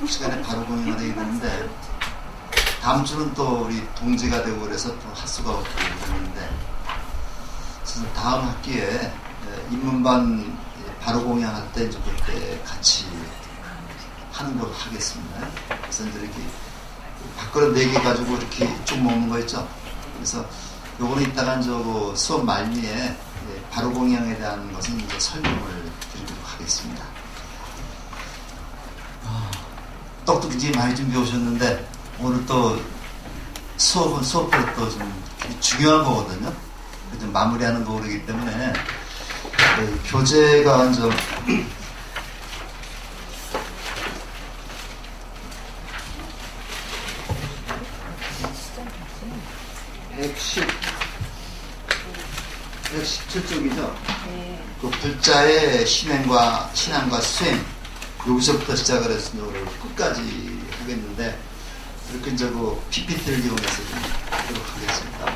시간에 바로 공연을 하게 되는데 다음 주는 또 우리 동지가 되고 그래서 또 할 수가 없고 그랬는데 다음 학기에 인문반 바로 공연할 때 이제 그때 같이 하는 걸로 하겠습니다. 그래서 이제 이렇게 밥그릇 4개 가지고 이렇게 쭉 먹는 거 있죠. 그래서 요거는 이따가 저 수업 말미에 바로 공연에 대한 것은 이제 설명을 드리도록 하겠습니다. 떡도 이제 많이 준비해 오셨는데 오늘 또 수업으로 또 좀 중요한 거거든요. 좀 마무리하는 거 그러기 때문에 교재가 좀 117쪽이죠. 네. 그 불자의 신앙과 수행 여기서부터 시작을 해서 오늘 끝까지 하겠는데 이렇게 이제 그 PPT를 이용해서 좀 하도록 하겠습니다.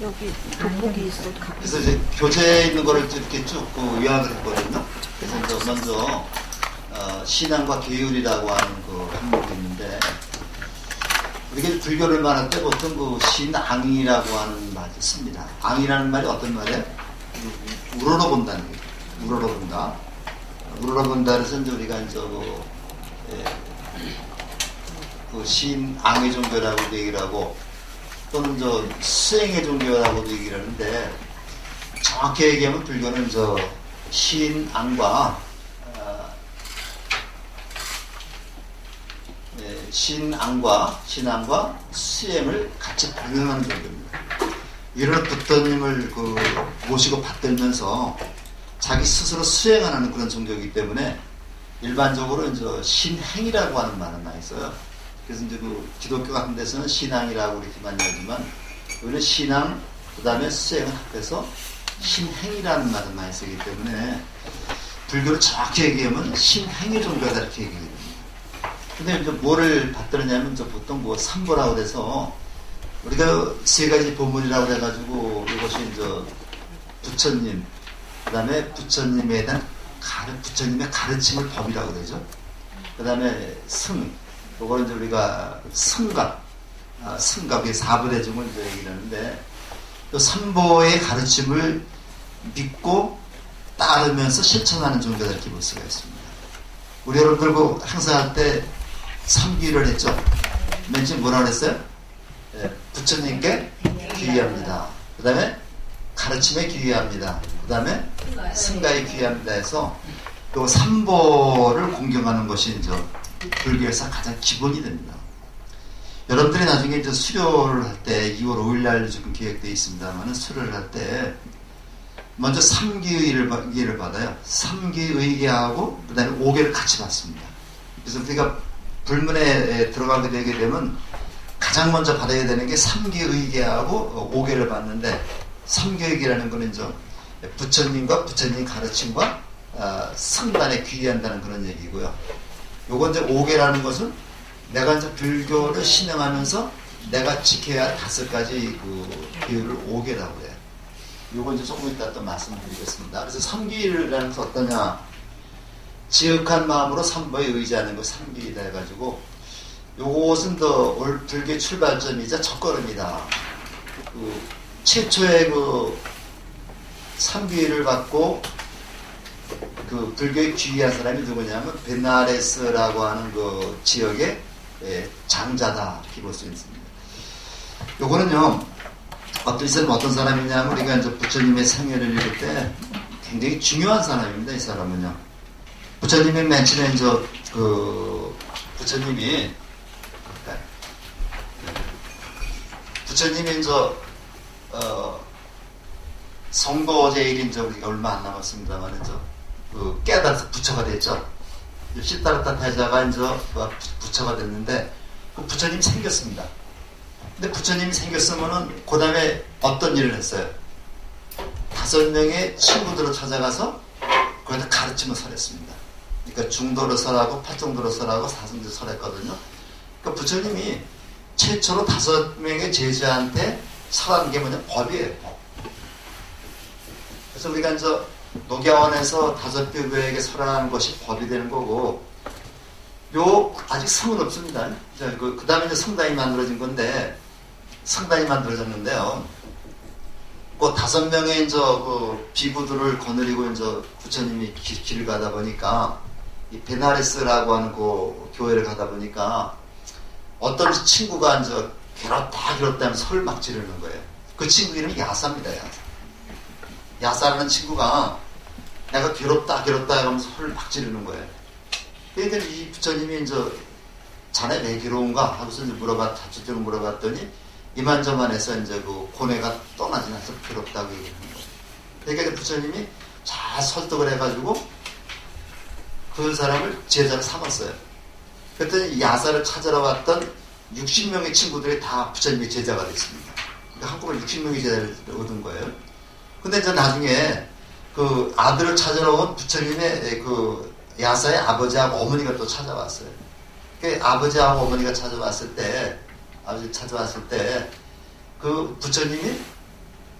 여기 돋보기 있어. 그래서 이제 교재에 있는 거를 이렇게 쭉 요약을 했거든요. 그래서 이제 먼저 신앙과 계율이라고 하는 그 항목이 있는데 우리가 불교를 말할 때 보통 그 신앙이라고 하는 말을 씁니다. 앙이라는 말이 어떤 말이에요? 우러러본다는 얘기예요. 우러러본다. 우러러본다 그래서 이제 우리가 이제 그 신앙의 종교라고도 얘기를 하고 또는 저 수행의 종교라고도 얘기를 하는데 정확히 얘기하면 불교는 저 신앙과 신앙과 수행을 같이 병행하는 정도입니다. 이런 부처님을 모시고 받들면서 자기 스스로 수행하는 그런 종교이기 때문에 일반적으로 이제 신행이라고 하는 말은 많이 써요. 그래서 이제 기독교 같은 데서는 신앙이라고 이렇게 많이 하지만 우리는 신앙 그 다음에 수행을 합해서 신행이라는 말을 많이 쓰기 때문에 불교를 정확히 얘기하면 신행의 종교다 이렇게 얘기해요. 근데 이제 뭐를 받들었냐면 보통 삼보라고 해서 우리가 3가지 보문이라고 해가지고 이것이 이제 부처님, 그 다음에 부처님에 대한 부처님의 가르침을 법이라고 그러죠. 그 다음에 승, 이걸 이제 우리가 승갑, 승갑이 사부대중을 이제 얘기를 하는데 또 삼보의 가르침을 믿고 따르면서 실천하는 종교다 이렇게 볼 수가 있습니다. 우리 여러분들 항상 할 때 삼귀를 했죠. 맨 처음 뭐라 그랬어요? 부처님께 귀의합니다. 그 다음에 가르침에 귀의합니다. 그 다음에 승가에 귀의합니다 해서 또 삼보를 공경하는 것이 이제 불교에서 가장 기본이 됩니다. 여러분들이 나중에 이제 수료를 할 때 2월 5일 날 지금 계획되어 있습니다만 수료를 할 때 먼저 3기의를 받아요. 3기의계하고 그 다음에 5계를 같이 받습니다. 그래서 우리가 불문에 들어가게 되게 되면 가장 먼저 받아야 되는 게 3기의계하고 5계를 받는데 3기의계라는 거는 이제 부처님과 부처님 가르침과 승단에 귀의한다는 그런 얘기고요. 요건 이제 5계라는 것은 내가 이제 불교를 신앙하면서 내가 지켜야 할 5가지 그 계율을 5계라고 해요. 요건 이제 조금 이따 또 말씀드리겠습니다. 그래서 3기라는 것은 어떠냐? 지극한 마음으로 삼보에 의지하는 거 3기이다 해가지고 요것은 더 올 불교 출발점이자 첫걸음이다. 최초의 3기를 받고 불교에 귀의한 사람이 누구냐면 베나레스라고 하는 그 지역의 장자다 이렇게 볼 수 있습니다. 요거는요 어떤 사람이냐면 우리가 이제 부처님의 생애를 읽을 때 굉장히 중요한 사람입니다. 이 사람은요. 부처님이 맨 처음에 이제 부처님이 이제 성도 제일인 우리가 얼마 안 남았습니다만 이제 깨달아서 부처가 됐죠. 시다르타 태자가 이제 부처가 됐는데 그 부처님이 생겼습니다. 근데 부처님이 생겼으면은 그 다음에 어떤 일을 했어요? 5명의 친구들을 찾아가서 거기다 가르침을 설했습니다. 그러니까 중도를 설하고 팔정도를 설하고 사성도를 설했거든요. 그러니까 부처님이 최초로 5명의 제자한테 설한 게 뭐냐? 법이에요. 법. 그래서 우리가 이제 녹야원에서 5개 교회에게 설하는 것이 법이 되는 거고, 요 아직 성은 없습니다. 그 다음에 이제 성당이 만들어진 건데, 성당이 만들어졌는데요. 그 5명의 이제 그 비구들을 거느리고 이제 부처님이 길을 가다 보니까 이 베나레스라고 하는 그 교회를 가다 보니까 어떤 친구가 이제 괴롭다 하면 설을 막 지르는 거예요. 그 친구 이름이 야사입니다. 야사라는 친구가 내가 괴롭다 하면서 설을 막 지르는 거예요. 그러니까 이 부처님이 이제 자네 왜 괴로운가 하고서 이제 자주적으로 물어봤더니 이만저만해서 이제 그 고뇌가 떠나지 않아서 괴롭다고 얘기하는 거예요. 그러니까 부처님이 잘 설득을 해가지고 그 사람을 제자로 삼았어요. 그랬더니 야사를 찾아러 왔던 60명의 친구들이 다 부처님의 제자가 됐습니다. 그러니까 한꺼번에 60명의 제자를 얻은 거예요. 근데 이제 나중에 그 아들을 찾아러 온 부처님의 그 야사의 아버지하고 어머니가 또 찾아왔어요. 그 아버지하고 어머니가 찾아왔을 때 그 부처님이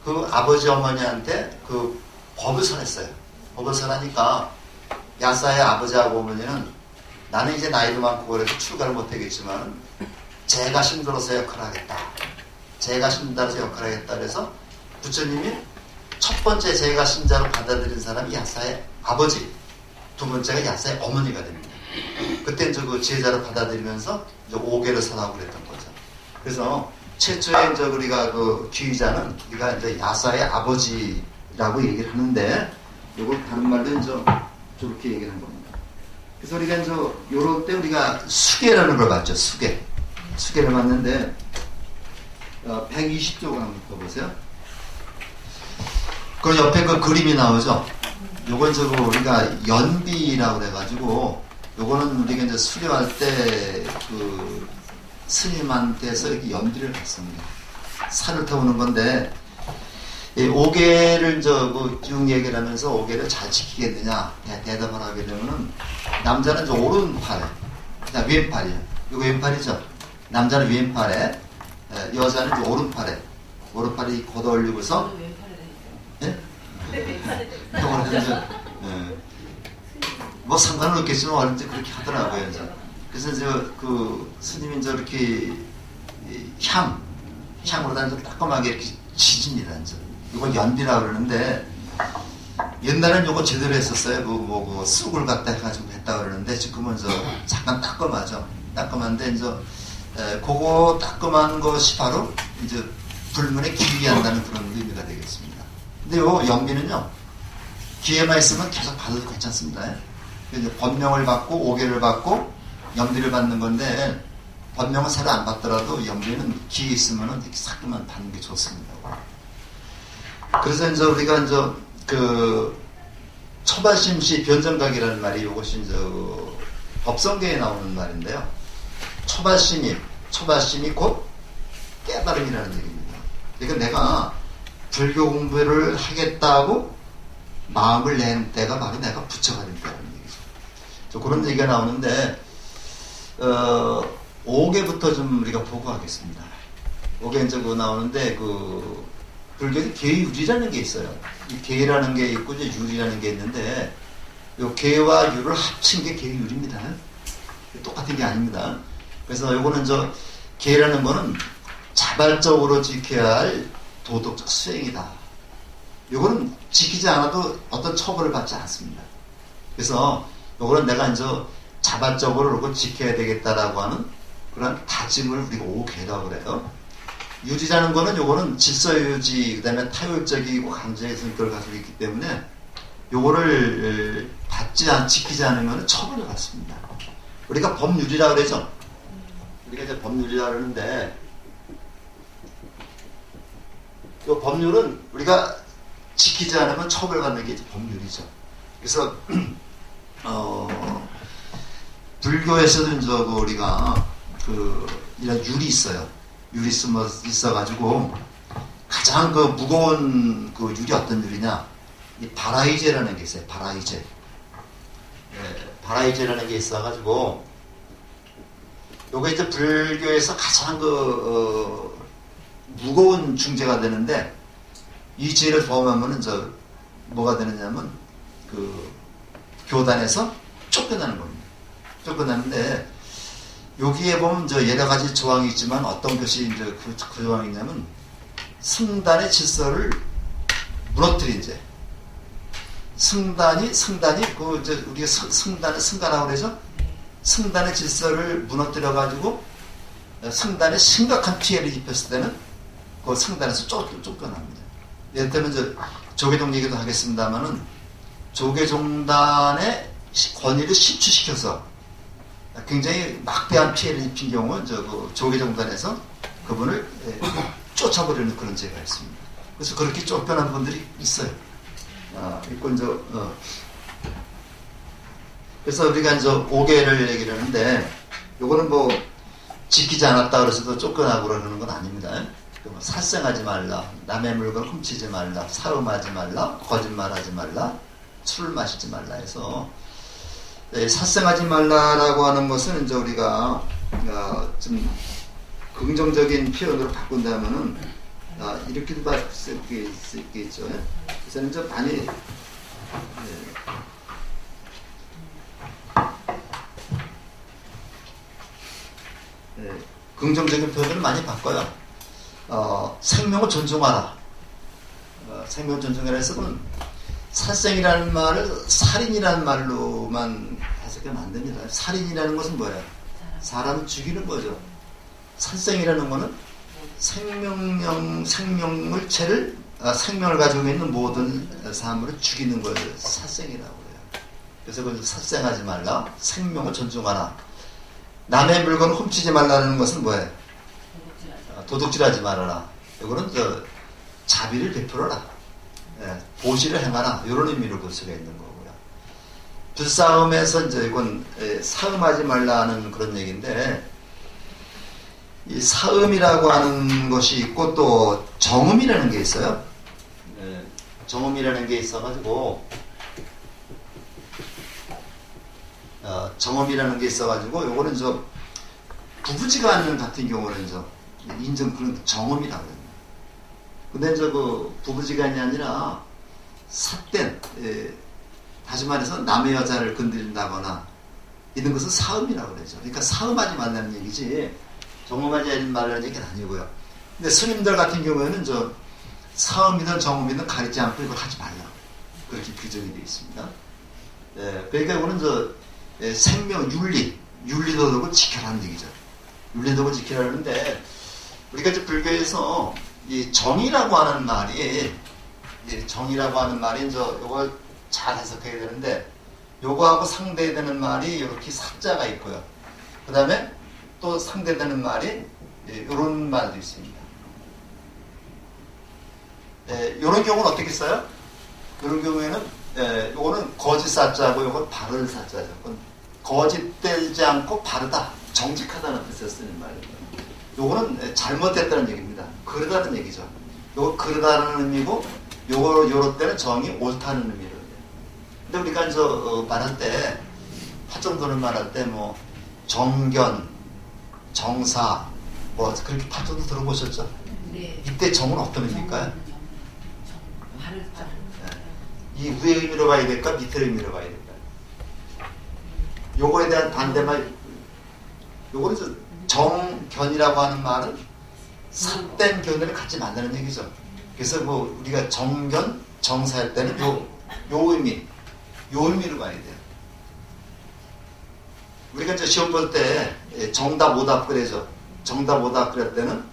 그 아버지 어머니한테 그 법을 설했어요. 법을 설하니까 야사의 아버지하고 어머니는 나는 이제 나이도 많고 그래서 출가를 못하겠지만 제가 신도로서 역할을 하겠다. 제가 신자로서 역할을 하겠다. 그래서 부처님이 첫 번째 제가 신자로 받아들인 사람이 야사의 아버지, 두 번째가 야사의 어머니가 됩니다. 그때 이제 그 제자를 받아들이면서 이제 5계를 설하고 그랬던 거죠. 그래서 최초의 이제 우리가 그 귀의자는 우리가 이제 야사의 아버지라고 얘기를 하는데, 이걸 다른 말로 이제 저렇게 얘기를 한 겁니다. 그래서 우리가 이제 요럴 때 우리가 수계라는 걸 봤죠. 수계를 봤는데 120쪽을 한번 봐보세요. 그 옆에 그 그림이 나오죠. 요건 저거 우리가 연비라고 그래가지고, 요거는 우리가 이제 수료할 때 그 스님한테서 이렇게 연비를 받습니다. 산을 타오는 건데, 이 5계를 쭉 얘기를 하면서 5계를 잘 지키겠느냐 대답을 하게 되면은, 남자는 이제 오른팔에, 그다음 왼팔이에요. 이거 왼팔이죠. 남자는 왼팔에, 여자는 이제 오른팔에 걷어 올리고서, 예? 뭐 상관은 없겠지만 어른들 그렇게 하더라고요. 이제. 그래서 그 스님이 이제 이렇게 향으로다 이제 따끔하게 이렇게 지집니다. 이제 이걸 연비라고 그러는데, 옛날엔 이거 제대로 했었어요. 그 쑥을 갖다 해가지고 했다 그러는데, 지금은 이제 잠깐 따끔하죠. 따끔한데 이제 그거 따끔한 것이 바로 이제 불문에 기위한다는 그런 의미가 되겠습니다. 근데 요 연비는요, 기회만 있으면 계속 받아도 괜찮습니다. 이제 법명을 받고 5계를 받고 연비를 받는 건데, 법명은 새로 안 받더라도 연비는 기회 있으면은 이렇게 싹만 받는 게 좋습니다. 그래서 이제 우리가 이제 그 초발심시 변정각이라는 말이, 이것이 이제 법성계에 나오는 말인데요. 초발심이 곧 깨달음이라는 얘기입니다. 그러니까 내가 불교 공부를 하겠다고 마음을 낸 때가 바로 내가 부처가 된다는 얘기죠. 그런 얘기가 나오는데, 5계부터 좀 우리가 보고 하겠습니다. 5계 이제 그 나오는데, 그 불교에 계율이라는 게 있어요. 이 계라는 게 있고 이제 율이라는 게 있는데, 요 계와 율을 합친 게 계율입니다. 똑같은 게 아닙니다. 그래서 요거는 계라는 거는 자발적으로 지켜야 할 도덕적 수행이다. 요거는 지키지 않아도 어떤 처벌을 받지 않습니다. 그래서 요거는 내가 이제 자발적으로 요걸 지켜야 되겠다라고 하는 그런 다짐을 우리가 5계라고 그래요. 유지라는 거는 요거는 질서유지, 그 다음에 타율적이고 강제의 성격을 가지고 있기 때문에 요거를 지키지 않으면 처벌을 받습니다. 우리가 법률이라고 그러죠. 우리가 이제 법률이라고 그러는데, 이 법률은 우리가 지키지 않으면 처벌받는 게 이제 법률이죠. 그래서 불교에서도 이제 우리가 이런 율이 있어요. 율이 있어가지고 가장 그 무거운 그 율이 어떤 율이냐? 이 바라이제라는 게 있어요. 바라이제. 바라이제라는 게 있어가지고, 요게 이제 불교에서 가장 무거운 중죄가 되는데, 이 죄를 범하면은 뭐가 되느냐면 그 교단에서 쫓겨나는 겁니다. 쫓겨나는데 여기에 보면 여러 가지 조항이 있지만 어떤 것이 이제 그 조항이냐면 승단의 질서를 무너뜨린 이제 승단이 그 이제 우리가 승단의 승가라고 그러죠. 승단의 질서를 무너뜨려 가지고 승단에 심각한 피해를 입혔을 때는 그 승단에서 쫓겨납니다. 예를 들면 조계종 얘기도 하겠습니다만은 조계종단의 권위를 실추시켜서 굉장히 막대한 피해를 입힌 경우는 그 조계종단에서 그분을 쫓아버리는 그런 죄가 있습니다. 그래서 그렇게 쫓겨난 분들이 있어요. 있고 그래서 우리가 이제 5개를 얘기를 하는데 요거는 뭐 지키지 않았다 그래서도 쫓겨나고 그러는 건 아닙니다. 살생하지 말라, 남의 물건 훔치지 말라, 사음하지 말라, 거짓말하지 말라, 술을 마시지 말라 해서 살생하지 말라라고 하는 것은 이제 우리가 좀 긍정적인 표현으로 바꾼다면은 이렇게도 볼 수 있겠죠. 그래서 이제 많이 긍정적인 표현을 많이 바꿔요. 생명을 존중하라. 생명을 존중하라 해서 그건 살생이라는 말을 살인이라는 말로만 해석하면 안 됩니다. 살인이라는 것은 뭐예요? 사람을 죽이는 거죠. 살생이라는 것은 생명을 가지고 있는 모든 사물을 죽이는 걸 살생이라고 해요. 그래서 그걸 살생하지 말라. 생명을 존중하라. 남의 물건 훔치지 말라는 것은 뭐예요? 도둑질하지 말아라. 이거는 자비를 베풀어라. 보시를 행하라. 이런 의미로 볼 수가 있는 거고요. 불싸움에서 이제 이건 사음하지 말라는 그런 얘기인데, 이 사음이라고 하는 것이 있고 또 정음이라는 게 있어요. 정음이라는 게 있어가지고 정음이라는 게 있어가지고 요거는 부부지간 같은 경우는 인정 그런 정음이라고 해요. 근데 그 부부지간이 아니라 삿된 다시 말해서 남의 여자를 건드린다거나 이런 것은 사음이라고 그러죠. 그러니까 사음하지 말라는 얘기지 정음하지 말라는 얘기는 아니고요. 근데 스님들 같은 경우에는 사음이든 정음이든 가리지 않고 이걸 하지 말라 그렇게 규정이 되어 있습니다. 그러니까 이거는 생명 윤리도덕을 지켜라는 얘기죠. 윤리도덕을 지키라는데 우리가 이제 불교에서 이 정이라고 하는 말이 요걸 잘 해석해야 되는데 요거하고 상대되는 말이 이렇게 사자가 있고요. 그 다음에 또 상대되는 말이 이런 말도 있습니다. 이런 경우는 어떻게 써요? 이런 경우에는 요거는 거짓 사자고 요건 바를 사자죠. 거짓되지 않고 바르다, 정직하다는 뜻에서 쓰는 말이에요. 요거는 잘못됐다는 얘기입니다. 그러다는 얘기죠. 요거 그러다는 의미고 요럴 때는 정이 옳다는 의미로. 근데 우리가 말할 때 파정도를 말할 때 뭐 정견, 정사 뭐 그렇게 파정도 들어보셨죠? 네. 이때 정은 어떤 의미일까요? 이 위의 의미로 봐야 될까? 밑의 의미로 봐야 될까요? 요거에 대한 반대말 요거는 정견이라고 하는 말은 삿된 견해를 갖지 말라는 얘기죠. 그래서 뭐 우리가 정견, 정사할 때는 요 의미로 봐야 돼요. 우리가 이제 시험 볼 때 정답 오답 그래죠. 정답 오답 그럴 때는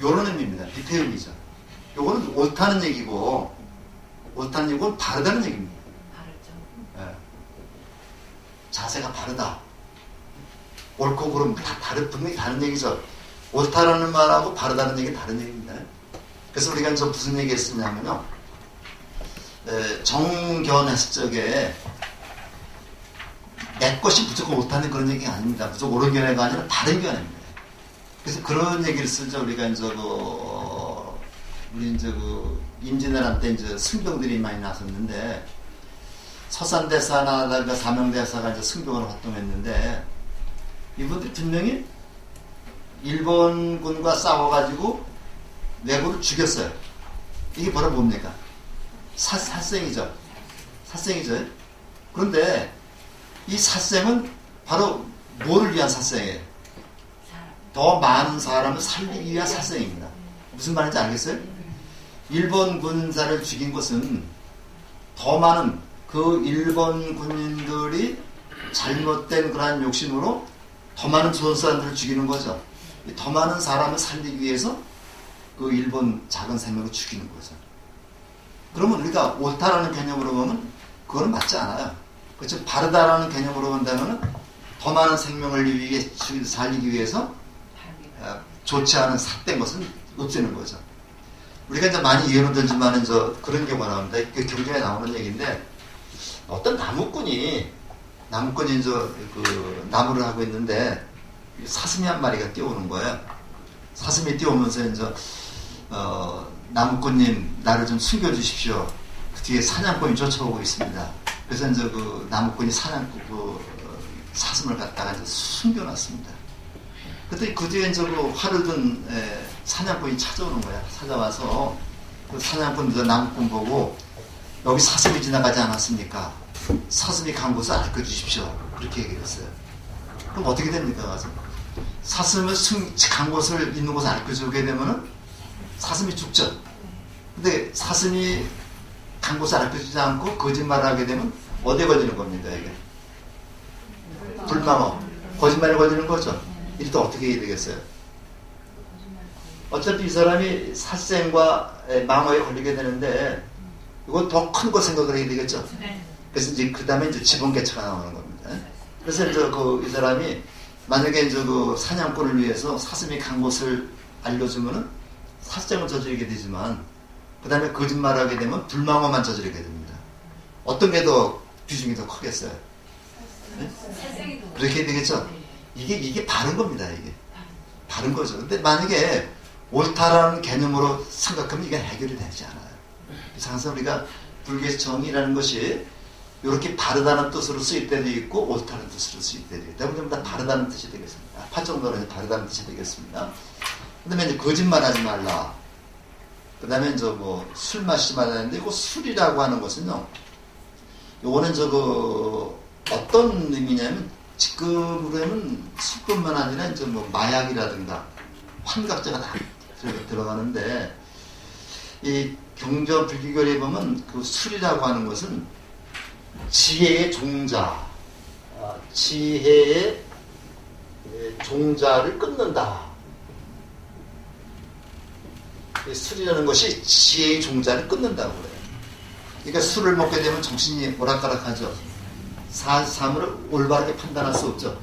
요런 의미입니다. 밑의 의미죠. 요거는 옳다는 얘기고 바르다는 얘기입니다. 자세가 바르다. 옳고 그름 다 분명히 다른 얘기죠. 옳다라는 말하고 바르다는 얘기는 다른 얘기입니다. 그래서 우리가 무슨 얘기 했었냐면요. 정견했을 적에 내 것이 무조건 옳다는 그런 얘기가 아닙니다. 무조건 옳은 견해가 아니라 다른 견해입니다. 그래서 그런 얘기를 쓰죠. 우리가 우리 임진왜란 때 승병들이 많이 나섰는데 서산대사나 사명대사가 승병으로 활동했는데 이분들이 분명히 일본군과 싸워가지고 내부를 죽였어요. 이게 바로 뭡니까? 살생이죠. 살생이죠. 그런데 이 사생은 바로 뭐를 위한 사생이에요? 더 많은 사람을 살리기 위한 사생입니다. 무슨 말인지 알겠어요? 일본 군사를 죽인 것은 더 많은 그 일본 군인들이 잘못된 그러한 욕심으로 더 많은 조선 사람들을 죽이는 거죠. 더 많은 사람을 살리기 위해서 그 일본 작은 생명을 죽이는 거죠. 그러면 우리가 옳다라는 개념으로 보면 그거는 맞지 않아요. 그렇죠? 바르다라는 개념으로 본다면 더 많은 생명을 위해 살리기 위해서 좋지 않은 삿된 것은 없애는 거죠. 우리가 이제 많이 예로 들지만 그런 경우가 나옵니다. 그 경전에 나오는 얘기인데 어떤 나무꾼이 이제 그 나무를 하고 있는데 사슴이 한 마리가 뛰어오는 거예요. 사슴이 뛰어오면서 이제 나무꾼님 나를 좀 숨겨주십시오. 그 뒤에 사냥꾼이 쫓아오고 있습니다. 그래서 이제 그 나무꾼이 사슴을 갖다가 이제 숨겨놨습니다. 그때 그 뒤에 이제 그 활을 든 사냥꾼이 찾아오는 거야. 찾아와서 그 사냥꾼 나무꾼 보고 여기 사슴이 지나가지 않았습니까? 사슴이 간 곳을 알려주십시오. 그렇게 얘기했어요. 그럼 어떻게 됩니까? 가서 사슴을 간 곳을 있는 곳을 알려주게 되면은 사슴이 죽죠. 근데 사슴이 간 곳을 알려주지 않고 거짓말을 하게 되면 어디에 걸리는 겁니다. 이게 불망어 거짓말에 걸리는 거죠. 이럴 때 어떻게 해야 되겠어요? 어차피 이 사람이 사생과 망어에 걸리게 되는데 이건 더 큰 거 생각을 해야 되겠죠. 그래서 이제 그 다음에 이제 지번개차가 나오는 겁니다. 그래서 이제 이 사람이 만약에 이제 그 사냥꾼을 위해서 사슴이 간 곳을 알려주면은 사생을 저지르게 되지만 그 다음에 거짓말을 하게 되면 불망어만 저지르게 됩니다. 어떤 게 더 비중이 더 크겠어요? 네? 그렇게 해야 되겠죠. 이게 바른 겁니다. 이게 바른 거죠. 근데 만약에 옳다라는 개념으로 생각하면 이게 해결이 되지 않아요. 그래서 항상 우리가 불교의 정의라는 것이 이렇게 바르다는 뜻으로 쓰일 때도 있고 옳다는 뜻으로 쓰일 때도 있고 대부분 다 바르다는 뜻이 되겠습니다. 파정도는 바르다는 뜻이 되겠습니다. 그 다음에 이제 거짓말하지 말라. 그 다음에 이제 술 마시지 말라는데 이거 술이라고 하는 것은요. 요거는 어떤 의미냐면 지금으로 하면 술뿐만 아니라 이제 마약이라든가 환각제가 다 들어가는데 이 경전 불기결에 보면 그 술이라고 하는 것은 지혜의 종자, 지혜의 종자를 끊는다. 이 술이라는 것이 지혜의 종자를 끊는다고 그래요. 그러니까 술을 먹게 되면 정신이 오락가락하죠. 사물을 올바르게 판단할 수 없죠.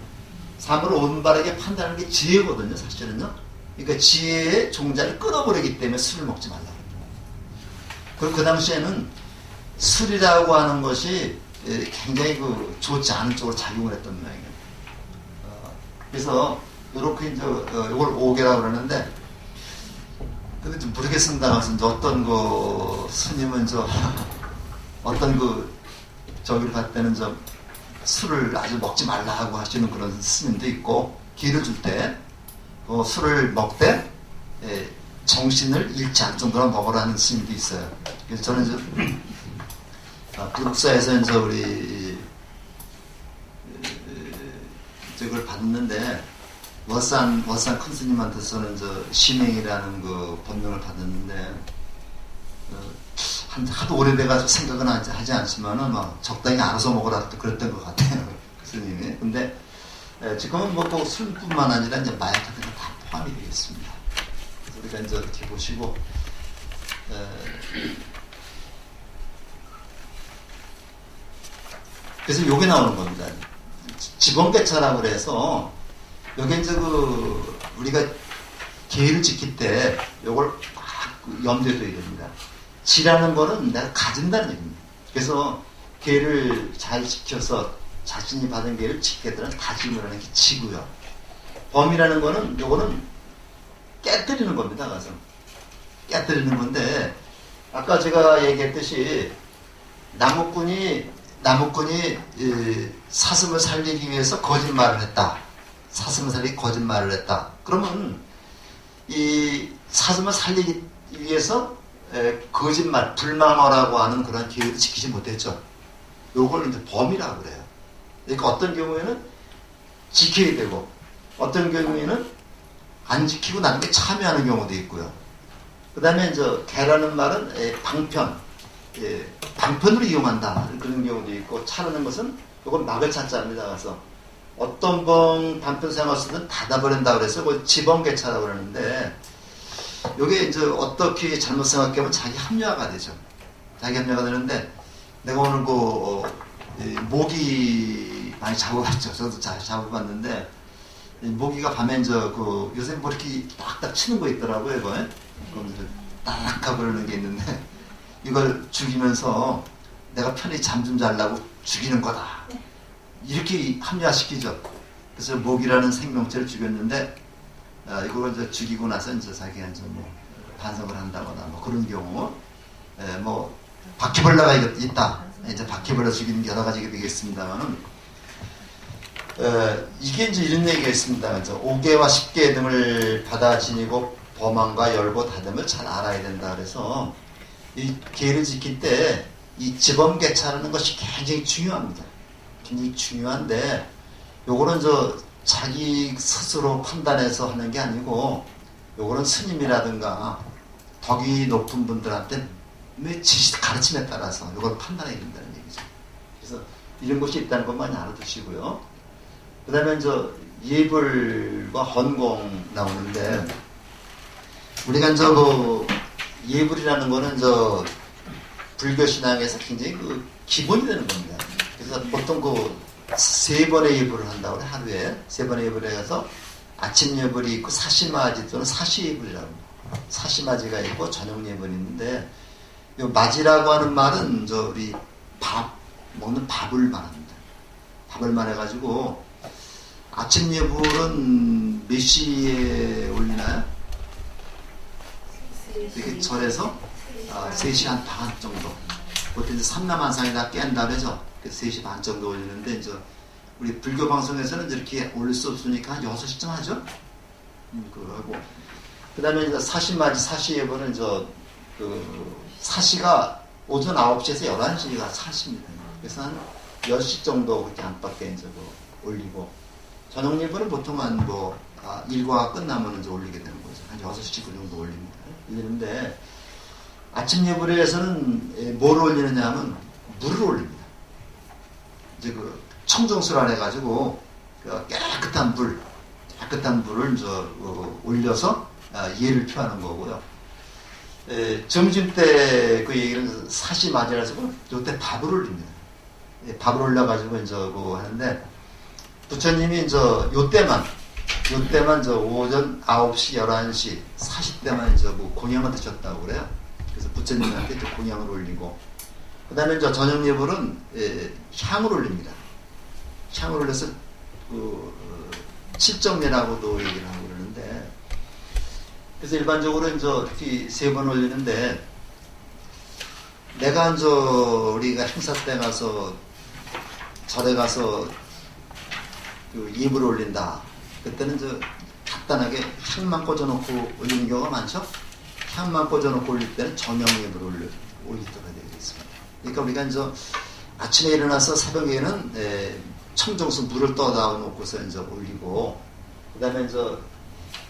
사물을 올바르게 판단하는 게 지혜거든요, 사실은요. 그러니까 지혜의 종자를 끊어버리기 때문에 술을 먹지 말라고. 그리고 그 당시에는 술이라고 하는 것이 굉장히 좋지 않은 쪽으로 작용을 했던 모양이에요. 그래서 이렇게 이제 이걸 오계라고 그러는데, 근데 좀 모르겠습니다. 그래서 어떤 스님은 어떤 저기를 갈 때는 술을 아주 먹지 말라고 하시는 그런 스님도 있고, 기회를 줄 때 술을 먹되 정신을 잃지 않을 정도로 먹으라는 스님도 있어요. 그래서 저는 불국사에서 우리 저걸 받았는데 월산 큰 스님한테서는 심행이라는 그 법명을 받았는데 하도 오래돼가지고 생각은 하지 않지만은 적당히 알아서 먹으라 그랬던 것 같아요. 그 스님이. 근데 지금은 꼭 술뿐만 아니라 이제 마약 같은 거 다 포함이 되겠습니다. 그래서 우리가 이제 이렇게 보시고 그래서 요게 나오는 겁니다. 지번개차라고 그래서 여기 이제 우리가 계를 지킬 때 요걸 막 염두에 둬야 됩니다. 지라는 거는 내가 가진다는 얘기입니다. 그래서 계를 잘 지켜서 자신이 받은 계를 지키게 되는 다짐을 하는 게 지고요. 범이라는 거는 요거는 깨뜨리는 겁니다. 가서 깨뜨리는 건데 아까 제가 얘기했듯이 나무꾼이 사슴을 살리기 위해서 거짓말을 했다. 사슴을 살리기 거짓말을 했다. 그러면 이 사슴을 살리기 위해서 거짓말, 불망어라고 하는 그런 계율을 지키지 못했죠. 요걸 이제 범이라고 그래요. 그러니까 어떤 경우에는 지켜야 되고 어떤 경우에는 안 지키고 나중에 참여하는 경우도 있고요. 그 다음에 이제 개라는 말은 방편, 방편으로 이용한다 그런 경우도 있고, 차라는 것은 이건 막을 찾자입니다. 그래서 어떤 방편 사용할 수 있는 닫아버린다 그래서 그걸 지번개차라고 그러는데, 이게 이제 어떻게 잘못 생각하면 자기 합리화가 되죠. 자기 합리화가 되는데, 내가 오늘 모기 많이 잡아봤죠. 저도 잡아봤는데, 모기가 밤에 요새 뭐 이렇게 딱딱 치는 거 있더라고요, 이거. 딱딱 그러는 게 있는데, 이걸 죽이면서 내가 편히 잠 좀 자려고 죽이는 거다. 이렇게 합리화시키죠. 그래서 모기라는 생명체를 죽였는데, 이걸 이제 죽이고 나서 이제 자기가 이제 뭐 반성을 한다거나 뭐 그런 경우, 뭐 바퀴벌레가 있다. 이제 바퀴벌레 죽이는 게 여러 가지가 되겠습니다만은, 이게 이제 이런 얘기가 있습니다. 그래서 5개와 10개 등을 받아 지니고 범함과 열고 닫음을 잘 알아야 된다. 그래서 이 계를 지킬 때 이 지범개차라는 것이 굉장히 중요합니다. 굉장히 중요한데, 요거는 자기 스스로 판단해서 하는 게 아니고, 요거는 스님이라든가 덕이 높은 분들한테 가르침에 따라서 요걸 판단해야 된다는 얘기죠. 그래서 이런 것이 있다는 것만 알아두시고요. 그 다음에 예불과 헌공 나오는데, 우리가 예불이라는 거는 불교 신앙에서 굉장히 기본이 되는 겁니다. 그래서 보통 3번의 예불을 한다고 그래. 하루에 3번의 예불에 가서 아침 예불이 있고 사시마지 또는 사시예불이라고 합니다. 사시마지가 있고 저녁 예불이 있는데, 요 마지라고 하는 말은 우리 먹는 밥을 말합니다. 밥을 말해가지고, 아침 예불은 몇 시에 올리나요? 이렇게 절에서 3시 한 반 정도. 보통 이제 삼라만상에다 깬다 그러죠. 그래서 3시 반 정도 올리는데, 우리 불교 방송에서는 이렇게 올릴 수 없으니까 한 6시쯤 하죠? 그러고. 그 다음에 사시마지, 사시예불은 사시가 오전 9시에서 11시가 사시입니다. 그래서 한 10시 정도 그렇게 안팎에 올리고, 저녁 예불은 보통 일과가 끝나면 올리게 되는 거죠. 한 6시 그 정도 올리는데, 아침 예불에서는 뭘 올리느냐 하면 물을 올립니다. 이제 청정술 안 해가지고 깨끗한 물을 올려서 예를 표하는 거고요. 점심 때 그 얘기는 사시마지라서 요때 밥을 올립니다. 밥을 올려가지고 하는데, 부처님이 요때만 오전 9시, 11시, 40대만 공양을 드셨다고 그래요. 그래서 부처님한테 공양을 올리고, 그 다음에 저녁 예불은 향을 올립니다. 향을 올려서 칠정례라고도 얘기를 하고 그러는데, 그래서 일반적으로 이렇게 3번 올리는데, 내가 우리가 행사 때 가서 절에 가서 예불을 올린다. 그때는 간단하게 향만 꽂아놓고 올리는 경우가 많죠. 향만 꽂아놓고 올릴 때는 저녁 예불을 올리도록 되겠습니다. 그러니까 우리가 아침에 일어나서 새벽에는 청정수 물을 떠다 놓고서 올리고, 그 다음에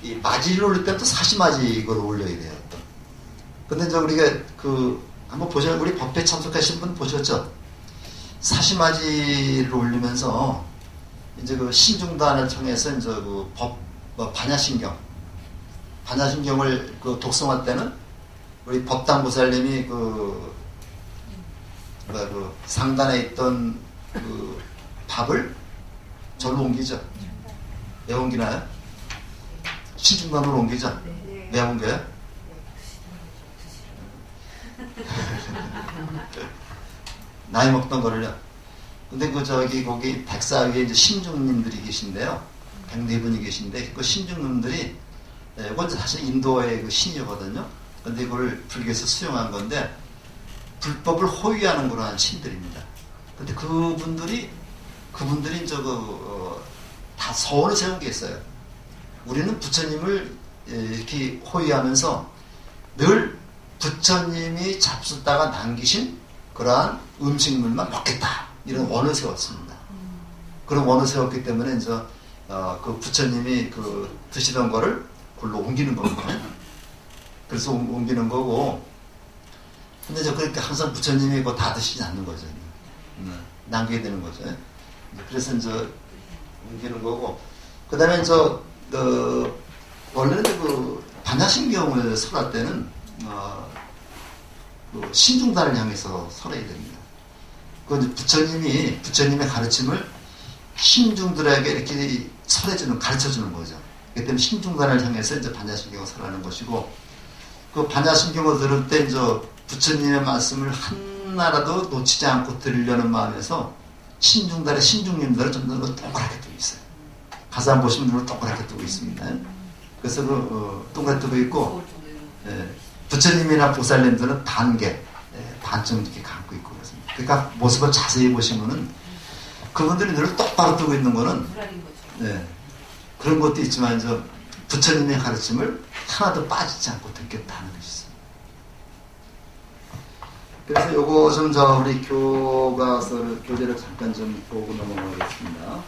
이 마지를 올릴 때는 또 사시마지 이걸 올려야 돼요. 또. 근데 우리가 한번 보셔요. 우리 법회 참석하신 분 보셨죠? 사시마지를 올리면서 신중단을 통해서 반야신경을 독송할 때는 우리 법당보살님이 상단에 있던 밥을 절로 옮기죠. 왜 옮기나요? 신중단으로 옮기죠. 왜 옮겨요? 나이 먹던 거를요. 근데 거기 백사 위에 신중님들이 계신데요. 104분이 계신데, 그 신중님들이, 이건 사실 인도의 신이거든요. 근데 이걸 불교에서 수용한 건데, 불법을 호위하는 그러한 신들입니다. 근데 그분들이 다 서원을 세운 게 있어요. 우리는 부처님을 이렇게 호위하면서 늘 부처님이 잡수다가 남기신 그러한 음식물만 먹겠다. 이런 원을 세웠습니다. 그런 원을 세웠기 때문에 이제 그 부처님이 그 드시던 거를 골로 옮기는 겁니다. 그래서 옮기는 거고, 근데 저 그렇게 항상 부처님이 그거 다 드시지 않는 거죠. 남기게 되는 거죠. 그래서 이제 옮기는 거고, 그 다음에 원래는 그 반야심경을 설할 때는 그 신중단을 향해서 설해야 됩니다. 그 부처님의 가르침을 신중들에게 이렇게 가르쳐주는 거죠. 그렇기 때문에 신중단을 향해서 이제 반야심경을 설하는 것이고, 그 반야심경을 들을 때 이제 부처님의 말씀을 하나라도 놓치지 않고 들으려는 마음에서 신중단의 신중님들을 좀 더 동그랗게 뜨고 있어요. 가산 보시면 눈을 동그랗게 뜨고 있습니다. 그래서 동그랗게 뜨고 있고, 부처님이나 보살님들은 반쯤 이렇게 감고 있고 그렇습니다. 그러니까 모습을 자세히 보시면은 그분들이 눈을 똑바로 뜨고 있는 거는 그런 것도 있지만 부처님의 가르침을 하나도 빠지지 않고 듣겠다는 것이 있어요. 그래서 요거 좀 우리 교재를 잠깐 좀 보고 넘어가겠습니다.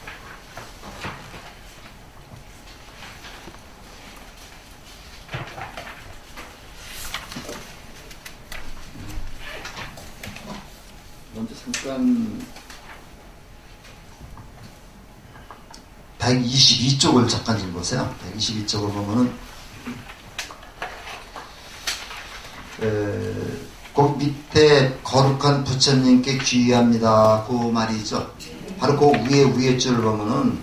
먼저 잠깐 122쪽을 잠깐 좀 보세요. 122쪽을 보면은 그 밑에 거룩한 부처님께 귀의합니다. 그 말이죠. 바로 그 위에 줄을 보면은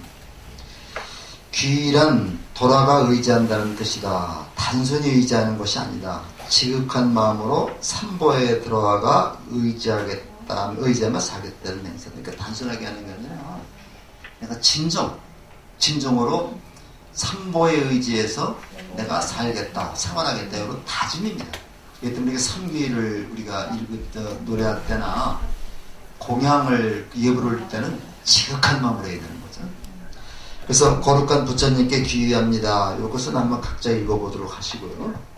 귀의란 돌아가 의지한다는 뜻이다. 단순히 의지하는 것이 아니다. 지극한 마음으로 삼보에 들어가가 의지하면 사겠다는 맹세. 그러니까 단순하게 하는 게 아니라 내가 진정으로 삼보에 의지해서 내가 살겠다, 생활하겠다, 이런 다짐입니다. 그렇기 때문에 삼귀를 우리가 노래할 때나 공양을 예불을 할 때는 지극한 마음으로 해야 되는 거죠. 그래서 거룩한 부처님께 귀의합니다. 이것은 한번 각자 읽어보도록 하시고요.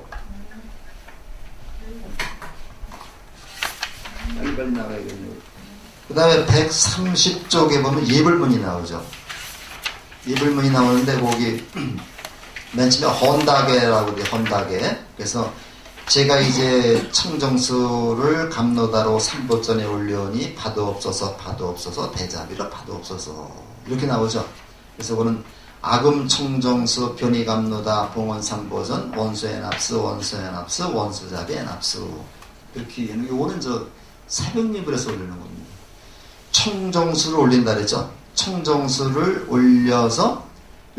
빨리 나가야겠네요. 그 다음에 130쪽에 보면 예불문이 나오죠. 예불문이 나오는데 거기 맨 처음에 헌다계라고 돼요. 헌다계. 그래서 제가 이제 청정수를 감로다로 삼보전에 올려오니 파도없어서 대자비로 파도없어서 이렇게 나오죠. 그래서 그거는 아금 청정수 변이감로다 봉원삼보전 원수에납수 원수자비에납수 이렇게 요거는 새벽예불에서 올리는 겁니다. 청정수를 올린다 그랬죠. 청정수를 올려서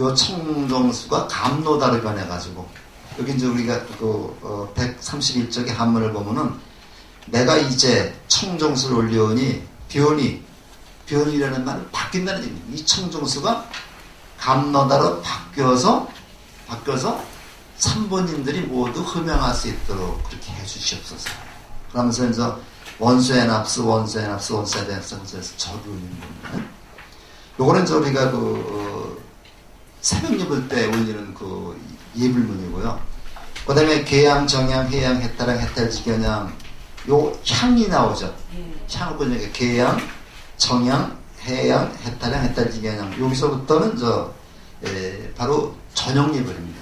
요 청정수가 감로다로 변해가지고 여기 이제 우리가 131쪽의 한문을 보면은 내가 이제 청정수를 올려오니 변이라는 말은 바뀐다는 얘기입니다. 이 청정수가 감로다로 바뀌어서 삼보님들이 모두 흠양할 수 있도록 그렇게 해주시옵소서. 그러면서 이제 원수에 납수 원수에서 절을 올리는 겁니다. 요거는 이제 우리가 새벽 예불 때 올리는 예불문이고요. 그 다음에 계양, 정양, 해양, 해탈양, 해탈지견양 요 향이 나오죠. 향을 보니까 계양, 정양, 해양, 해탈양, 해탈지견양 여기서부터는 바로 저녁 예불입니다.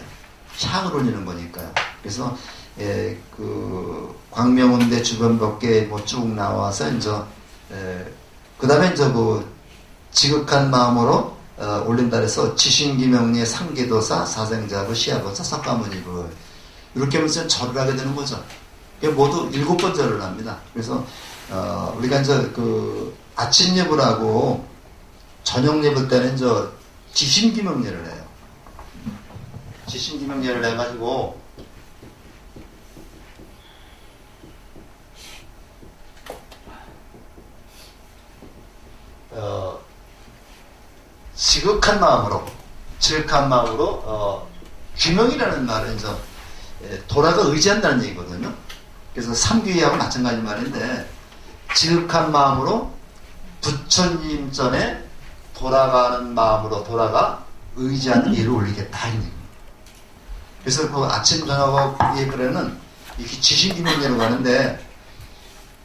향을 올리는 거니까요. 그래서 광명운대 주변 밖에 쭉 나와서 그 다음에 지극한 마음으로 올린다 해서 지신기명리의 상계도사, 사생자부, 시야도사, 석가모니부 이렇게 하면서 절을 하게 되는 거죠. 모두 7번 절을 합니다. 그래서 우리가 아침 예불하고 저녁 예불 때는 지신기명례를 해요. 지신기명례를 해가지고 지극한 마음으로 귀명이라는 말은 돌아가 의지한다는 얘기거든요. 그래서 삼귀하고 마찬가지 말인데 지극한 마음으로 부처님 전에 돌아가는 마음으로 돌아가 의지하는 예를 올리겠다 이런 얘기입니다. 그래서 아침 저녁 예불에는 이렇게 지신기명례로 가는데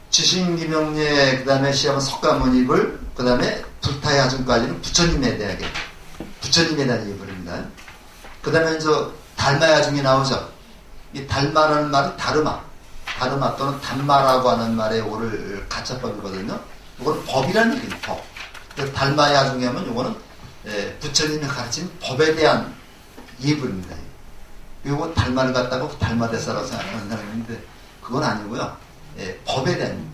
지신기명예 그다음에 시합은 석가모니불 그다음에 불타의 아중까지는 부처님에 대하게 부처님에 대한 예불입니다. 그다음에 이제 달마의 아중이 나오죠. 이 달마라는 말은 다르마 또는 단마라고 하는 말의 요거를 가짜법이거든요. 이거는 법이라는 얘기입니다. 법. 그래서 달마의 아중에 하면 요거는 부처님이 가르친 법에 대한 예불입니다. 이거 달마를 갖다가 달마대사라고 생각하는 사람인데 그건 아니고요. 법에 대한.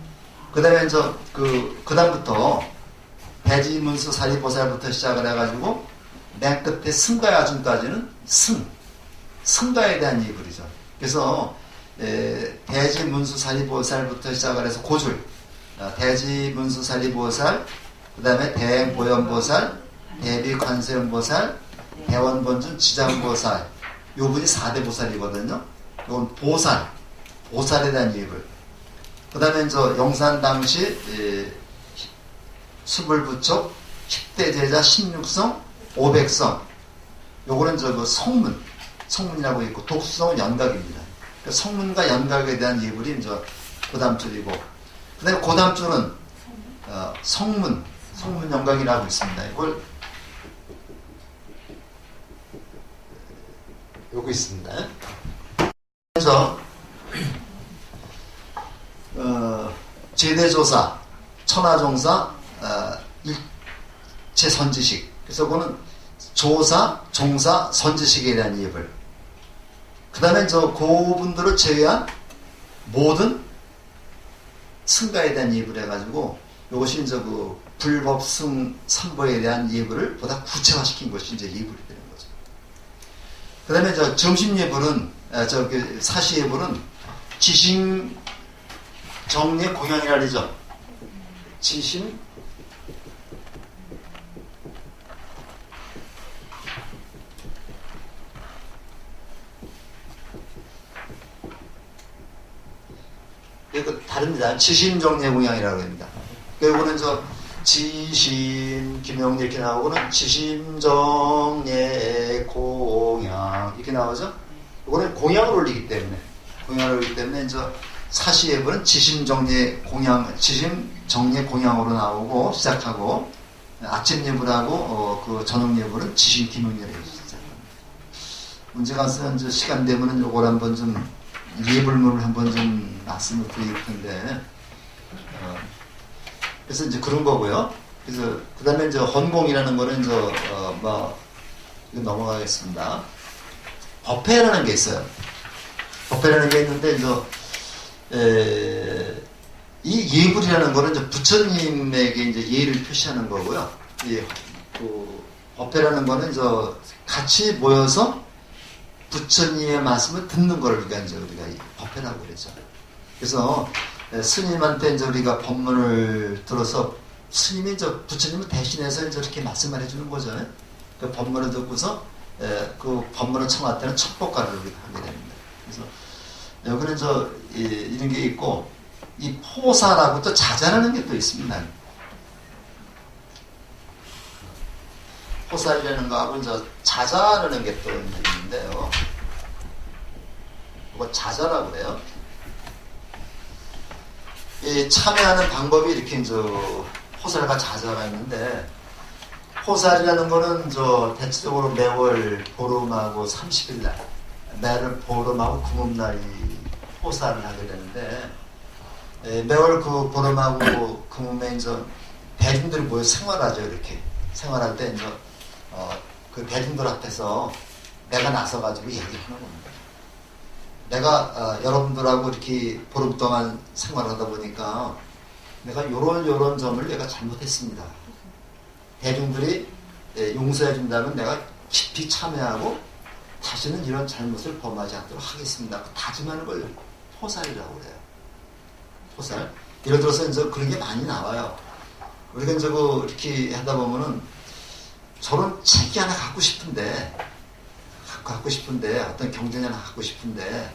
그 다음에 그 다음부터 대지문수 사리보살부터 시작을 해가지고 맨 끝에 승가의 아중까지는 승가에 대한 예불이죠. 그래서 대지문수 사리보살부터 시작을 해서 고줄 대지문수 사리보살 그 다음에 대행보현보살 대비관세음보살 대원본준 지장보살 요 분이 4대 보살이거든요. 요건 보살에 대한 예불. 그 다음에 영산 당시 수불부촉 10대 제자 16성 500성 요거는 그 성문이라고 있고 독수성은 연각입니다. 그러니까 성문과 연각에 대한 예불이 그 다음 줄이고 그 다음에 그 다음 줄은 성문 연각이라고 있습니다. 이걸 요거 있습니다. 그래서 제대조사, 천하종사, 일체선지식. 그래서 그거는 조사, 종사, 선지식에 대한 예불. 그 다음에 그분들을 제외한 모든 승가에 대한 예불 해가지고 이것이 그 불법승 삼보에 대한 예불을 보다 구체화시킨 것이 예불이 되는 거죠. 그 다음에 점심 예불은, 사시 예불은 지심 정례 공양이라 그러죠. 지심 이거 다릅니다. 지심 정례 공양이라고 합니다. 이거는 지심 김영례 이렇게 나오고는 지심 정례 공양 이렇게 나오죠. 이거는 공양을 올리기 때문에 사시 예불은 지심 정례 공양으로 나오고 시작하고 아침 예불하고 그 저녁 예불은 지심 김영례로 시작합니다. 문제가 없으면 시간 되면은 요걸 한번 좀 예불문을 한번 좀 말씀을 드릴 텐데 그래서 그런 거고요. 그래서 그 다음에 헌공이라는 거는 이거 넘어가겠습니다. 법회라는 게 있어요. 법회라는 게 있는데 이 예불이라는 거는 부처님에게 예를 표시하는 거고요. 그 법회라는 거는 같이 모여서 부처님의 말씀을 듣는 걸 우리가 법회라고 그러죠. 그래서 스님한테 우리가 법문을 들어서 스님이 부처님을 대신해서 이렇게 말씀을 해주는 거죠. 그 법문을 듣고서 그 법문을 청할 때는 첩법가를 우리가 하게 됩니다. 그래서 여기는 이런 게 있고 이 포사라고 또 자자라는 게 또 있습니다. 포사이라는 거하고 자자라는 게 또 있는데요. 이거 자자라고 그래요. 이 참여하는 방법이 이렇게 포살과 자자가 있는데 포살이라는 거는 대체적으로 매월 보름하고 30일 날 매월 보름하고 금음날이 포살을 하게 되는데 매월 그 보름하고 금음에 대중들이 모여 생활하죠. 이렇게 생활할 때 그 대중들 앞에서 내가 나서가지고 얘기하는 겁니다. 내가 여러분들하고 이렇게 보름 동안 생활하다 보니까 내가 요런 점을 내가 잘못했습니다. 대중들이 용서해 준다면 내가 깊이 참여하고 다시는 이런 잘못을 범하지 않도록 하겠습니다. 다짐하는 걸 포살이라고 그래요. 포살. 예를 들어서 그런 게 많이 나와요. 우리가 이렇게 하다 보면은 저런 책이 하나 갖고 싶은데 어떤 경전이 하나 갖고 싶은데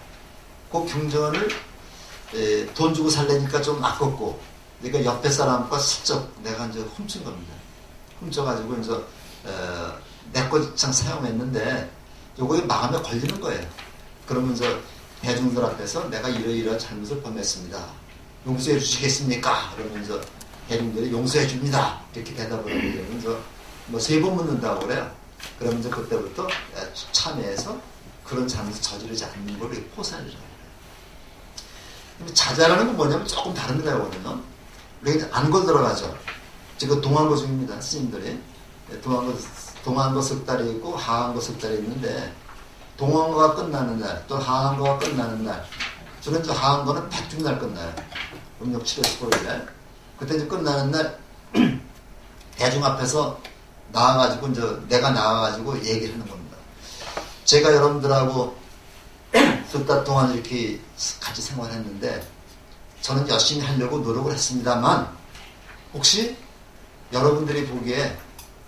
그 경전을 돈 주고 살려니까 좀 아깝고 그러니까 옆에 사람과 슬쩍 내가 훔친 겁니다. 훔쳐가지고 내 것장 사용했는데 요거에 마음에 걸리는 거예요. 그러면서 대중들 앞에서 내가 이러이러한 잘못을 범했습니다. 용서해 주시겠습니까? 그러면서 대중들이 용서해 줍니다. 이렇게 대답을 하게 되면서 뭐 3번 묻는다고 그래요. 그러면서 그때부터 참여해서 그런 잘못을 저지르지 않는 걸 포산을 해요. 자자라는 건 뭐냐면 조금 다른 거거든요. 우리가 안고 들어가죠. 지금 동안고 중입니다. 스님들이. 동안고 석달이 있고 하안고 석달이 있는데 동안고가 끝나는 날 또 하안고가 끝나는 날 주로 이제 하안고는 백중날 끝나요. 음력 7월 15일 날. 그때 이제 끝나는 날 대중 앞에서 나와가지고 이제 내가 나와가지고 얘기를 하는 겁니다. 제가 여러분들하고 석 달 동안 이렇게 같이 생활했는데 저는 열심히 하려고 노력을 했습니다만 혹시 여러분들이 보기에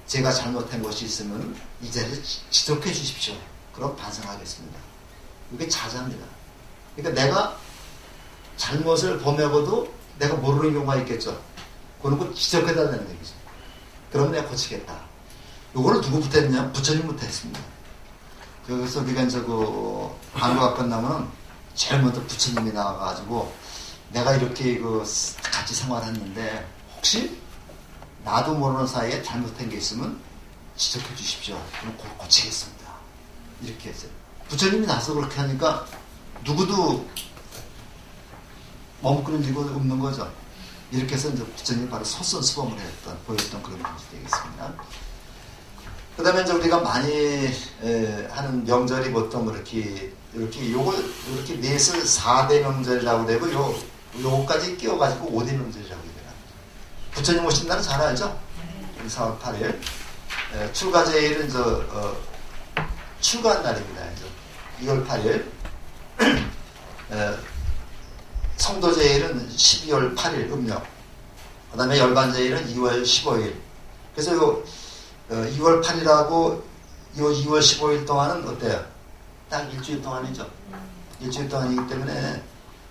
제가 잘못한 것이 있으면 이 자리를 지적해 주십시오. 그럼 반성하겠습니다. 이게 자자입니다. 그러니까 내가 잘못을 범하고도 내가 모르는 경우가 있겠죠. 그런 거 지적해달라는 얘기죠. 그럼 내가 고치겠다. 요거를 누구부터 했냐? 부처님부터 했습니다. 그래서 우리가 이제 한국가 끝나면 제일 먼저 부처님이 나와가지고 내가 이렇게 같이 생활했는데 혹시 나도 모르는 사이에 잘못한 게 있으면 지적해 주십시오. 그럼 고치겠습니다. 이렇게 했어요. 부처님이 나서 그렇게 하니까 누구도 머뭇거리고 없는 거죠. 이렇게 해서 이제 부처님이 바로 솔선수범을 보였던 그런 모습이 되겠습니다. 그 다음에 이제 우리가 많이 하는 명절이 보통 이렇게 요렇게 넷을 4대 명절이라고 되고 요거까지 끼워가지고 5대 명절이라고 해요. 부처님 오신 날은 잘 알죠? 4월 8일. 출가제일은 출가한 날입니다. 2월 8일. 성도제일은 12월 8일 음력. 그 다음에 열반제일은 2월 15일. 그래서 2월 8일하고 요 2월 15일 동안은 어때요? 딱 일주일 동안이죠. 일주일 동안이기 때문에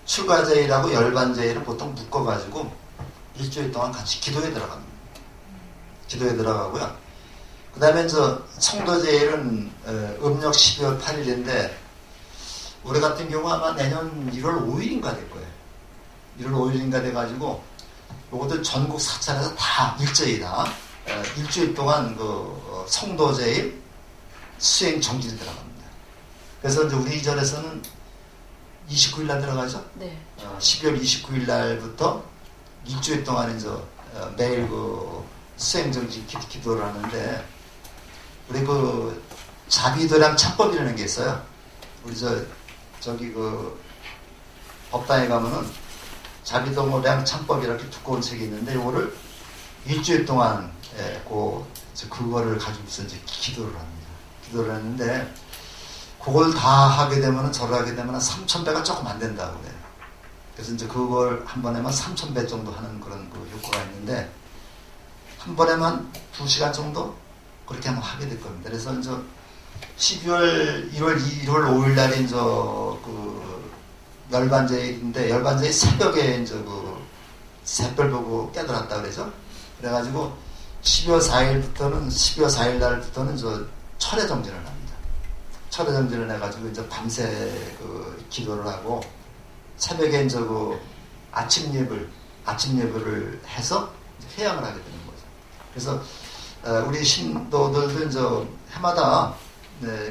출가제일하고 열반제일은 보통 묶어가지고 일주일 동안 같이 기도에 들어갑니다. 기도에 들어가고요. 그 다음에 성도제일은 음력 12월 8일인데 올해 같은 경우 아마 내년 1월 5일인가 될 거예요. 1월 5일인가 돼가지고 요것도 전국 사찰에서 다 일제히 다 일주일 동안 성도제일 수행 정지를 들어갑니다. 그래서 이제 우리 절에서는 29일 날 들어가죠. 네. 12월 29일 날부터 일주일 동안 매일 수행 정지 기도를 하는데 우리 자비도량 참법이라는 게 있어요. 우리 저기 법당에 가면은 자비도량 참법 이렇게 두꺼운 책이 있는데 이거를 일주일 동안 그거를 가지고서 기도를 합니다. 기도를 했는데 그걸 다 하게 되면은 절을 하게 되면은 3,000배가 조금 안 된다고 그래요. 그래서 그걸 한 번에만 3,000배 정도 하는 그런 효과가 있는데 한 번에만 2시간 정도 그렇게 한번 하게 될 겁니다. 그래서 12월 1월 5일 날이 열반제일인데 열반제일 새벽에 새별 보고 깨달았다 그러죠. 그래가지고 12월 4일 날부터는 철회 정진을 합니다. 철회 정진을 해가지고 밤새 기도를 하고 새벽에 아침 예불을 해서 회양을 하게 되는 거죠. 그래서 우리 신도들도 해마다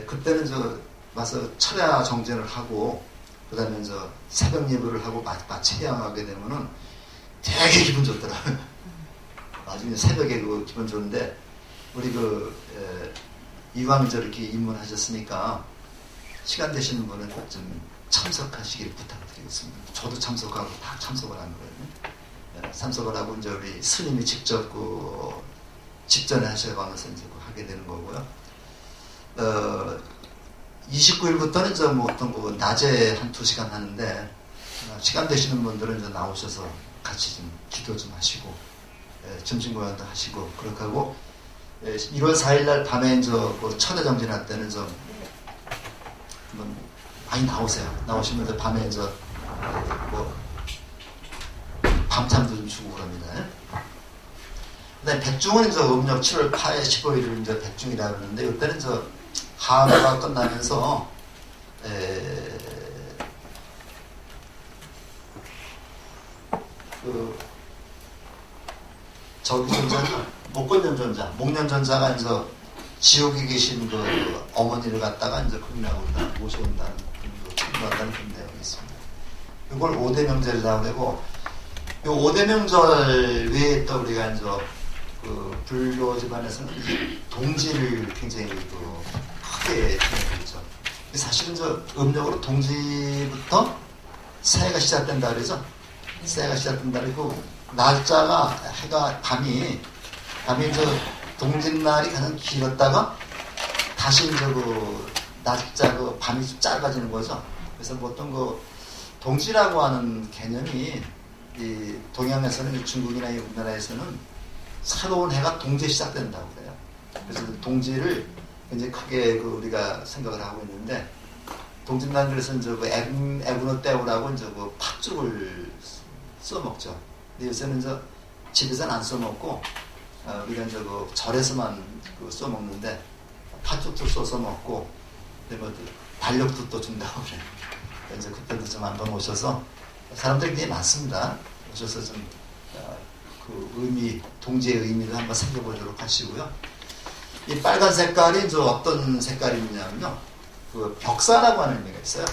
그때는 와서 철야 정진을 하고 그 다음에 새벽 예불을 하고 마치 회양하게 되면은 되게 기분 좋더라고요. 나중에 새벽에 기분 좋은데 우리 이왕 저렇게 입문하셨으니까 시간 되시는 분은 좀 참석하시길 부탁드리겠습니다. 저도 참석하고 다 참석을 한 거예요. 참석을 하고 우리 스님이 직접 집전에 하셔가면서 하게 되는 거고요. 29일부터는 어떤 낮에 한 2시간 하는데 시간 되시는 분들은 나오셔서 같이 좀 기도 좀 하시고 점심 공연도 하시고 그렇게 하고 1월 4일 날 밤에 철회 정진할 때는 많이 나오세요. 나오시면 밤에 밤잠도 좀 주고 그럽니다. 근데 백중은 음력 7월 8일 15일을 백중이라고 그러는데 이때는 하루가 끝나면서 그 저기 전자죠. 목건연전자, 목련전자가 이제 지옥에 계신 그 어머니를 갖다가 이제 극락으로 모셔온다는 그런 내용이 있습니다. 이걸 5대 명절이라고 하고, 이 5대 명절 외에 또 우리가 이제 그 불교 집안에서는 이 동지를 굉장히 그 크게 지내고 있죠. 사실은 저 음력으로 동지부터 새해가 시작된다 그러죠. 새해가 시작된다 그러고 날짜가 해가 밤이 저 동짓날이 가장 길었다가 다시 이제 그 날짜 그 밤이 좀 짧아지는 거죠. 그래서 보통 그 동지라고 하는 개념이 이 동양에서는 중국이나 이 우리나라에서는 새로운 해가 동지에 시작된다고 그래요. 그래서 동지를 굉장히 크게 그 우리가 생각을 하고 있는데 동짓날 그래서 이제 그 애군어 때우라고 이제 그 팥죽을 써먹죠. 근데 요새는 이제 집에서는 안 써먹고 우리가 이제 그 절에서만 그 써먹는데 팥죽도 써서 먹고 뭐 달력도 또 준다고 그래요. 이제 그때도 좀 한번 오셔서 사람들이 굉장히 많습니다. 오셔서 좀 그 의미, 동지의 의미를 한번 살펴보도록 하시고요. 이 빨간 색깔이 이제 어떤 색깔이냐면요. 그 벽사라고 하는 의미가 있어요.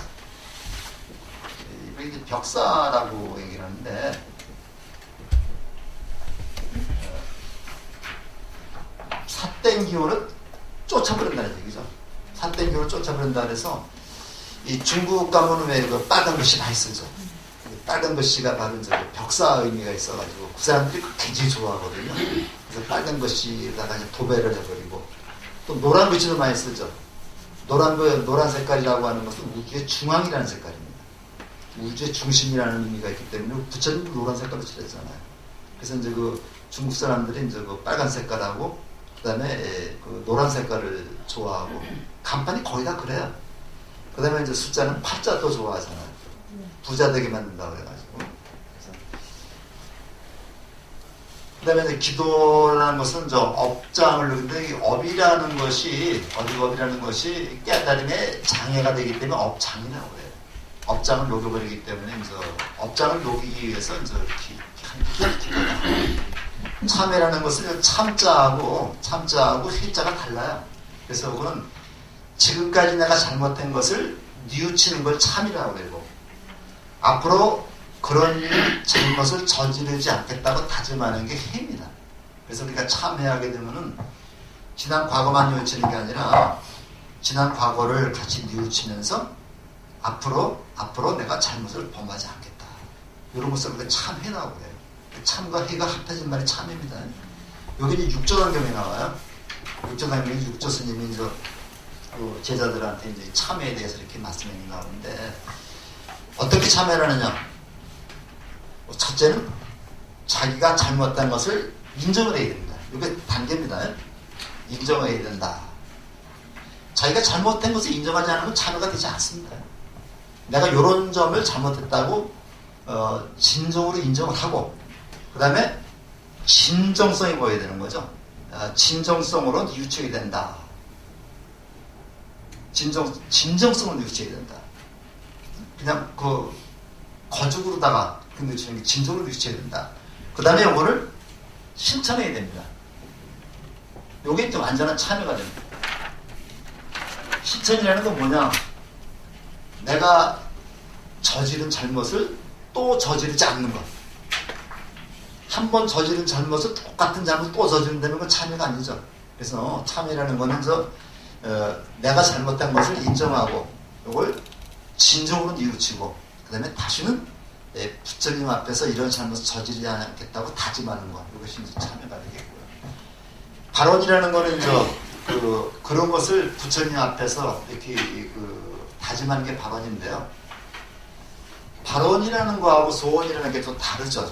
이게 이제 벽사라고 얘기를 하는데, 삿땡기호를 쫓아버린다는 얘기죠. 삿땡기호를 쫓아버린다 그래서 이 중국 가면은 왜 그 빨간 글씨 많이 쓰죠. 빨간 글씨가 바로 이제 벽사 의미가 있어가지고 그 사람들이 굉장히 좋아하거든요. 그래서 빨간 글씨에다가 도배를 해버리고 또 노란 글씨도 많이 쓰죠. 노란 색깔이라고 하는 것은 우주의 중앙이라는 색깔입니다. 우주의 중심이라는 의미가 있기 때문에 부처님도 노란 색깔로 칠했잖아요. 그래서 이제 그 중국 사람들이 이제 그 빨간 색깔하고 그다음에 그 노란 색깔을 좋아하고 간판이 거의 다 그래요. 그다음에 이제 숫자는 8자도 좋아하잖아요. 부자 되게 만든다고 그래가지고. 그다음에 이제 기도라는 것은 저 업장을 근데 이 업이라는 것이 깨달음의 장애가 되기 때문에 업장이라고 그래요. 업장을 녹여버리기 때문에 이제 업장을 녹이기 위해서 이제 기도다. 참회라는 것은 참자하고 해자가 달라요. 그래서 그거는 지금까지 내가 잘못된 것을 뉘우치는 걸 참이라고 그러고 앞으로 그런 잘못을 저지르지 않겠다고 다짐하는 게 해입니다. 그래서 우리가 참회하게 되면은 지난 과거만 뉘우치는 게 아니라 지난 과거를 같이 뉘우치면서 앞으로 내가 잘못을 범하지 않겠다. 이런 것을 우리가 참회라고 해요. 참과 회가 합해진 말이 참입니다. 여기 이제 육조단경에 나와요. 육조단경에 육조 스님이 이제 그 제자들한테 이제 참회에 대해서 이렇게 말씀이 나오는데 어떻게 참회를 하느냐? 첫째는 자기가 잘못한 것을 인정을 해야 됩니다. 이게 단계입니다. 인정을 해야 된다. 자기가 잘못된 것을 인정하지 않으면 참회가 되지 않습니다. 내가 이런 점을 잘못했다고 진정으로 인정을 하고 그 다음에 진정성이 보여야 되는 거죠. 진정성으로 뉘우쳐야 된다. 진정성을 뉘우쳐야 된다. 그냥 그 거죽으로다가 뉘우치는 게 진정으로 뉘우쳐야 된다. 그 다음에 요거를 실천해야 됩니다. 요게 이제 완전한 참여가 됩니다. 실천이라는 건 뭐냐? 내가 저지른 잘못을 또 저지르지 않는 것. 한 번 저지른 잘못을 똑같은 잘못을 또 저지른다는 건 참여가 아니죠. 그래서 참여라는 거는 내가 잘못한 것을 인정하고 이걸 진정으로 뉘우치고 그 다음에 다시는 부처님 앞에서 이런 잘못을 저지르지 않겠다고 다짐하는 것. 이것이 이제 참여가 되겠고요. 발언이라는 거는 그런 것을 부처님 앞에서 이렇게 다짐하는 게 발언인데요. 발언이라는 거하고 소원이라는 게 좀 다르죠.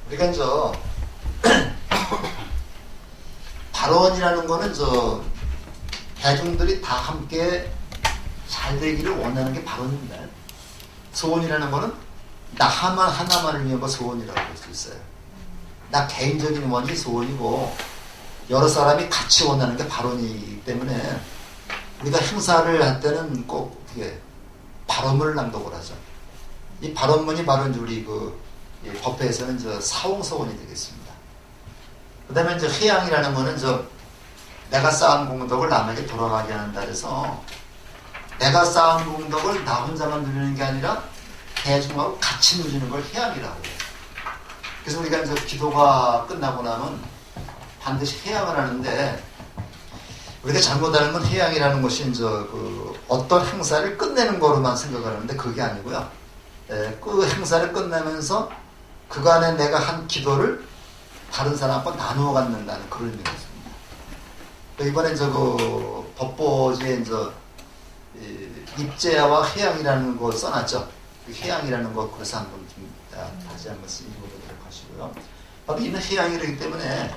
우리가 이제 발언이라는 거는 대중들이 다 함께 잘 되기를 원하는 게 발언입니다. 소원이라는 거는 나 하나만을 위한 거 소원이라고 할 수 있어요. 나 개인적인 원이 소원이고 여러 사람이 같이 원하는 게 발언이기 때문에 우리가 행사를 할 때는 꼭 어떻게 발언문을 낭독을 하죠. 이 발언문이 바로 이제 우리 이 법회에서는 저 사홍서원이 되겠습니다. 그 다음에 이제 회양이라는 거는 내가 쌓은 공덕을 남에게 돌아가게 한다 해서 내가 쌓은 공덕을 나 혼자만 누리는 게 아니라 대중하고 같이 누리는 걸 회양이라고 해요. 그래서 우리가 이제 기도가 끝나고 나면 반드시 회양을 하는데 우리가 잘못 알면 회양이라는 것이 어떤 행사를 끝내는 거로만 생각을 하는데 그게 아니고요. 그 행사를 끝내면서 그간에 내가 한 기도를 다른 사람과 나누어 갖는다는 그런 의미가 있습니다. 이번에 법보지에 입제와 회양이라는 거 써놨죠. 그 회양이라는 거 그래서 한번 좀 다시 한번 읽어보도록 하시고요. 바로 이는 회양이기 때문에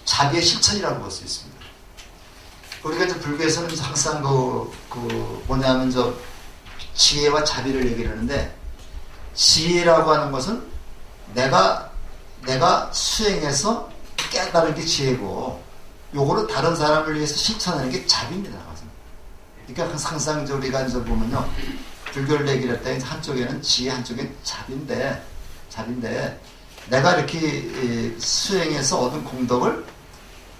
자비의 실천이라고 볼 수 있습니다. 우리가 이제 불교에서는 항상 뭐냐면 지혜와 자비를 얘기를 하는데 지혜라고 하는 것은 내가 수행해서 깨달은 게 지혜고 요거를 다른 사람을 위해서 실천하는 게 자비입니다. 그러니까 항상 우리가 보면요. 불교를 얘기를 할 때 한쪽에는 지혜 한쪽에는 자비인데 내가 이렇게 수행해서 얻은 공덕을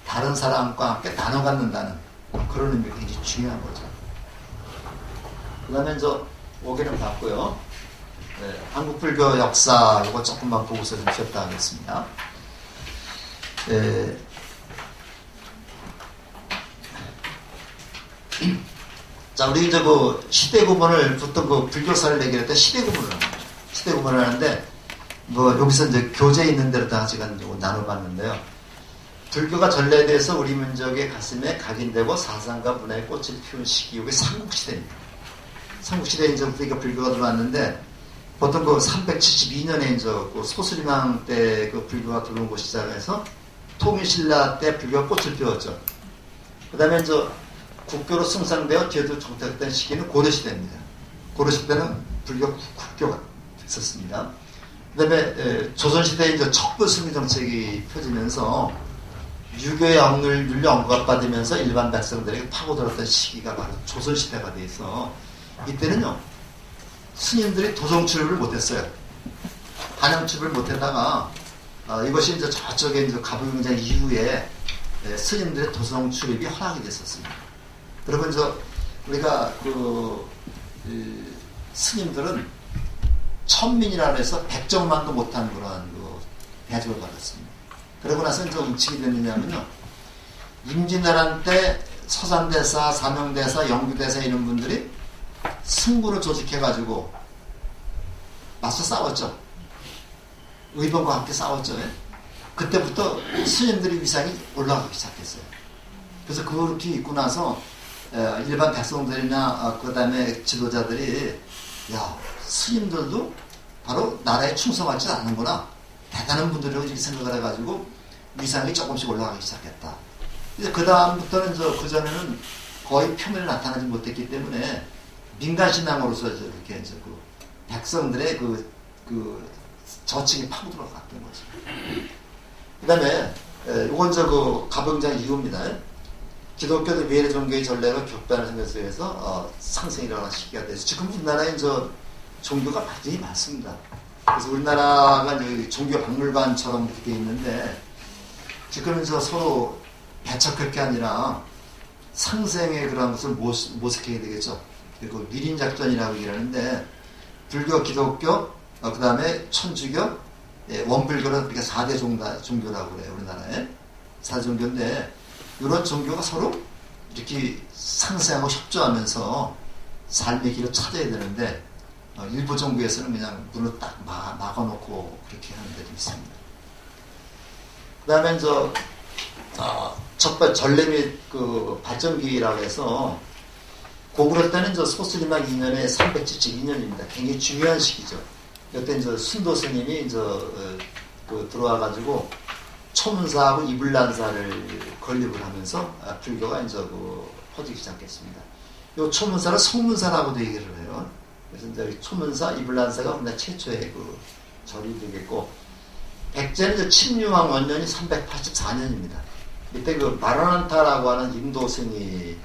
다른 사람과 함께 나눠 갖는다는 그런 의미가 굉장히 중요한 거죠. 그 다음에 오기는 봤고요. 한국 불교 역사 이거 조금만 보고서 좀 쉬었다 하겠습니다. 자, 우리 시대 구분을 보통 불교사를 얘기할 때 시대 구분을 합니다. 시대 구분을 하는데 여기서 교재 있는 대로 다 제가 나눠봤는데요. 불교가 전래돼서 우리 민족의 가슴에 각인되고 사상과 문화의 꽃을 피운 시기 이게 삼국시대입니다. 삼국시대에 우리가 불교가 들어왔는데 보통 372년에 소수리망 때 불교가 들어온 곳 시작해서 통일신라 때 불교가 꽃을 피웠죠. 그 다음에 국교로 승상되어 뒤에도 정착된 시기는 고려시대입니다. 고려시대는 불교 국교가 있었습니다. 그 다음에 조선시대에 척부 승리 정책이 펴지면서 유교의 억눌 윤리 억압받으면서 일반 백성들에게 파고들었던 시기가 바로 조선시대가 돼서 이때는요 스님들이 도성 출입을 못했어요. 한양 출입을 못했다가 이것이 저쪽에 가부경장 이후에 스님들의 도성 출입이 허락이 됐었습니다. 여러분 우리가 스님들은 천민이라 해서 백정만도 못한 그런 대접을 받았습니다. 그러고 나서 음칙이 됐느냐면요. 임진왜란 때 서산대사, 사명대사, 영규대사 이런 분들이 승부를 조직해가지고 맞서 싸웠죠. 의병과 함께 싸웠죠. 그때부터 스님들의 위상이 올라가기 시작했어요. 그래서 그렇게 있고 나서 일반 백성들이나 그 다음에 지도자들이 스님들도 바로 나라에 충성하지 않는구나. 대단한 분들이라고 이렇게 생각을 해가지고 위상이 조금씩 올라가기 시작했다. 이제 그 다음부터는 그전에는 거의 표면에 나타나지 못했기 때문에 민간신앙으로서 이렇게 백성들의 저층이 파고들어 갔던 거죠. 그 다음에 이건 가병장 이후입니다. 기독교도 외래 종교의 전례로 격변을 하면서 상승이 일어나는 시기가 돼서 지금 우리나라에 종교가 많이 많습니다. 그래서 우리나라가 종교 박물관처럼 이렇게 돼 있는데 지금은 서로 배척할 게 아니라 상생의 그런 것을 모색해야 되겠죠. 그리고 밀인작전이라고 얘기하는데 불교, 기독교, 그 다음에 천주교, 원불교는 우리가 4대 종교라고 그래요. 우리나라에 4대 종교인데 이런 종교가 서로 이렇게 상생하고 협조하면서 삶의 길을 찾아야 되는데 일부 종교에서는 그냥 문을 딱 막아놓고 그렇게 하는 데도 있습니다. 그 다음에 첫 번째 전례 및 발전기라고 해서 고구려 때는 소수리막 2년에 372년입니다. 굉장히 중요한 시기죠. 이때 순도 스님이 들어와가지고 초문사하고 이불란사를 건립을 하면서 불교가 퍼지기 시작했습니다. 이 초문사를 성문사라고도 얘기를 해요. 그래서 초문사, 이불란사가 우리나라 최초의 절이 되겠고, 백제는 침유왕 원년이 384년입니다. 이때 마라난타라고 하는 인도 스님이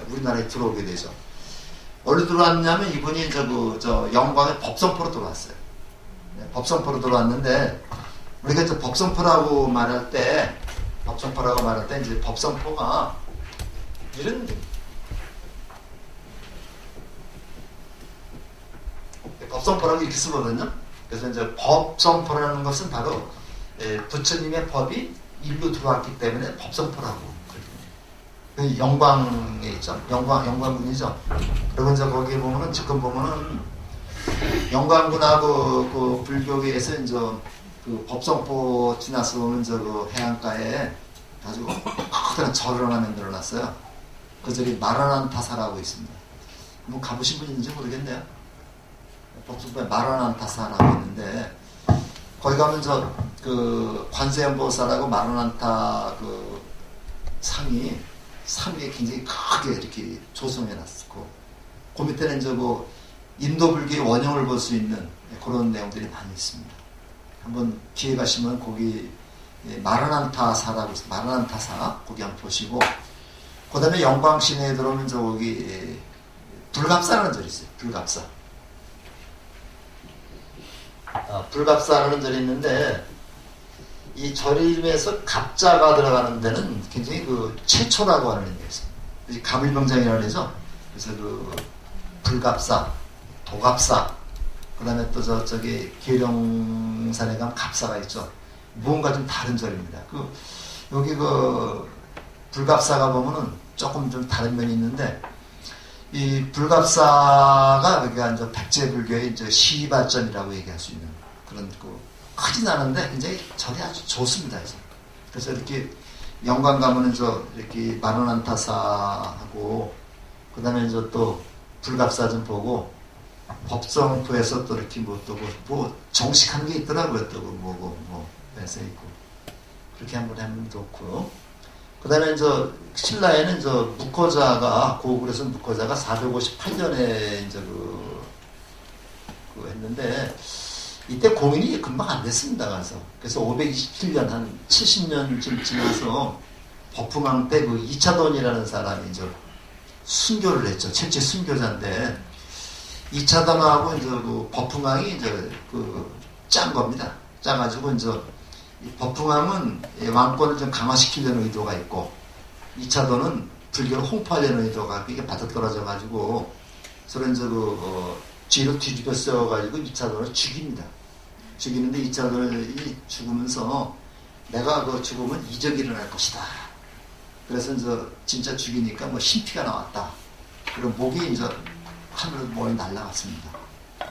우리나라에 들어오게 되죠. 어디로 들어왔냐면 이분이 저 영광의 법성포로 들어왔어요. 네, 법성포로 들어왔는데 우리가 이제 법성포라고 말할 때 이제 법성포가 이런 법성포라고 이렇게 쓰거든요. 그래서 이제 법성포라는 것은 바로 부처님의 법이 일로 들어왔기 때문에 법성포라고. 그 영광에 있죠. 영광군이죠. 그리고 이제 거기에 보면은 지금 보면은 영광군하고 그 불교계에서 이제 그 법성포 지나서 오는 그 해안가에 아주 커다란 절을 하나 만들어놨어요. 그 절이 마라난타사라고 있습니다. 한번 가보신 분 있는지 모르겠네요. 법성포에 마라난타사라고 있는데 거기 가면 그 관세음보살하고 마라난타 그 상이 산 위에 굉장히 크게 이렇게 조성해놨고 그 밑에는 이제 뭐 인도 불교의 원형을 볼 수 있는 그런 내용들이 많이 있습니다. 한번 기회 가시면 거기 마라난타사라고 있어요. 마라난타사 거기 한번 보시고 그 다음에 영광 시내에 들어오면 거기 불갑사라는 절이 있어요. 불갑사. 불갑사라는 절이 있는데 이 절 이름에서 갑자가 들어가는 데는 굉장히 그 최초라고 하는 의미가 있습니다. 가물병장이라고 그러죠. 그래서 그 불갑사, 도갑사, 그 다음에 또 저기 계룡산에 가면 갑사가 있죠. 무언가 좀 다른 절입니다. 여기 그 불갑사가 보면은 조금 좀 다른 면이 있는데 이 불갑사가 여기가 이제 백제불교의 이제 시발점이라고 얘기할 수 있는 그런 크진 않은데 굉장히 절이 아주 좋습니다. 그래서 이렇게 영광 가면은 이렇게 마라난타사하고 그 다음에 이제 또 불갑사 좀 보고 법성포에서 또 이렇게 뭐 정식한 게 있더라고요. 또 뭐 배서 있고 그렇게 한번 하면 좋고 그 다음에 신라에는 묵호자가 고구려에서 묵호자가 458년에 이제 했는데 이때 공인이 금방 안 됐습니다. 그래서 527년 한 70년쯤 지나서 법흥왕 때 그 이차돈이라는 사람이 순교를 했죠. 최초 순교자인데 이차돈하고 그 법흥왕이 짠 겁니다. 짜가지고 이 법흥왕은 왕권을 좀 강화시키려는 의도가 있고 이차돈은 불교를 홍보하려는 의도가 이게 바닥 떨어져가지고 서로 뒤로 뒤집어 써가지고 이차돈을 죽입니다. 죽이는데 이차돈이 죽으면서 내가 죽으면 이적이 일어날 것이다. 그래서 진짜 죽이니까 뭐 흰피가 나왔다. 그리고 목이 하늘로 멀리 날아갔습니다.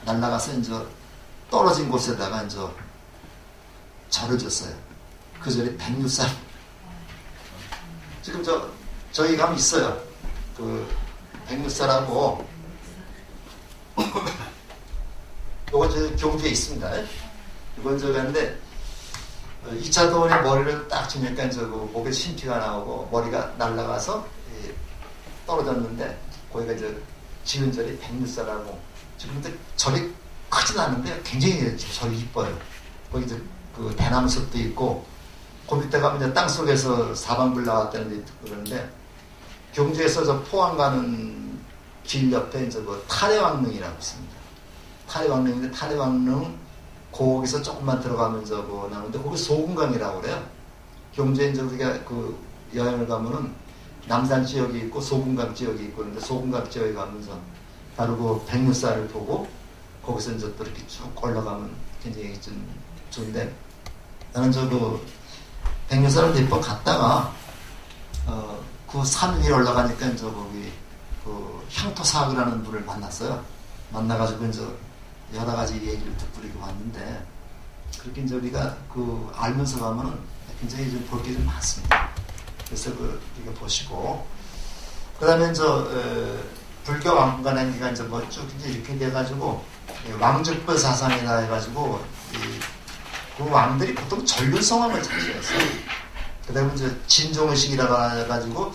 날아가서 떨어진 곳에다가 절을 졌어요. 그 절이 백류산. 지금 저희 가면 있어요. 그 백류산하고 요건 경주에 있습니다. 이건 근데 이차돈의 머리를 딱 주니까 목에 흰피가 나오고 머리가 날아가서 떨어졌는데 거기가 지은 절이 백류사라고 지금 절이 크진 않은데 굉장히 절이 이뻐요. 거기 그 대나무 숲도 있고 그 밑에 가면 땅속에서 사방불 나왔다는 데 있고 그러는데 경주에서 포항 가는 길 옆에 탈해왕릉이라고 있습니다. 탈해왕릉인데 탈해왕릉 거기서 조금만 들어가면 나오는데 거기 소금강이라고 그래요. 경주에 우리가 그 여행을 가면은 남산 지역이 있고 소금강 지역이 있고 그런데 소금강 지역에 가면서 바로 그 백류사를 보고 거기서 또 이렇게 쭉 올라가면 굉장히 좀 좋은데 나는 백류사를 몇 번 갔다가 그 산 위에 올라가니까 거기 그 향토사학이라는 분을 만났어요. 만나가지고 여러 가지 얘기를 듣고 이렇게 왔는데 그렇게 우리가 알면서 가면은 굉장히 좀 볼 게 좀 많습니다. 그래서 이거 보시고 그 다음에 불교 왕관행기가 쭉 이렇게 돼가지고 왕족벌 사상이라 해가지고 그 왕들이 보통 전륜성함을 차지했어요. 그 다음에 진종의식이라고 해가지고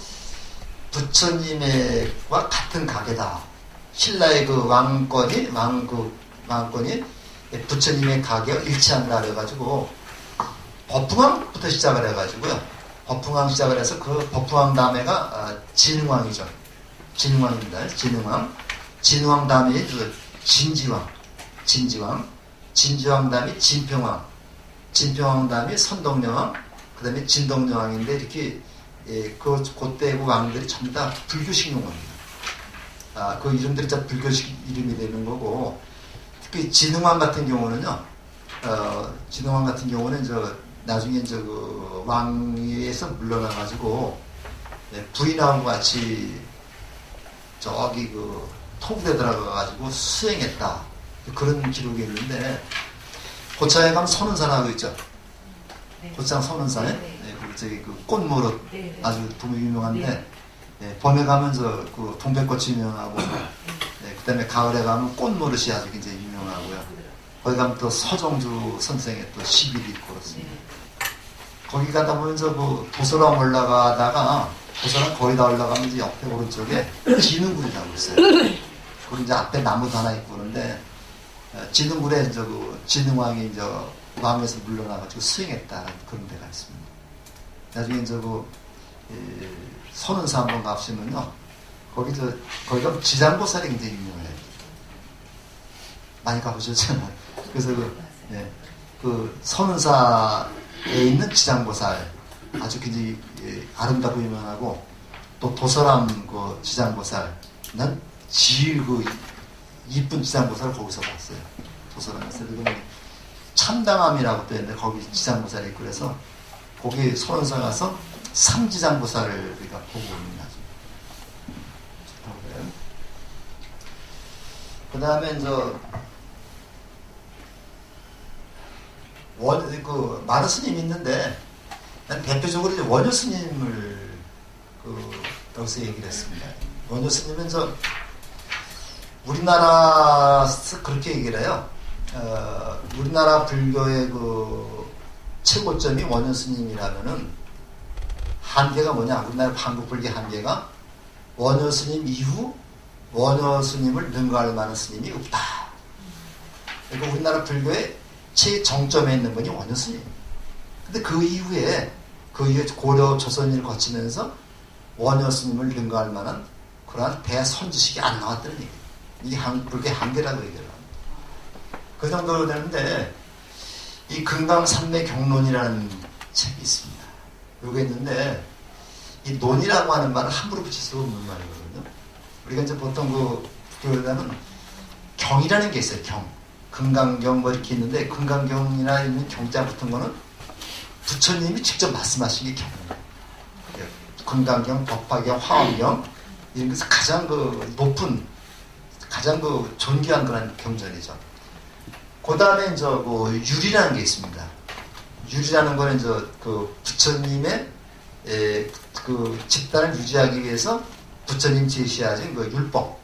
부처님과 같은 가게다. 신라의 그 왕권이 부처님의 가게와 일치한다 그래가지고 법흥왕부터 시작을 해가지고요. 법흥왕 시작을 해서 그 법흥왕 다음에가 진흥왕이죠. 진흥왕입니다. 진흥왕. 진왕 다음에 진지왕, 진지왕 다음에 진평왕, 진평왕 다음에 선동여왕, 그 다음에 진동여왕인데 이렇게 그때 그 왕들이 전부 다 불교식 용어입니다. 그 이름들이 다 불교식 이름이 되는 거고, 특히 진흥왕 같은 경우는요, 진흥왕 같은 경우는 나중에 그 왕위에서 물러나가지고 부인하고 같이 저기 그 토국에 들어가가지고 수행했다, 그런 기록이 있는데, 고창에 가면 선운산하고 있죠. 고창 선운산에 그 꽃무릇 아주 너무 유명한데, 봄에 가면 그 동백꽃이 유명하고, 그 다음에 가을에 가면 꽃무릇이 아주 굉장히 유명하고요. 거기 가면 또 서정주 선생의 또 시비도 있고 그렇습니다. 거기 가다 보면 그 도서람 올라가다가, 도서람 거의 다 올라가면 이제 옆에 오른쪽에 진흥굴이라고 있어요. 거기 이제 앞에 나무도 하나 있고 그런데, 진흥굴에 그 진흥왕이 왕에서 물러나가지고 수행했다는 그런 데가 있습니다. 나중에 그 선운사 한번 가보시면요, 거기가 지장보살이 굉장히 유명해요. 많이 가보셨잖아요. 그래서 그 선운사에 있는 지장보살 아주 굉장히 아름답고 유명하고, 또 도서람 그 지장보살, 난 제일 그 이쁜 지장보살을 거기서 봤어요. 도서람에서. 참담함이라고 또 있는데 거기 지장보살이 있고, 그래서 거기 선운사 가서 삼지장보살을 우리가 보고 오는 거죠. 그 다음에 그 많은 스님이 있는데, 대표적으로 이제 원효 스님을 여기서 얘기를 했습니다. 원효 스님은 우리나라에서 그렇게 얘기를 해요. 우리나라 불교의 그 최고점이 원효 스님이라면은, 한계가 뭐냐? 우리나라 한국 불교 한계가 원효 스님 이후 원효 스님을 능가할 만한 스님이 없다. 그러니까 우리나라 불교의 최정점에 있는 분이 원효 스님. 근데 그 이후에 고려 조선인을 거치면서 원효 스님을 능가할 만한 그러한 대선지식이 안 나왔다는 얘기예요. 이게 불교의 한계라고 얘기를 합니다. 그 정도로 되는데, 이 금강산맥 경론이라는 책이 있습니다. 요게 있는데, 이 논이라고 하는 말은 함부로 붙일 수 없는 말이거든요. 우리가 이제 보통 불교에는 경이라는 게 있어요. 경. 금강경 뭐 이렇게 있는데, 금강경이나 있는 경자 붙은 거는 부처님이 직접 말씀하신 게 경이에요. 금강경, 법화경, 화엄경, 이런 것은 가장 높은, 가장 존귀한 그런 경전이죠. 그 다음에 유리라는 게 있습니다. 유리라는 거는 그 부처님의 그 집단을 유지하기 위해서 부처님 제시하신 그 율법,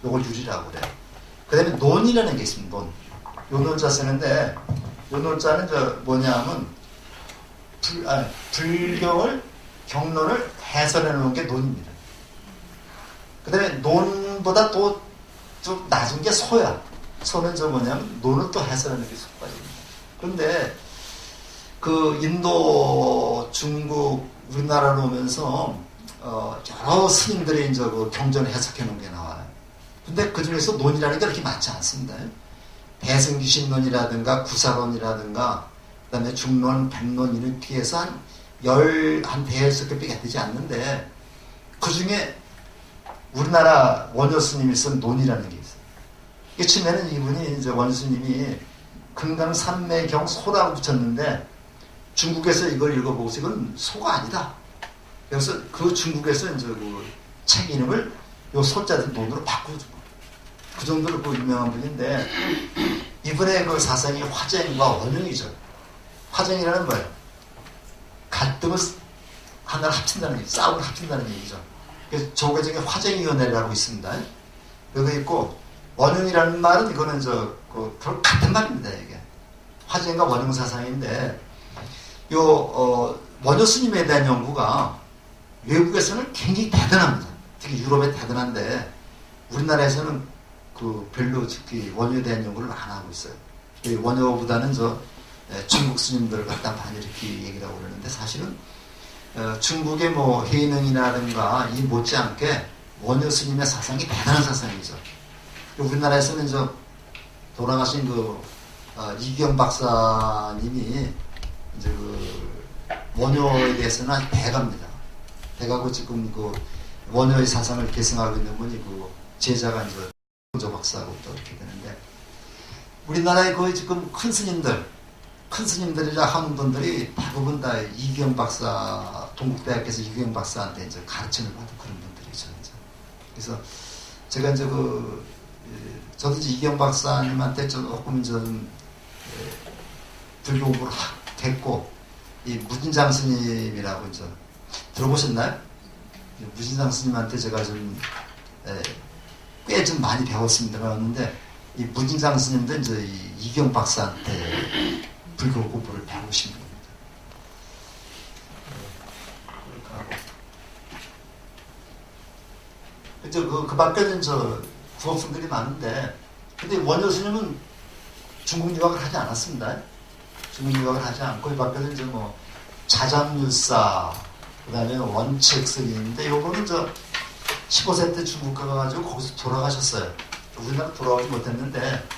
요걸 유리라고 그래요. 그 다음에 논이라는 게 있습니다. 논. 요 논자 쓰는데, 요 논자는 뭐냐면, 불경을, 경론을 해설해 놓은 게 논입니다. 그 다음에 논보다 또 좀 낮은 게 소야. 소는 뭐냐면, 논을 또 해설하는 게 소까지입니다. 그런데, 그 인도, 중국, 우리나라로 오면서, 여러 스님들이 그 경전을 해석해 놓은 게 나와요. 근데 그 중에서 논이라는 게 그렇게 많지 않습니다. 대승귀신론이라든가, 구사론이라든가, 그 다음에 중론, 백론, 이렇게 해서 한 대여섯 개밖에 되지 않는데, 그 중에 우리나라 원효 스님이 쓴 논이라는 게 있어요. 이 처음에는 이분이 원효 스님이 금강산매경 소라고 붙였는데, 중국에서 이걸 읽어보고서 이건 소가 아니다. 그래서 그 중국에서 그 책 이름을 요 소자들 논으로 바꿔주고, 그 정도로 유명한 분인데, 이분의 그 사상이 화쟁과 원흉이죠. 화쟁이라는 뭐예요? 갈등을 하나를 합친다는 얘기, 싸움을 합친다는 얘기죠. 그래서 조계종의 화쟁위원회라고 있습니다. 여기 있고, 원흉이라는 말은 이거는 같은 말입니다, 이게. 화쟁과 원흉 사상인데, 원효 스님에 대한 연구가 외국에서는 굉장히 대단합니다. 특히 유럽에 대단한데, 우리나라에서는 별로 특히 원효에 대한 연구를 안 하고 있어요. 원효보다는 중국 스님들 갖다 많이 이렇게 얘기를 하고 그러는데, 사실은 중국의 해능이라든가 이 못지않게 원효 스님의 사상이 대단한 사상이죠. 우리나라에서는 저 돌아가신 이기영 박사님이 이제 원효에 대해서는 아주 대가입니다. 대가고 지금 원효의 사상을 계승하고 있는 분이 제자가 이제 조 박사하고 또 이렇게 되는데, 우리나라의 거의 지금 큰 스님들이라 하는 분들이 대부분 다 이기영 박사, 동국대학에서 이기영 박사한테 이제 가르침을 받은 그런 분들이죠. 이제. 그래서 제가 이제 저도 이제 이기영 박사님한테 조금 좀 불교 공부를 했고, 이 무진장 스님이라고 이제 들어보셨나요? 무진장 스님한테 제가 꽤 좀 많이 배웠습니다만는데, 이 무진장 스님도 이제 이기영 박사한테 불교 공부를 배우신 겁니다. 이제 그 밖에는 구업생들이 많은데, 근데 원효 스님은 중국 유학을 하지 않았습니다. 중국 유학을 하지 않고, 이 밖에는 이제 자장율사, 그 다음에 원책 스님인데, 요거는 15세 때 중국 가가지고 거기서 돌아가셨어요. 우리나라 돌아오지 못했는데,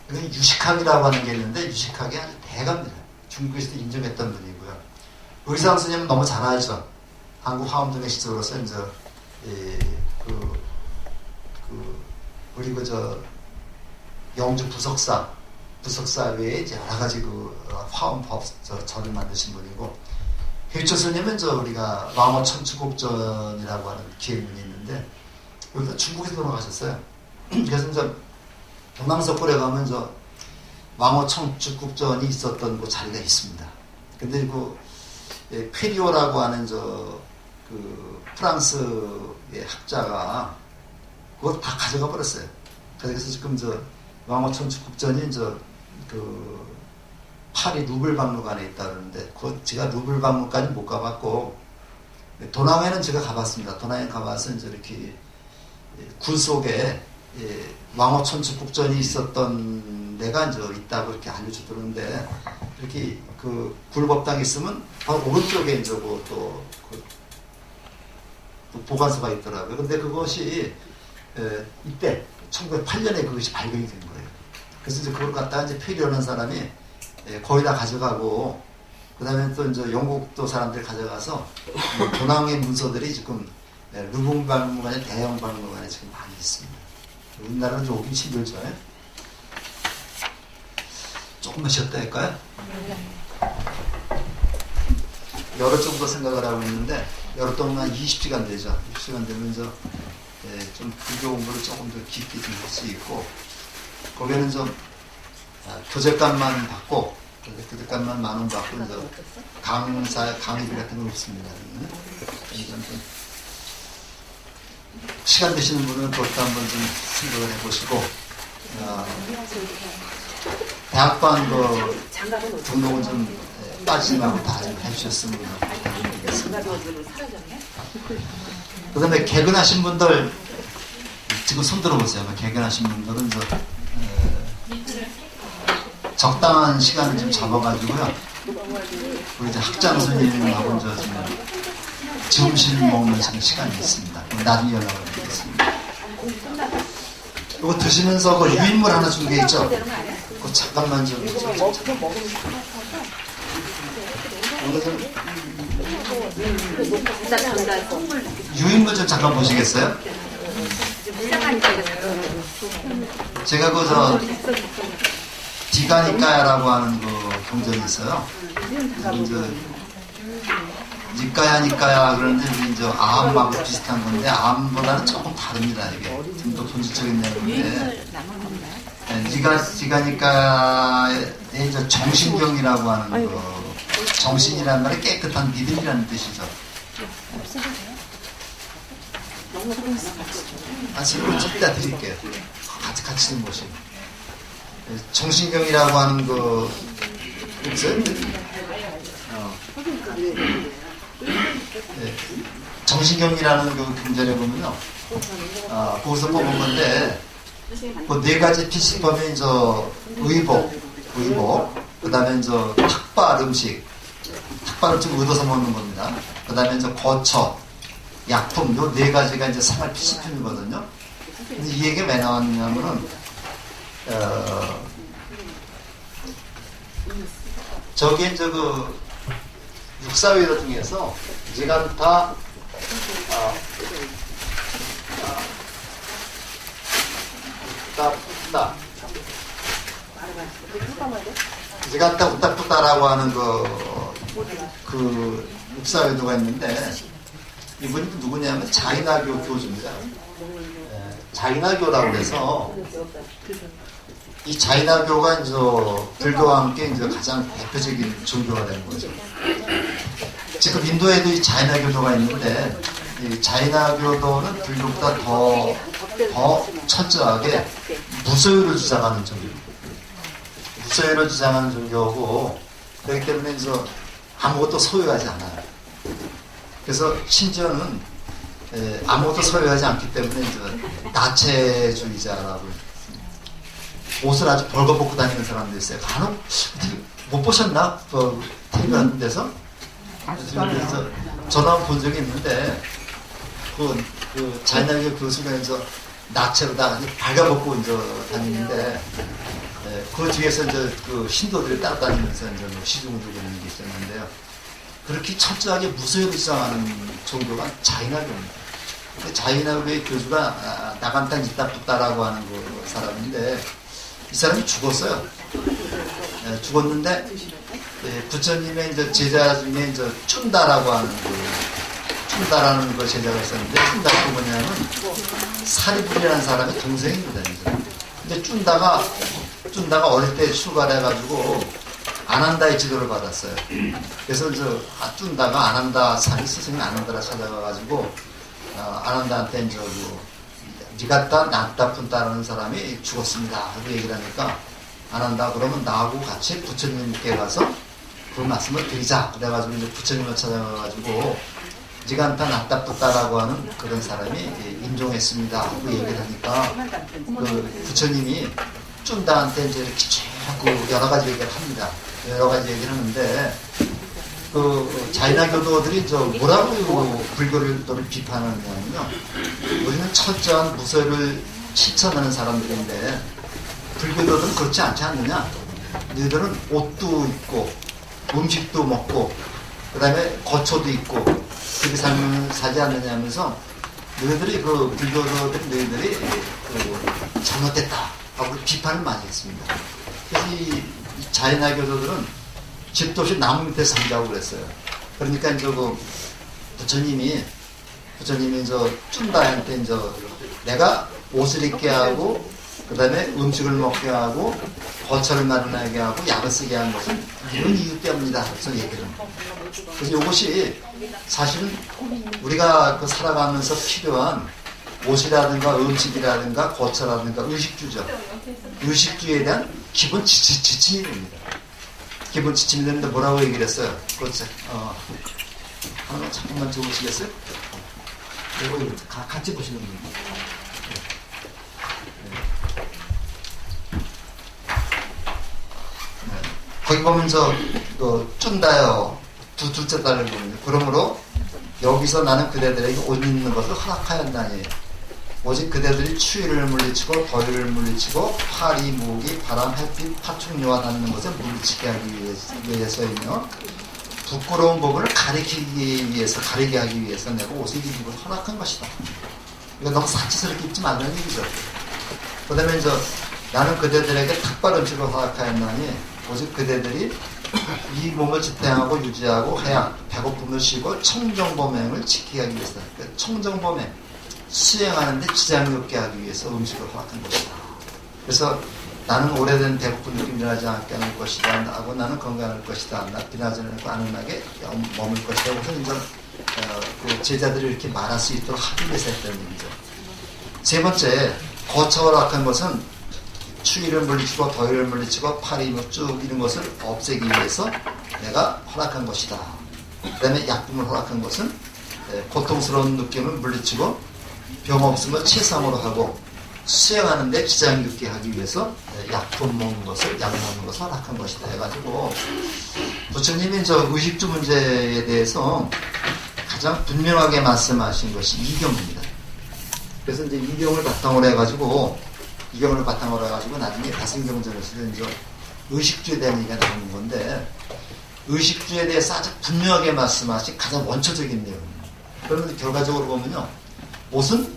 이건 유식학이라고 하는 게 있는데, 유식학이 아주 대가입니다. 중국에서도 인정했던 분이고요. 의상 스님은 너무 잘 알죠. 한국 화엄동의 시절로서 이제 그리고 영주 부석사 외에 이제 여러 가지 화엄법 절을 만드신 분이고, 회초 스님은 우리가 왕호 천추국전이라고 하는 기행문이 있는데, 여기서 중국에서 돌아가셨어요. 그래서 이제 동남석굴에 가면 왕호 천추국전이 있었던 그 자리가 있습니다. 근데 페리오라고 하는 프랑스의 학자가 그걸 다 가져가 버렸어요. 그래서 지금 왕호 천추국전이 파리 루블 박물관에 있다 그러는데, 제가 루블 박물관은 못 가봤고, 도낭에는 제가 가봤습니다. 도낭에 가봐서 이제 이렇게 굴 속에 왕호 천추국전이 있었던 데가 이제 있다고 이렇게 알려주더는데, 이렇게 굴법당에 있으면 바로 오른쪽에 이제 또 보관소가 있더라고요. 근데 그것이 이때 1908년에 그것이 발견이 된 거예요. 그래서 이제 그걸 갖다가 이제 페리오라는 사람이 거의 다 가져가고, 그 다음에 또 이제 영국도 사람들이 가져가서 도낭의 문서들이 지금 루블 박물관의 대형 박물관에 지금 많이 있습니다. 우리나라는 좀 오긴 힘들죠. 조금만 쉬었다 할까요? 열흘 정도 생각을 하고 있는데, 열흘 동안 20시간 되죠. 20시간 되면 좀 불교 공부를 조금 더 깊게 좀 할 수 있고, 거기에는 좀 교재값만 받고, 교재값만 10,000원 받고, 강의비 같은 건 없습니다. 시간 되시는 분은 그것도 한번 좀 생각을 해보시고, 대학반 등록은 좀 빠지지 말고 다 좀 해주셨으면 부탁드리겠습니다. 그 다음에 개근하신 분들, 지금 손 들어보세요. 개근하신 분들은 적당한 시간을 좀 잡아가지고요. 우리 이제 학장 선생님하고 점심 먹는 시간이 있습니다. 나중에 연락을 드리겠습니다. 이거 드시면서 유인물 하나 준 게 있죠? 그거 잠깐만 좀. 유인물 좀 잠깐 보시겠어요? 제가 디가니까야라고 하는 경전이 있어요. 니까야 그러는데 이제 아함하고 비슷한 건데, 아함보다는 조금 다릅니다. 이게 좀 더 본질적인 내용인데, 디가니까의 이제 정신경이라고 하는 정신이라는 말이 깨끗한 믿음이라는 뜻이죠. 지금 좀 이따 드릴게요. 같이 좀 보시고. 정신경이라고 하는 있어요? 정신경이라는 경전에 보면요, 거기서 뽑은 건데, 네 가지 필수품이 의복, 그 다음에 탁발 음식, 탁발을 좀 얻어서 먹는 겁니다. 그 다음에 거처, 약품, 요 네 가지가 생활 필수품이거든요. 근데 이 얘기가 왜 나왔냐면은 저게 이제 그 육사회도 중에서 지간타 지간타 우타푸다라고 하는 그 육사회도가 있는데 이분이 누구냐면 자이나교 교주입니다. 자이나교라고 해서 이 자이나교가 이제 불교와 함께 이제 가장 대표적인 종교가 되는 거죠. 지금 인도에도 이 자이나교도가 있는데 이 자이나교도는 불교보다 더 철저하게 무소유를 주장하는 종교입니다. 무소유를 주장하는 종교고 그렇기 때문에 이제 아무것도 소유하지 않아요. 그래서 심지어는 아무것도 소유하지 않기 때문에 이제 나체주의자라고 옷을 아주 벌거벗고 다니는 사람도 있어요. 간혹 못 보셨나? TV 같은 데서? 그래서 전화 본 적이 있는데 그 자이나교 교수가 이제 나체로 다 발가벗고 이제 다니는데 그 뒤에서 이제 그 신도들이 따라다니면서 이제 뭐 시중을 두고 있는 게 있었는데요. 그렇게 철저하게 무소유를 주장하는 종교가 자이나교입니다. 자이나교의 교주가 나간탄 이따푸따라고 하는 그 사람인데 이 사람이 죽었어요. 죽었는데 부처님의 이제 제자 중에 이제 춘다라고 하는 춘다라는 그 제자가 있었는데 춘다가 뭐냐면 사리불이라는 사람의 동생입니다. 근데 춘다가 어릴 때 출가해가지고 아난다의 지도를 받았어요. 그래서 이제 춘다가 아난다 자기 스승인 아난다를 찾아가가지고 아난다한테 이제 니가따 나타푼다라는 사람이 죽었습니다 하고 얘기를 하니까 아난다 그러면 나하고 같이 부처님께 가서 그 말씀을 드리자. 그래가지고 이제 부처님을 찾아가가지고 니가따 나타푼다라고 하는 그런 사람이 임종했습니다 하고 얘기를 하니까 그 부처님이 춘다한테 이제 이렇게 쭉 여러 가지 얘기를 합니다. 여러 가지 얘기를 하는데 그 자이나 교도들이 뭐라고 불교를 비판하느냐면요. 우리는 철저한 무소유를 실천하는 사람들인데 불교도들은 그렇지 않지 않느냐. 너희들은 옷도 입고 음식도 먹고 그 다음에 거처도 있고 그렇게 살지 않느냐 하면서 너희들이 그 불교도들이 너희들이 잘못됐다 하고 비판을 많이 했습니다. 그래서 이 자이나 교도들은 집도 없이 나무 밑에 산다고 그랬어요. 그러니까 이제 그 부처님이 춘다한테 내가 옷을 입게 하고 그 다음에 음식을 먹게 하고 거처를 마련하게 하고 약을 쓰게 한 것은 이런 이유 때문이다. 그래서 얘기를 합니다. 그래서 이것이 사실은 우리가 살아가면서 필요한 옷이라든가 음식이라든가 거처라든가 의식주죠. 의식주에 대한 기본 지침이 됩니다. 기본 지침이 되는데 뭐라고 얘기를 했어요? 그렇죠. 하나 잠깐만 적으시겠어요? 이거 같이 보시는 분입니다. 거기 보면 쭌다요. 둘째 딸을 보면 그러므로 여기서 나는 그대들에게 옷 입는 것을 허락하였나니 오직 그대들이 추위를 물리치고 더위를 물리치고 파리, 모기, 바람, 햇빛, 파충류와 닿는 것을 물리치게 하기 위해서이며 부끄러운 법을 가리게 하기 위해서 내가 옷을 입는 것을 허락한 것이다. 이거 너무 사치스럽게 입지 말라는 얘기죠. 그 다음에 나는 그대들에게 특별 음식을 허락하였나니 오직 그대들이 이 몸을 지탱하고 유지하고 해야 배고픔을 쉬고 청정범행을 지키게 하기 위해서 청정범행 수행하는데 지장이 없게 하기 위해서 음식을 허락한 것이다. 그래서 나는 오래된 배고픈 느낌이 일어나지 않게 할 것이다. 하고 나는 건강할 것이다. 나 비나지 않고 안온하게 머물 것이다. 그래서 그 제자들이 이렇게 말할 수 있도록 하기 위해서 했다는 얘기죠. 세 번째, 거처 허락한 것은 추위를 물리치고 더위를 물리치고 파리 쭉 이런 것을 없애기 위해서 내가 허락한 것이다. 그 다음에 약품을 허락한 것은 고통스러운 느낌을 물리치고 병 없음을 최상으로 하고 수행하는데 지장이 없게 하기 위해서 약품 먹는 것을 약 먹는 것을 허락한 것이다 해가지고 부처님이 의식주 문제에 대해서 가장 분명하게 말씀하신 것이 이경입니다. 그래서 이제 이경을 바탕으로 해가지고 나중에 다승경전에서 이제 의식주에 대한 얘기가 나오는 건데, 의식주에 대해서 아주 분명하게 말씀하신 가장 원초적인 내용입니다. 그러면 결과적으로 보면요, 옷은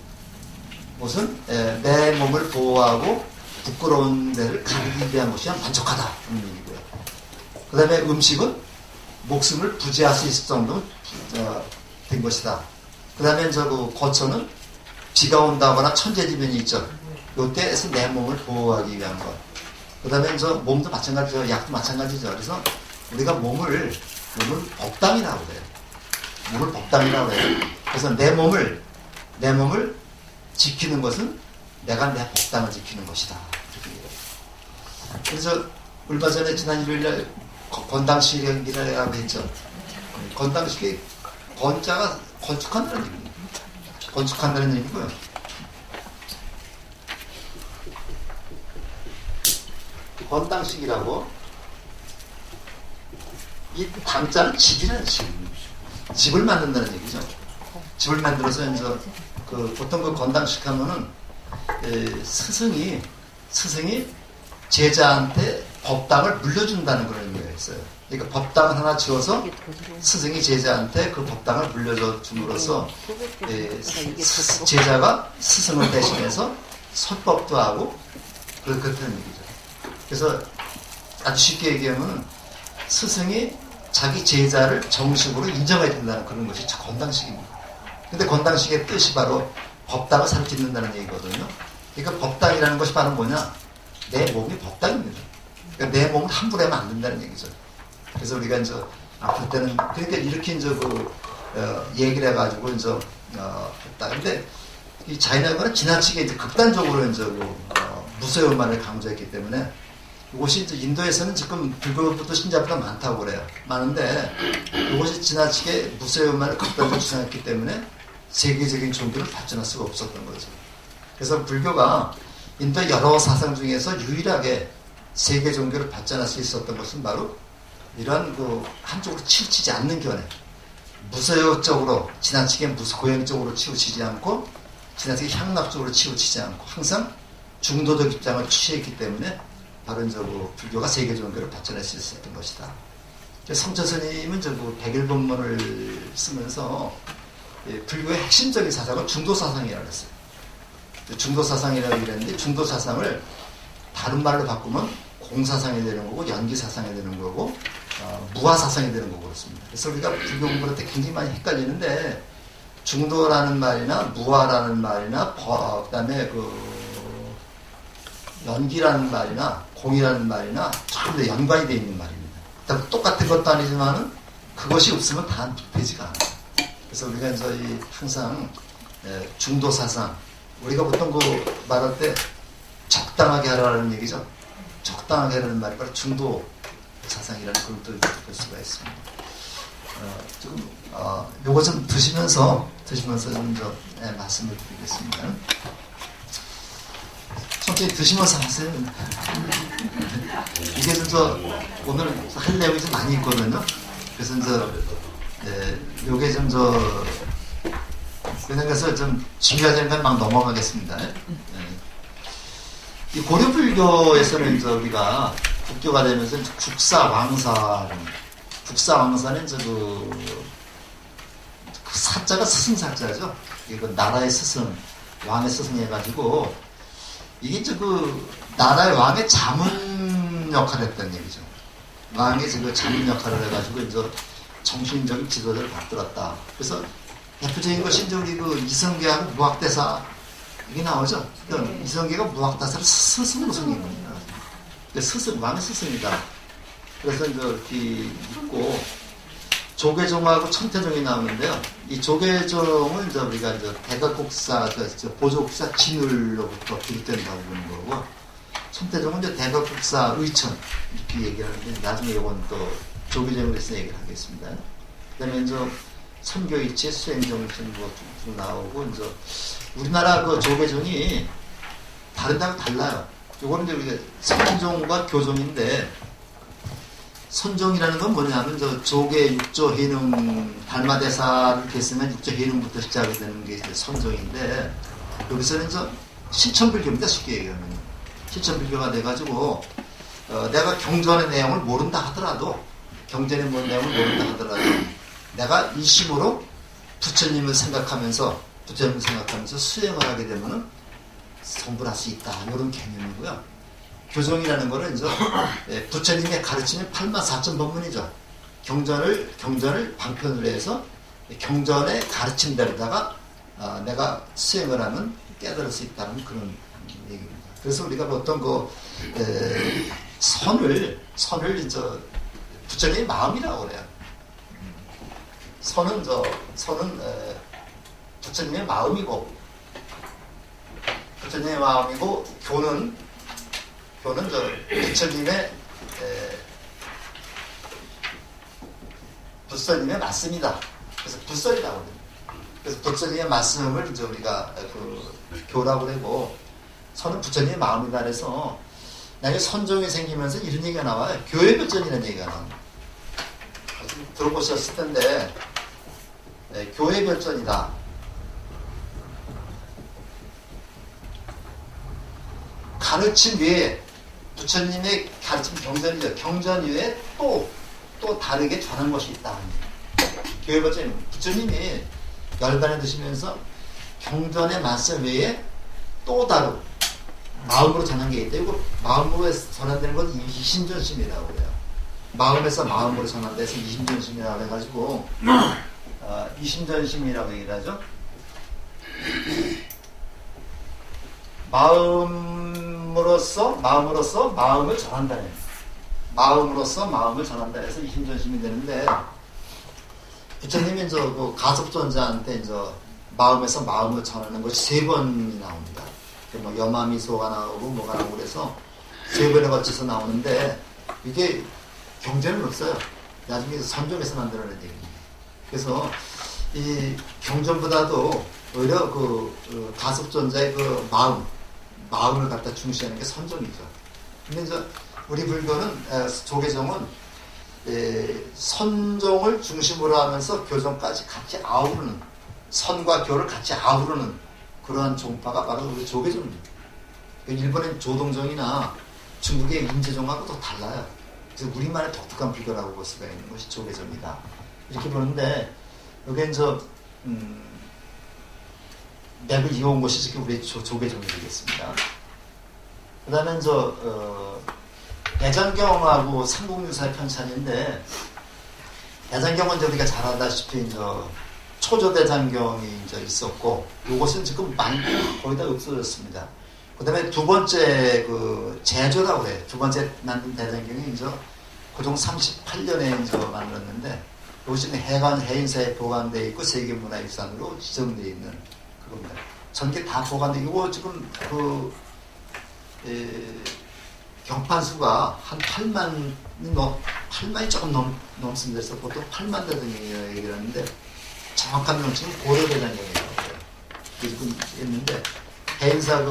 내 몸을 보호하고 부끄러운 데를 가리기 위한 것이야 만족하다 그런 얘기고요. 그 다음에 음식은 목숨을 부지할 수 있을 정도로 된 것이다. 그 다음에 거처는 비가 온다거나 천재지변이 있죠. 이때에서 내 몸을 보호하기 위한 것. 그 다음에 몸도 마찬가지죠. 약도 마찬가지죠. 그래서 우리가 몸을 법당이라고 그래요. 몸을 법당이라고 해요. 그래서 내 몸을 지키는 것은 내가 내 법당을 지키는 것이다. 그래서 얼마 전에 지난 일요일날 건당식이라고 했죠. 건당식이 건자가 건축한다는 얘기입니다. 건축한다는 얘기고요. 건당식이라고 이 당자는 집이라는 식입니다. 집을 만든다는 얘기죠. 집을 만들어서 이제 보통 건당식 하면은 스승이 제자한테 법당을 물려준다는 그런 의미가 있어요. 그러니까 법당을 하나 지어서 스승이 제자한테 그 법당을 물려줘 줌으로써 제자가 스승을 대신해서 설법도 하고 그렇다는 얘기죠. 그래서 아주 쉽게 얘기하면 스승이 자기 제자를 정식으로 인정해야 된다는 그런 것이 건당식입니다. 근데 건당식의 뜻이 바로 법당을 살펴듣는다는 얘기거든요. 그러니까 법당이라는 것이 바로 뭐냐? 내 몸이 법당입니다. 그러니까 내 몸을 함부로 하면 안 된다는 얘기죠. 그래서 우리가 앞을 때는 그러니까 이렇게 얘기를 해가지고 했다. 근데 이 자이나가는 지나치게 극단적으로 무소유만을 강조했기 때문에 이것이 인도에서는 지금 불교부터 신자보다 많다고 그래요. 많은데 이것이 지나치게 무소유만을 극단적으로 주장했기 때문에 세계적인 종교를 발전할 수가 없었던 거죠. 그래서 불교가 인도 여러 사상 중에서 유일하게 세계 종교를 발전할 수 있었던 것은 바로 이런 한쪽으로 치우치지 않는 견해, 무소유적으로 지나치게 고행적으로 치우치지 않고 지나치게 향락적으로 치우치지 않고 항상 중도적 입장을 취했기 때문에 바로 불교가 세계 종교를 발전할 수 있었던 것이다. 성철 스님은 백일본문을 쓰면서 불교의 핵심적인 사상은 중도 사상이라고 했어요. 중도 사상이라고 그랬는데 중도 사상을 다른 말로 바꾸면 공사상이 되는 거고 연기 사상이 되는 거고 무화 사상이 되는 거고 그렇습니다. 그래서 우리가 불교 공부할 때 굉장히 많이 헷갈리는데 중도라는 말이나 무화라는 말이나 그다음에 연기라는 말이나 공이라는 말이나 전부 다 연관이 되어 있는 말입니다. 똑같은 것도 아니지만은 그것이 없으면 다 되지가 않아요. 그래서 우리가 항상 중도 사상, 우리가 보통 말할 때 적당하게 하라는 얘기죠. 적당하게 하라는 말이 바로 중도 사상이라는 그런 뜻을 볼 수가 있습니다. 요거 좀 드시면서 말씀을 드리겠습니다. 천천히 드시면서 하세요. 이게 오늘 할 내용이 좀 많이 있거든요. 그래서 요게 그래서 좀 중요하지 않으면 막 넘어가겠습니다. 이 고려불교에서는 우리가 국교가 되면서 국사왕사는 그 사자가 스승사자죠. 이거 나라의 스승, 왕의 스승 해가지고 이게 나라의 왕의 자문 역할을 했다는 얘기죠. 왕의 자문 역할을 해가지고 정신적인 지도자를 받들었다. 그래서 대표적인 것이 우리 이성계하고 무학대사 이게 나오죠. 그러니까 이성계가 무학대사를 스승으로 섬긴 겁니다. 스승, 왕의 스승이다. 그래서 이렇게 있고 조계종하고 천태종이 나오는데요. 이 조계종은 우리가 대각국사, 보조국사 진울로부터 비롯된다고 보는 거고, 천태종은 대각국사 의천 이렇게 얘기하는데 나중에 이건 또 조계종에 대해서 얘기를 하겠습니다. 그다음에 선교이치, 수행종 쭉 나오고 우리나라 조계종이 다른 데하고 달라요. 요거는 우리가 선종과 교종인데 선종이라는 건 뭐냐면 조계 육조 해능 달마대사를 됐으면 육조 해능부터 시작이 되는 게 선종인데 여기서는 이제 실천불교입니다. 쉽게 얘기하면 실천불교가 돼가지고 내가 경전의 내용을 모른다 하더라도 경전의 뭐 내용을 모른다 하더라도 내가 일심으로 부처님을 생각하면서 수행을 하게 되면은 성불할 수 있다. 이런 개념이고요. 교정이라는 거는 이제 부처님의 가르침이 84,000법문이죠. 경전을 방편으로 해서 경전의 가르침대로다가 내가 수행을 하면 깨달을 수 있다는 그런 얘기입니다. 그래서 우리가 어떤 선을 이제 부처님의 마음이라고 그래요. 선은 부처님의 마음이고 교는 부처님의 불설님의 말씀이다. 그래서 불설이라고 합니다. 그래서 부처님의 말씀을 이제 우리가 교라고 그러고 선은 부처님의 마음이다. 그래서 나중에 선종이 생기면서 이런 얘기가 나와요. 교회별전이라는 얘기가 나옵니다. 들어보셨을 텐데 교회별전이다. 가르침 외에 부처님의 가르침 경전이죠. 경전 외에 또 다르게 전한 것이 있다. 교회별전입니다. 부처님이 열반에 드시면서 경전의 말씀 외에 또 다른 마음으로 전한 게 있다. 이거 마음으로 전환되는 건 이심전심이라고 그래요. 마음에서 마음으로 전환돼서 이심전심이라고 해가지고 이심전심이라고 얘기를 하죠. 마음으로서 마음을 전한다. 마음으로서 마음을 전한다 해서 이심전심이 되는데 부처님이 이제 그 가섭존자한테 이제 마음에서 마음을 전하는 것이 3번이 나옵니다. 뭐 여마미소가 나오고 뭐가 나오고 그래서 3번에 걸쳐서 나오는데 이게 경전은 없어요. 나중에 선종에서 만들어낸 얘기입니다. 그래서 이 경전보다도 오히려 가섭존자의 마음을 갖다 중시하는 게 선종이죠. 근데 이제 우리 불교는 조계종은 선종을 중심으로 하면서 교종까지 같이 아우르는 선과 교를 같이 아우르는 그러한 종파가 바로 우리 조계종입니다. 일본의 조동종이나 중국의 인제종하고 또 달라요. 그래서 우리만의 독특한 불교라고 볼 수가 있는 것이 조계종이다. 이렇게 보는데 여기 이제 맵을 이어온 것이 지금 우리 조계종이 되겠습니다. 그 다음에 이제 대장경하고 삼국유사의 편찬인데 대장경은 이제 우리가 잘 알다시피 이제 초조대장경이 이제 있었고 이것은 지금 거의 다 없어졌습니다. 그 다음에 두 번째 제조라고 그래요. 두 번째 만든 대장경이 이제 고종 38년에 이제 만들었는데 이것은 해인사에 보관되어 있고 세계문화유산으로 지정되어 있는 그겁니다. 전개 다 보관되어 있고 지금 경판수가 한 8만이 조금 넘습니다. 그래서 보통 8만 대장경이라고 얘기를 하는데 정확한 명칭은 고려대장경이라고 해요. 지금 있는데 해인사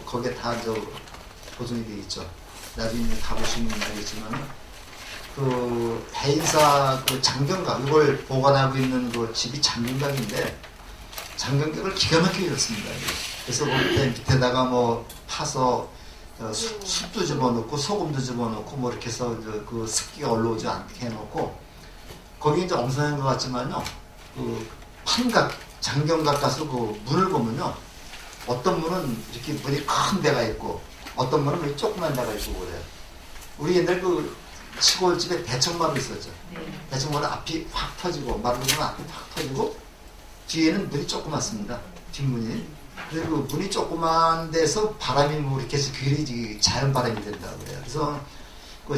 거기에 다 보존이 되어 있죠. 나중에 가보시면 알겠지만 해인사 장경각 이걸 보관하고 있는 집이 장경각인데 장경각을 기가 막히게 줬습니다. 그래서 밑에다가 뭐 파서 숯도 집어넣고 소금도 집어넣고 뭐 이렇게 해서 습기가 올라오지 않게 해놓고 거기 이제 엉성한 것 같지만요 판각 장경각 가서 문을 보면요 어떤 문은 이렇게 문이 큰 데가 있고 어떤 문은 문이 조그만 데가 있고 그래요. 우리 옛날 시골집에 대청마루 있었죠. 대청마루 앞이 확 터지고 마루는 앞이 확 터지고 뒤에는 문이 조그맣습니다. 뒷문이. 그리고 문이 조그만 데서 바람이 뭐 이렇게 해서 그리 자연 바람이 된다고 그래요. 그래서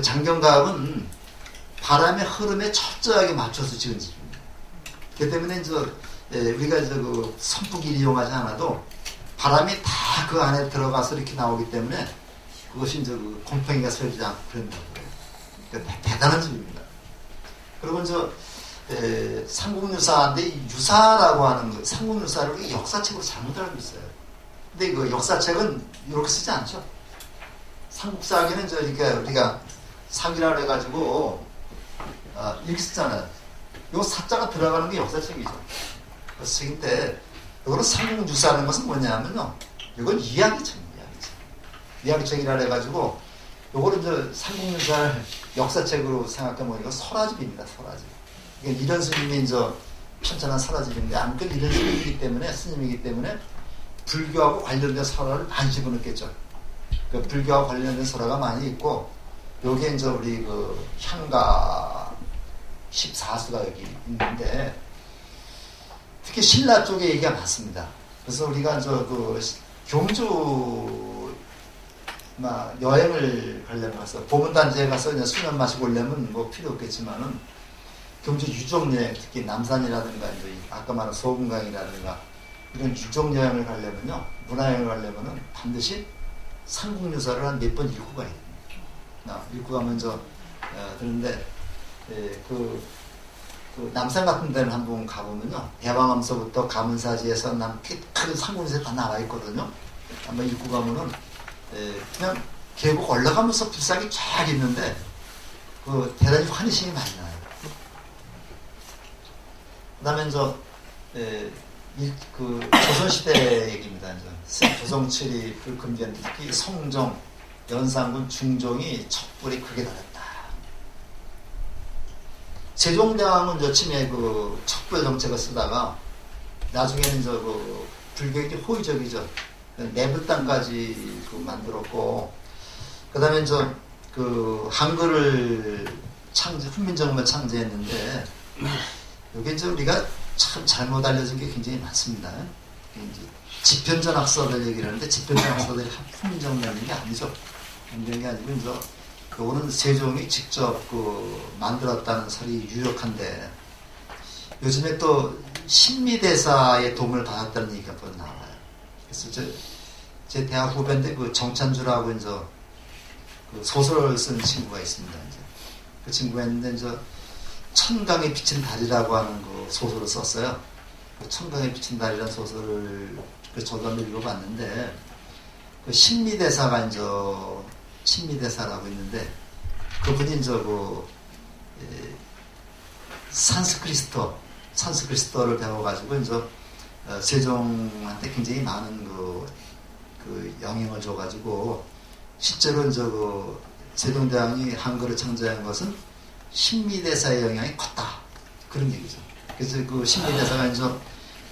장경각은 바람의 흐름에 철저하게 맞춰서 지은 집입니다. 그렇기 때문에 이제 우리가 이제 선풍기를 이용하지 않아도 바람이 다 그 안에 들어가서 이렇게 나오기 때문에 그것이 이제 곰팡이가 서리지 않고 그런다고 그래요. 그러니까 대단한 집입니다. 그리고 이제 삼국유사인데 유사라고 하는 삼국유사를 역사책으로 잘못 알고 있어요. 근데 역사책은 이렇게 쓰지 않죠. 삼국사기는 우리가 사기라고 해가지고 이렇게 쓰잖아요. 요 사자가 들어가는 게 역사책이죠. 그래서 책인데 이거는 삼국유사라는 것은 뭐냐면요. 이건 이야기책. 이야기책이라 해가지고 요거는 이제 삼국유사를 역사책으로 생각해보니까 설화집입니다. 설화집. 그러니까 이런 스님이 이제 편찬한 설화집인데 아무튼 이런 스님이기 때문에 불교하고 관련된 설화를 많이 집어넣겠죠. 그 불교하고 관련된 설화가 많이 있고 요게 이제 우리 그 향가 14수가 여기 있는데 특히 신라 쪽에 얘기가 많습니다. 그래서 우리가 그 경주 여행을 가려면 가서 보문단지에 가서 그냥 수면 마시고 오려면 뭐 필요 없겠지만은 경주 유적여행 특히 남산이라든가 이제 아까 말한 소금강이라든가 이런 유적여행을 가려면요 문화여행을 가려면은 반드시 삼국유사를 한 몇 번 읽고 가야 됩니다. 읽고 가면 그런데 그 남산 같은 데는 한번 가보면요 대왕암서부터 가문사지에서 큰 삼국유사 다 나와 있거든요. 한번 읽고 가면은 그냥 계곡 올라가면서 불상이 쫙 있는데 그 대단히 환희심이 많이 나요. 그다음에 그 조선시대 얘기입니다. 조정칠이 불금전 특히 성종, 연산군, 중종이 척불이 크게 달았다. 세종대왕은 여침에 그 척불 정책을 쓰다가 나중에는 그 불교의 호의적이죠. 내불당까지 만들었고, 그 다음에 그 한글을 훈민정음을 창제했는데, 여기 우리가 참 잘못 알려진 게 굉장히 많습니다. 지편전학서들 얘기를 하는데, 지편전학서들이 훈민정음 만든 게 아니죠. 만든 게 아니고, 요거는 세종이 직접 만들었다는 설이 유력한데, 요즘에 또 신미대사의 도움을 받았다는 얘기가 또 나와요. 그래서 제 대학 후배인데 그 정찬주라고 그 소설을 쓴 친구가 있습니다. 그 친구가 있는데 천강에 비친 달이라고 하는 그 소설을 썼어요. 그 천강에 비친 달이라는 소설을 저도 한번 읽어봤는데 그 신미대사가 신미대사라고 있는데 그분이 산스크리스토를 배워가지고 세종한테 굉장히 많은 그 영향을 줘가지고 실제로 그 세종대왕이 한글을 창제한 것은 신미대사의 영향이 컸다 그런 얘기죠. 그래서 그 신미대사가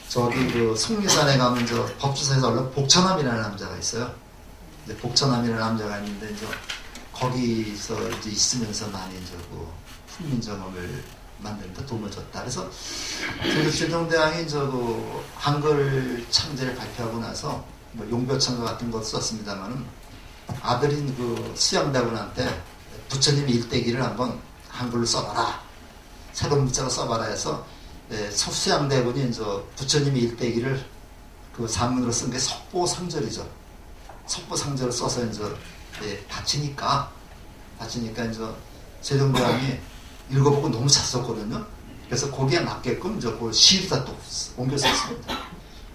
저기 그 속리산에 가면 법주사에서 올라 복천함이라는 남자가 있어요. 복천함이라는 남자가 있는데 거기서 있으면서 많이 그 훈민정음을 만드는데 도움을 줬다. 그래서 세종대왕이 그 한글 창제를 발표하고 나서 용벼창가 같은 것도 썼습니다만은 아들인 그 수양대군한테 부처님 일대기를 한번 한글로 써봐라. 새로운 문자로 써봐라 해서 수양대군이 부처님의 일대기를 그 산문으로 쓴 게 석보상절이죠. 석보상절을 써서 바치니까 세종대왕이 읽어보고 너무 잘 썼거든요. 그래서 거기에 맞게끔 그 시로다 또 옮겨 썼습니다.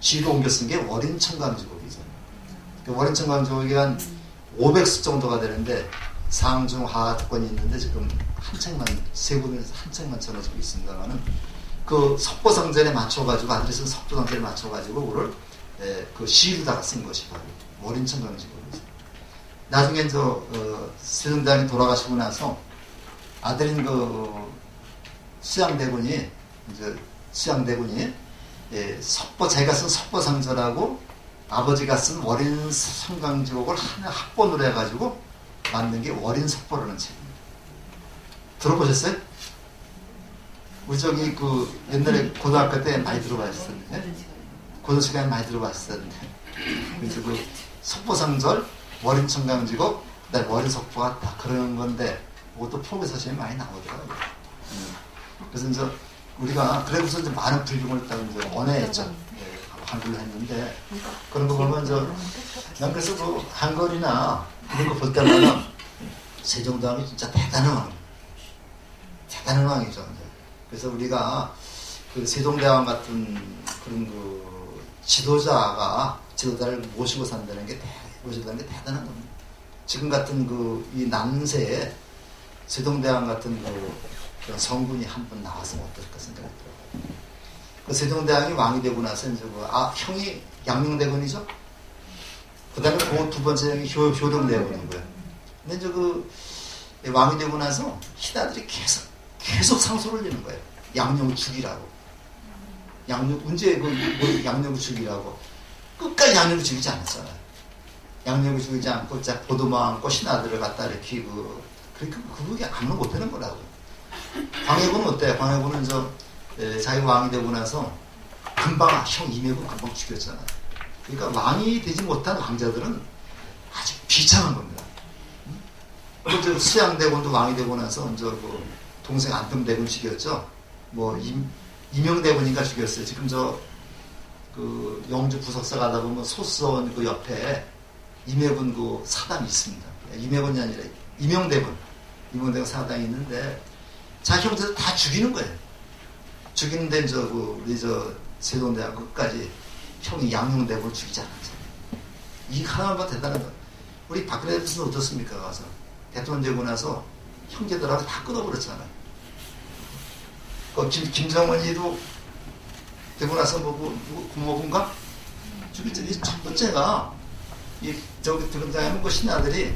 시로 옮겨 쓴 게 월인천강지곡이죠. 그 월인천강지곡이 한 500수 정도가 되는데 상중 하하특권이 있는데 지금 한 책만 세 권에서 한 책만 전해지고 있습니다만은 그 석보상절에 맞춰가지고 아들이 쓴 석보상절에 맞춰가지고 그걸 그 시로다가 쓴 것이 바로 월인천강지곡이죠. 나중에 세종대왕이 돌아가시고 나서 아들인 그 수양대군이 자기가 쓴 석보상절하고 아버지가 쓴 월인천강지곡을 하나 합본으로 해가지고 만든 게 월인석보라는 책입니다. 들어보셨어요? 우리 그 옛날에 고등학교 때 많이 들어봤었는데 고등 시간에 많이 들어봤었는데 그래서 그 석보상절, 월인천강지곡, 그다음에 월인석보가 다 그런 건데 그것도 프로그래서시에 많이 나오더라고요. 그래서 우리가 그래서 많은 불경을 따로 언해했죠. 한글로 했는데 그런 거 보면 난 그래서 그 한글이나 이런 거 볼 때마다 세종대왕이 진짜 대단한 왕이죠. 그래서 우리가 그 세종대왕 같은 그런 그 지도자를 모시고 산다는 게 대단한 겁니다. 지금 같은 이 난세에 세종대왕 같은 그런 성군이 한 번 나왔으면 어떨까 생각이 들어요. 그 세종대왕이 왕이 되고 나서 이제 형이 양녕대군이죠. 그 다음에 그 두 번째 형이 효령대군인 거예요. 근데 이제 왕이 되고 나서 신하들이 계속 상소를 내는 거예요. 양녕 죽이라고. 언제 양녕을 죽이라고. 끝까지 양녕을 죽이지 않았잖아요. 양녕을 죽이지 않고 보도만 안고 신하들을 갖다 이렇게 그러니까 그게 아무나 못하는 거라고. 광해군은 어때요? 광해군은 자기 왕이 되고 나서 금방 형 이매군 금방 죽였잖아요. 그러니까 왕이 되지 못한 왕자들은 아주 비참한 겁니다. 그 수양대군도 왕이 되고 나서 동생 안평대군 죽였죠. 이명대군인가 죽였어요. 지금 영주 부석사 가다 보면 소수원 그 옆에 임해군 사당이 있습니다. 임해군이 아니라 이명대군 사당이 있는데 자기 형제들 다 죽이는 거예요. 죽이는데 우리 세종대왕 끝까지 형이 양녕대군을 죽이지 않았잖아요. 이 하나만 대단한 거. 우리 박근혜 대통령은 어떻습니까? 가서 대통령 되고 나서 형제들하고 다 끊어버렸잖아요. 김정은이도 되고 나서 국무부인가? 죽였죠. 첫 번째가 등장하면 신하들이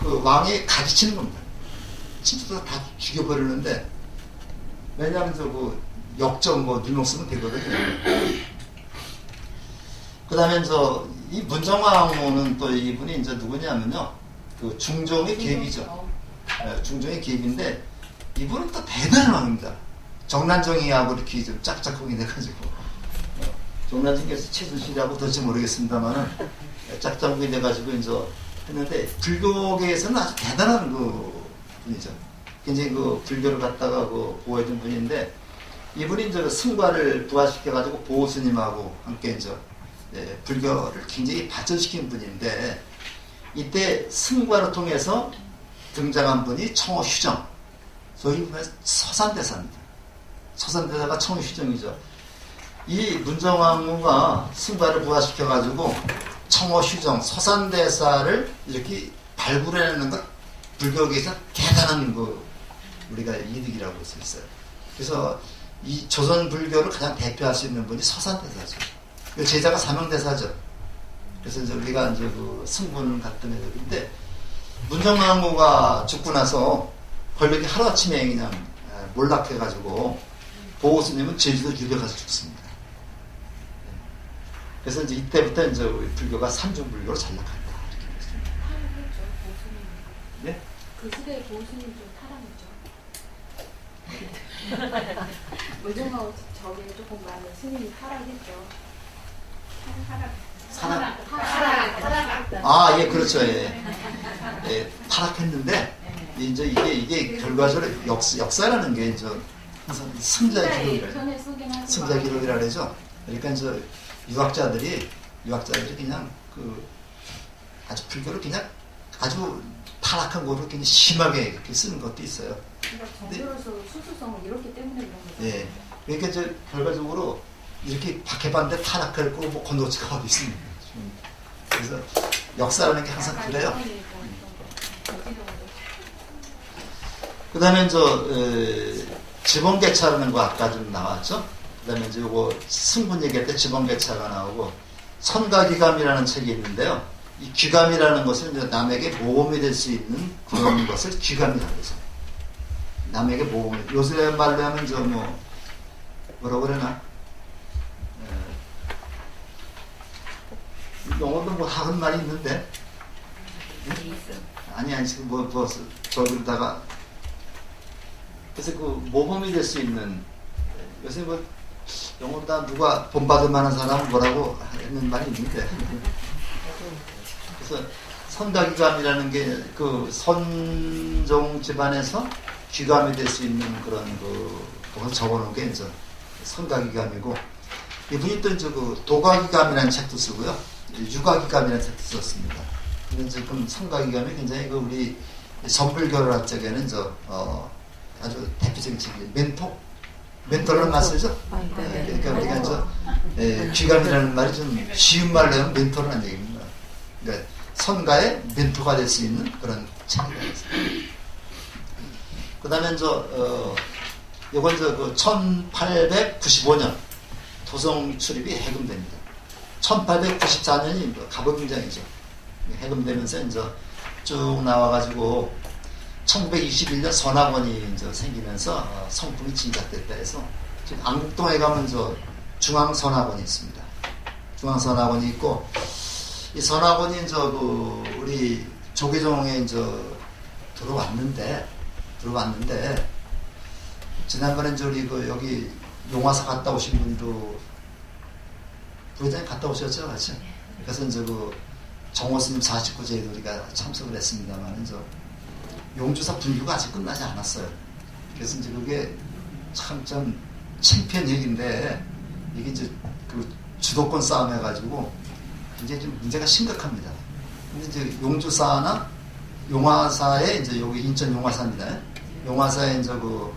왕이 가르치는 겁니다. 친구들 다 죽여버리는데 왜냐하면 역적 누명 쓰면 되거든요. 그 다음에 이 문정왕후는 또 이분이 누구냐면요. 중종의 계기죠. 중종의 계기인데 이분은 또 대단한 왕입니다. 정난정이하고 이렇게 좀 짝짝꿍이 돼가지고 정난정께서 최순실이라고 도대체 모르겠습니다만은 짝짝꿍이 돼가지고 했는데 불교계에서는 아주 대단한 분이죠. 굉장히 불교를 갖다가 보호해준 분인데 이분이 승과를 부활시켜가지고 보호스님하고 함께 불교를 굉장히 발전시킨 분인데 이때 승과를 통해서 등장한 분이 청어휴정, 소위 말해서 서산대사입니다. 서산대사가 청어휴정이죠. 이 문정왕후가 승과를 부활시켜가지고 청어휴정, 서산대사를 이렇게 발굴해내는 것 불교계에서 대단한 우리가 이득이라고 할 수 있어요. 그래서 이 조선 불교를 가장 대표할 수 있는 분이 서산대사죠. 제자가 사명대사죠. 그래서 우리가 승분 같은 애들인데 문정왕후가 죽고 나서 권력이 하루아침에 그냥 몰락해가지고 보호스님은 제주도 유배가서 죽습니다. 그래서 이때부터 우리 불교가 산중불교로 전락한다. 이렇게 했습니다. 타락했죠, 보수님. 네? 그 시대의 보수님 좀 타락했죠. 문정왕후 저게 조금 많은 스님이 타락했죠. 예, 그렇죠. 예, 타락했는데, 이게 결과적으로 역사라는 게, 항상 승자 기록이라 그러죠. 그러니까, 유학자들이 그냥, 아주 불교를 그냥 아주 타락한 거를 굉장히 심하게 이렇게 쓰는 것도 있어요. 그러니까 정교로서 수수성을 이렇기 때문에 그런 거죠. 예. 그러니까, 결과적으로, 이렇게 박해봤는데 타락할 거고 건너치가 어디 있습니까? 그래서 역사라는 게 항상 그래요. 그 다음에 지번개차라는 거 아까 좀 나왔죠? 그 다음에 요거 승분 얘기할 때 지번개차가 나오고 선가귀감이라는 책이 있는데요. 이 귀감이라는 것은 남에게 모험이 될 수 있는 그런 것을 귀감이라고 해서 남에게 모험이 요새 말로 하면 뭐라고 그러나? 영어도 하는 말이 있는데 아니 지금 저기다가 그래서 모범이 될 수 있는 요새 영어보다 누가 본받을 만한 사람은 뭐라고 하는 말이 있는데 그래서 선가귀감이라는 게 선종 집안에서 귀감이 될 수 있는 그런 그걸 적어놓은 게 선가귀감이고 이분이 또 도가귀감이라는 책도 쓰고요. 유가귀감이라는 책도 썼습니다. 근데 지금 선가귀감이 굉장히 우리 전불교를 할 적에는 아주 대표적인 책이에요. 멘토라는 말 쓰죠? 그러니까 우리가 귀감이라는 말이 좀 쉬운 말로 하면 멘토라는 얘기입니다. 그러니까 선가의 멘토가 될 수 있는 그런 책이라고 했습니다. 그 다음에 이건 1895년 도성 출입이 해금됩니다. 1894년이 갑오등장이죠. 해금되면서 이제 쭉 나와가지고 1921년 선학원이 이제 생기면서 성풍이 진작됐다 해서 지금 안국동에 가면 저 중앙선학원이 있습니다. 중앙선학원이 있고 이 선학원이 이제 그 우리 조계종에 이제 들어왔는데 지난번에 이제 우리 그 여기 용화사 갔다 오신 분도 부회장님 갔다 오셨죠, 같이? 그래서 이제 그 정호스님 49제에도 우리가 참석을 했습니다만 이제 용주사 분류가 아직 끝나지 않았어요. 그래서 이제 그게 참 창피한 얘기인데 이게 이제 그 주도권 싸움 해가지고 이제 좀 문제가 심각합니다. 근데 이제 용주사나 용화사에 이제 여기 인천 용화사입니다. 용화사에 이제 그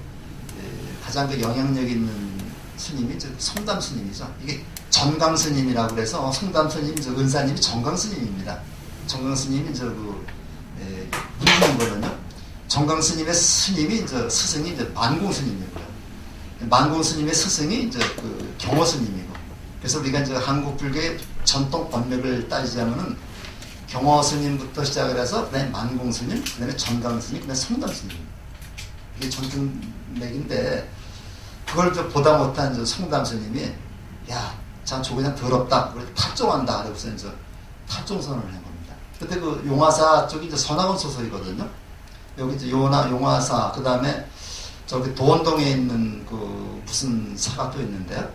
가장 그 영향력 있는 스님이 이제 성담 스님이죠. 이게 정강 스님이라고 그래서 성담 스님, 저 은사님이 정강 스님입니다. 정강 스님이 이제 그 무슨 거는요. 정강 스님의 스님이 이제 스승이 이제 만공 스님이고요. 만공 스님의 스승이 이제 그 경호 스님이고. 그래서 우리가 이제 한국 불교의 전통 법맥을 따지자면은 경호 스님부터 시작을 해서 그다음에 만공 스님, 그다음에 정강 스님, 그다음에 성담 스님. 이게 전통맥인데 그걸 좀 보다 못한 저 성담 스님이 야, 참 조그냥 더럽다. 그래서 탈종한다. 그래서 이제 탈종선언을 한 겁니다. 그때 그 용화사 쪽이 이제 선학원 소설이거든요. 여기 이제 용화사, 그 다음에 저기 도원동에 있는 그 무슨 사가 또 있는데요.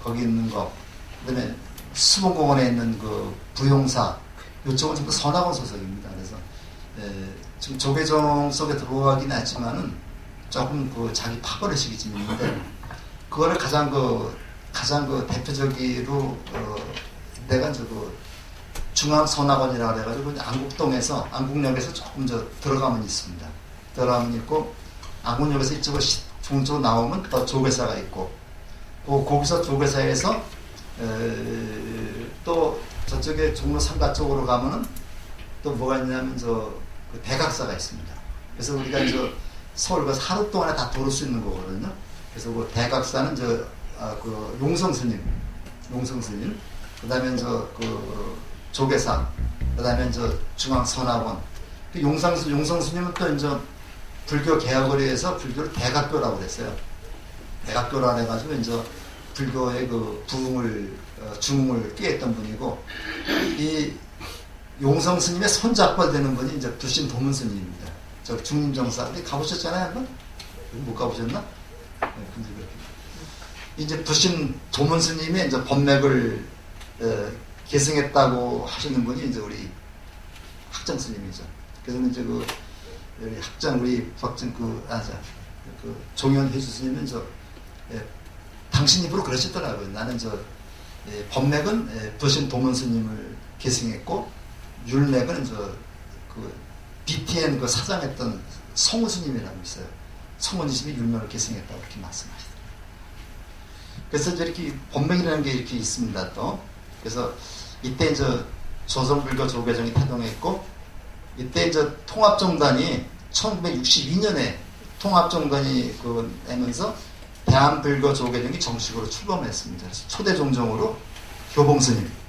거기 있는 거. 그 다음에 수봉공원에 있는 그 부용사. 이쪽은 전부 선학원 소설입니다. 그래서 지금 조계종 속에 들어가긴 했지만은 조금 그 자기 파벌의식이 좀 있는데 그거를 가장 그 대표적으로 내가 이제 그 중앙선학원이라고 해가지고 안국동에서 안국역에서 조금 들어가면 있습니다. 들어가면 있고 안국역에서 이쪽으로 중쪽으로 나오면 또 조계사가 있고 거기서 조계사에서 또 저쪽에 종로 상가 쪽으로 가면은 또 뭐가 있냐면 그 대각사가 있습니다. 그래서 우리가 이제 서울 가서 하루 동안에 다 돌을 수 있는 거거든요. 그래서 그 대각사는 그 용성스님, 그 다음에 그 조계사, 그 다음에 중앙선학원. 그 용성스님은 또 이제 불교 개혁을 위해서 불교를 대각교라고 그랬어요. 대각교라고 해가지고 이제 불교의 그 중흥을 꾀했던 분이고, 이 용성스님의 손잡고 되는 분이 이제 불신 도문스님입니다. 저 중림정사. 우리 가보셨잖아요, 한번? 못 가보셨나? 네, 이제 불신 도문스님의 이제 법맥을 계승했다고 하시는 분이 이제 우리 학정 스님이죠. 그래서 이제 그 학정 우리 박정 그 종현 회주 스님은 당신 입으로 그러시더라고요. 나는 법맥은 불신 도문 스님을 계승했고 율맥은 그 BTN 그 사장했던 성우 스님이라고 있어요. 성우 스님이 율맥을 계승했다고 이렇게 말씀하시더라고요. 그래서 이렇게 법맥이라는 게 이렇게 있습니다. 또 그래서 이때 이제 조선불교 조계종이 태동했고 이때 이제 통합정단이 1962년에 통합정단이 내면서 대한불교 조계종이 정식으로 출범했습니다. 그래서 초대 종종으로 교봉스님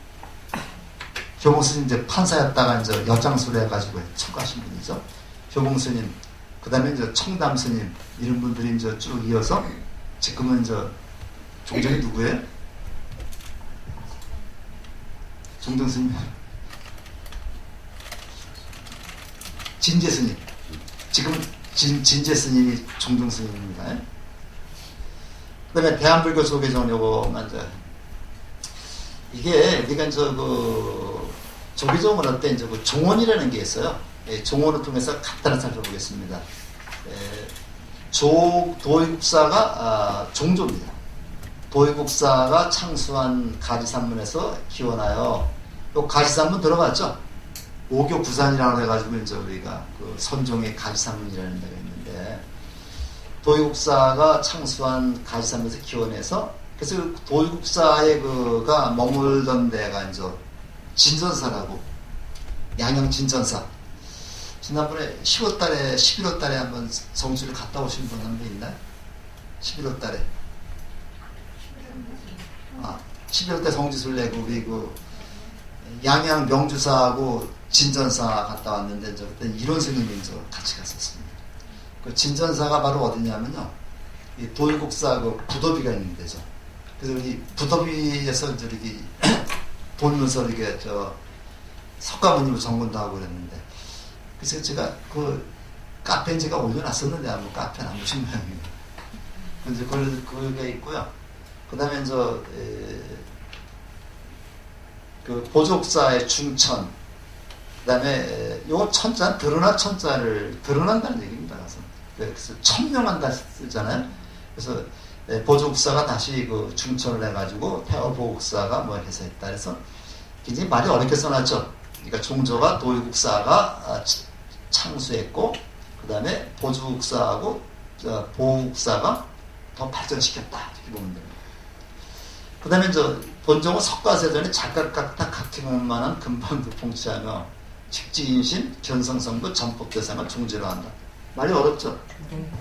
이제 판사였다가 이제 여장수를 해가지고 처가하신 분이죠. 교봉스님, 그 다음에 이제 청담스님 이런 분들이 이제 쭉 이어서 지금은 이제 종종이 누구예요? 종종스님, 진제스님. 지금 진제스님이 종종스님입니다. 그 다음에 대한불교 조계종 요거만 이게 우리가 이제 조계종을 할 때 이제 그 종원이라는 게 있어요. 종원을 통해서 간단히 살펴보겠습니다. 도의국사가 종조입니다. 도의국사가 창수한 가지산문에서 기원하여 또 가지산문 들어봤죠? 오교구산이라고 해가지고 이제 우리가 그 선종의 가지산문이라는 데가 있는데 도의국사가 창수한 가지산문에서 기원해서 그래서 도의국사의 그가 머물던 데가 이제 진전사라고 양양 진전사. 지난번에 10월달에 11월달에 한번 성주를 갔다 오신 분 한 분 있나요? 11월달에 11대 성지순례 우리 그 양양 명주사하고 진전사 갔다 왔는데 저 그때 이론 스님이 저 같이 갔었습니다. 그 진전사가 바로 어디냐면요, 이 돌국사 그 부도비가 있는 데죠. 그래서 우리 부도비에서 저기 돌면서 이렇게 저 석가모니를 정문도 하고 그랬는데, 그래서 제가 그 카페에 제가 올려놨었는데 아무 카페는 안 보신 모양입니다. 그래서 그게 있고요. 그다음에 그 보족사의 중천, 그다음에 요 천자 드러난 천자를 드러난다는 얘기입니다. 그래서 천명한다 쓰잖아요. 그래서 보족사가 다시 그 중천을 해가지고 태어보국사가 뭐 해서 했다. 그래서 굉장히 말이 어렵게 써놨죠. 그러니까 종조가 도의국사가 창수했고, 그다음에 보족사하고 보국사가 더 발전시켰다 이렇게 보면 됩니다. 그다음에 본종은 석가세전에 작각각다 각행만한 금방도 봉치하며 직지인신 견성성도 전법대상을 종지로 한다. 말이 어렵죠.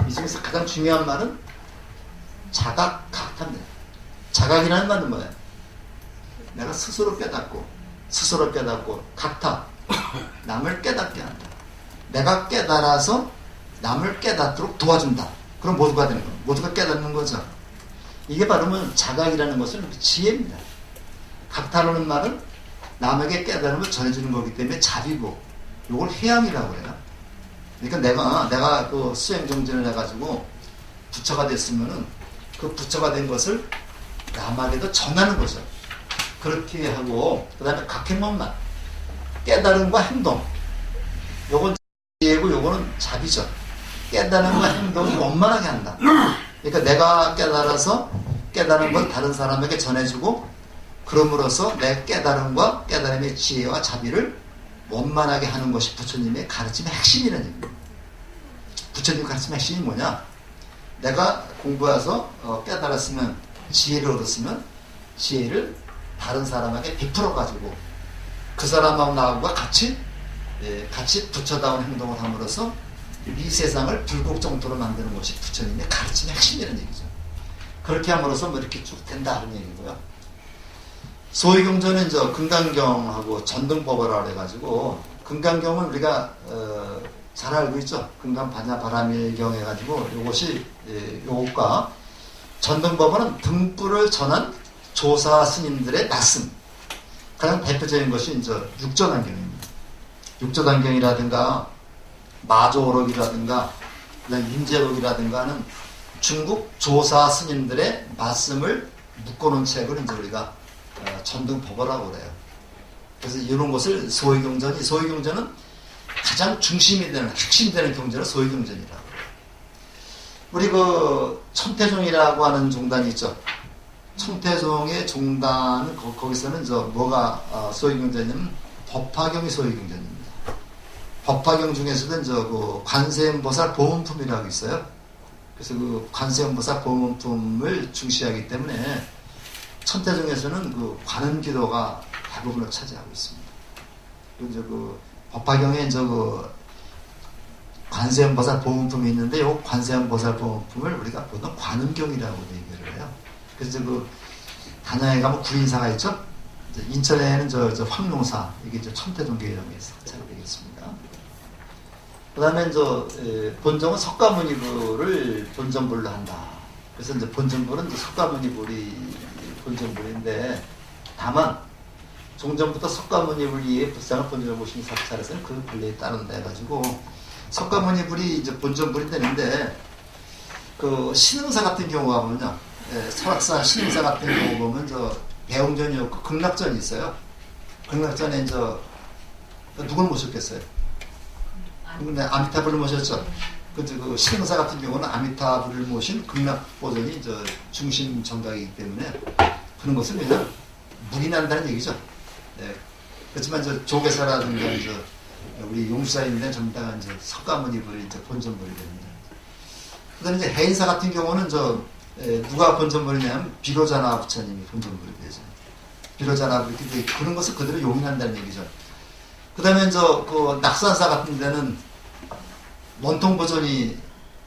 이 중에서 가장 중요한 말은 자각각타입니다. 자각이라는 말은 뭐예요? 내가 스스로 깨닫고 각타, 남을 깨닫게 한다. 내가 깨달아서 남을 깨닫도록 도와준다. 그럼 모두가 되는 거예요. 모두가 깨닫는 거죠. 이게 바로 자각이라는 것은 지혜입니다. 각타라는 말은 남에게 깨달음을 전해주는 거기 때문에 자비고, 이걸 회양이라고 해요. 그러니까 내가 그 수행 정진을 해가지고 부처가 됐으면은 그 부처가 된 것을 남에게도 전하는 거죠. 그렇게 하고, 그 다음에 각행만만, 깨달음과 행동, 요건 지혜고 요거는 자비죠. 깨달음과 행동이 원만하게 한다. 그러니까 내가 깨달아서 깨달은 걸 다른 사람에게 전해주고, 그럼으로써 내 깨달음과 깨달음의 지혜와 자비를 원만하게 하는 것이 부처님의 가르침의 핵심이라는 얘기입니다. 부처님 가르침의 핵심이 뭐냐? 내가 공부해서 깨달았으면, 지혜를 얻었으면 지혜를 다른 사람에게 베풀어가지고 그 사람하고 나하고 같이 부처다운 행동을 함으로써 이 세상을 불국정토로 만드는 것이 부처님의 가르침의 핵심이라는 얘기죠. 그렇게 함으로써 뭐 이렇게 쭉 된다는 얘기고요. 소위경전은 금강경하고 전등법어라 해가지고, 금강경은 우리가 잘 알고 있죠. 금강반야바라밀경 해가지고 요것이 요것과 전등법어는 등불을 전한 조사 스님들의 말씀. 가장 대표적인 것이 육조단경입니다. 육조단경이라든가 마조록이라든가 인재록이라든가 하는 중국 조사 스님들의 말씀을 묶어놓은 책을 우리가 전등법어라고 그래요. 그래서 이런 것을 소위경전은 가장 중심이 되는, 핵심되는 경전을 소위경전이라고 그래요. 우리 그 청태종이라고 하는 종단이 있죠. 청태종의 종단은 거기서는 뭐가 소위경전이냐면 법화경이 소위경전입니다. 법화경 중에서는 그 관세음보살 보문품이라고 있어요. 그래서 그 관세음보살 보문품을 중시하기 때문에 천태종에서는 그 관음기도가 대부분을 차지하고 있습니다. 그리고 그 법화경에 그 관세음보살 보문품이 있는데, 이 관세음보살 보문품을 우리가 보통 관음경이라고 얘기를 해요. 그래서 그 단양에 가면 구인사가 있죠. 인천에는 황룡사, 이게 천태종교이라고 해서 잘 되겠습니다. 그 다음에 본종은 석가모니불을 본전불로 한다. 그래서 본전불은 석가모니불이 본전불인데, 다만 종전부터 석가모니불 이에 불상을 본전을 보시는 사찰에서는 그 분례에 따른다 해가지고 석가모니불이 본전불이 되는데, 그 신흥사 같은 경우가 보면요, 설악산 신흥사 같은 경우 보면 배웅전이 없고 극락전이 있어요. 극락전에 누굴 모셨겠어요? 근데 아미타불을 모셨죠. 그 신흥사 같은 경우는 아미타불을 모신 극락 버전이 중심 정각이기 때문에 그런 것은 그냥 물이 난다는 얘기죠. 네. 그렇지만 조계사라든가 우리 용수사인데 전부 다 석가모니불이 본전불이 됩니다. 그다음에 해인사 같은 경우는 누가 본전불이냐면 비로자나 부처님이 본전불이 되죠. 비로자나 부처님이 그런 것을 그대로 용인한다는 얘기죠. 그 다음에 그 낙산사 같은 데는 원통 버전이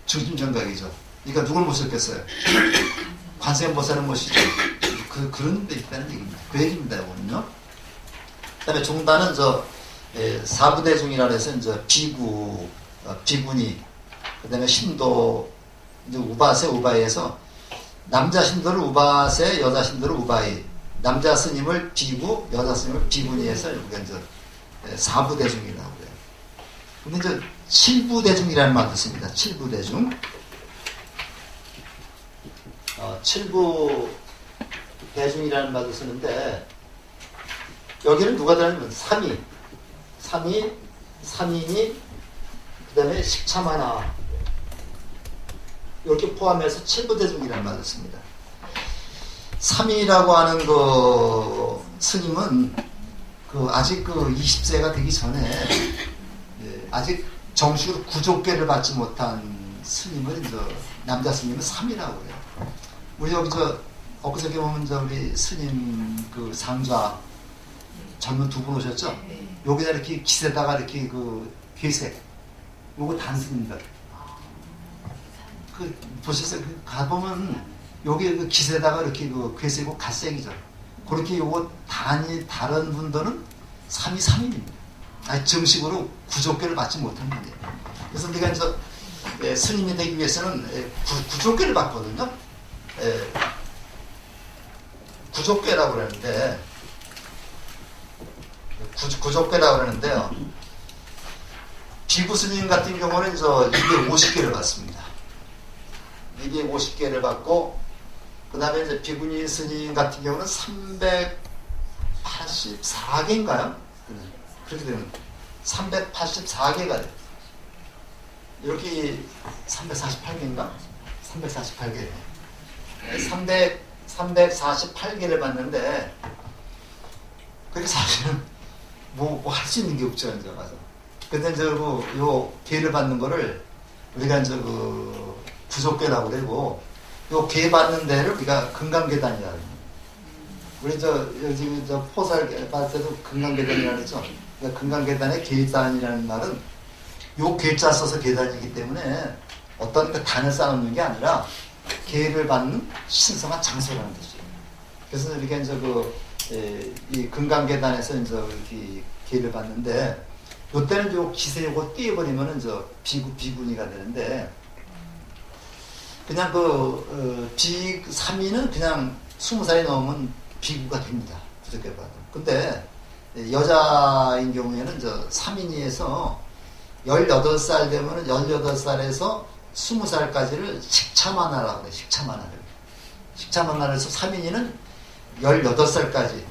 중심 정각이죠. 그러니까 누굴 모셨겠어요? 관세음보살을 모시죠. 그런 데 있다는 얘기입니다. 그 얘기입니다, 이거는요. 그 다음에 종단은 사부대중이라 해서 이제 비구, 비구니, 그 다음에 신도, 이제 우바세, 우바이에서 남자 신도를 우바세, 여자 신도를 우바이, 남자 스님을 비구, 여자 스님을 비구니에서 우리가 이제 사부대중이라고 해요. 근데 이제 칠부대중이라는 말도 씁니다. 칠부대중. 칠부대중이라는 말도 쓰는데, 여기는 누가 들어가냐면 삼인이, 그 다음에 식참하나, 이렇게 포함해서 칠부대중이라는 말을 씁니다. 삼인이라고 하는 그 스님은 아직 20세가 되기 전에 아직 정식으로 구족계를 받지 못한 스님을 남자 스님은 삼이라고 해요. 우리 여기 엊그저께 보면 우리 스님 상좌 젊은 두 분 오셨죠? 여기다 이렇게 기세다가 이렇게 괴색 요거 단스입니다. 보셨어요? 가보면 여기 기세다가 이렇게 괴색이고 갈색이죠. 그렇게 요거 다른 분들은 3입니다. 아니 정식으로 구족계를 받지 못한 분이에요. 그래서 우리가 스님이 되기 위해서는 구족계를 받거든요. 구족계라고 그러는데 구족계라고 그러는데요. 비구 스님 같은 경우는 250개를 받습니다. 250개를 받고 그 다음에 이제 비구니 스님 같은 경우는 384개인가요? 그렇게 되면 384개가 돼요. 이렇게 348개인가? 348개. 348개를 받는데 그게 사실은 뭐 할 수 있는 게 없죠, 이제 가서. 근데 요 개를 받는 거를 우리가 구족계라고 그러고 요 개 받는 데를 우리가 금강계단이라고 해요. 우리 요즘 포살 받을 때도 금강계단이라고 그랬죠. 그러니까 금강계단의 계단이라는 말은 요 계자 써서 계단이기 때문에 어떤 단을 쌓아놓는 게 아니라 계를 받는 신성한 장소라는 뜻이에요. 그래서 우리가 이 금강계단에서 이렇게 계를 받는데 요때는 요 기세 요거 띄워버리면은 비구니가 되는데 그냥 3인은 그냥 20살이 넘으면 비구가 됩니다. 부족해 봐도. 근데 여자인 경우에는 3인이에서 18살 되면은 18살에서 20살까지를 식차만화라고 해요. 식차만화를. 식차만화를 해서 3인이는 18살까지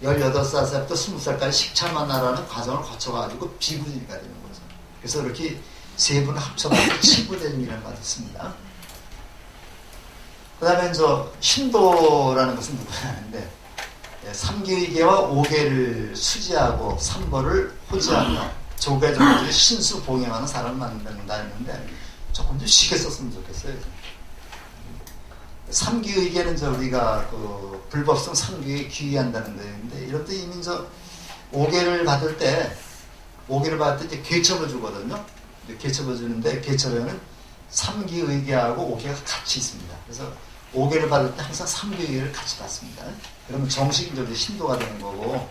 18살부터 20살까지 식차만화라는 과정을 거쳐가지고 비구니가 되는 거죠. 그래서 이렇게 세 분을 합쳐가지고 칠부대중이라는 말을 씁니다. 그 다음에 신도라는 것은 누구냐는데 3계의계와 5계를 수지하고 3보를 호지하며 조계정을 신수 봉행하는 사람을 만든다 했는데 조금 좀 쉽게 썼으면 좋겠어요. 3계의계는 우리가 불법성 3계에 귀의한다는 거였는데 이럴 때 이미 5계를 받을 때 이제 계첩을 주거든요. 계첩을 주는데 계첩에는 3계의계하고 5계가 같이 있습니다. 그래서 5계를 받을 때 항상 3계의계를 같이 받습니다. 그러면 정식적으로 신도가 되는 거고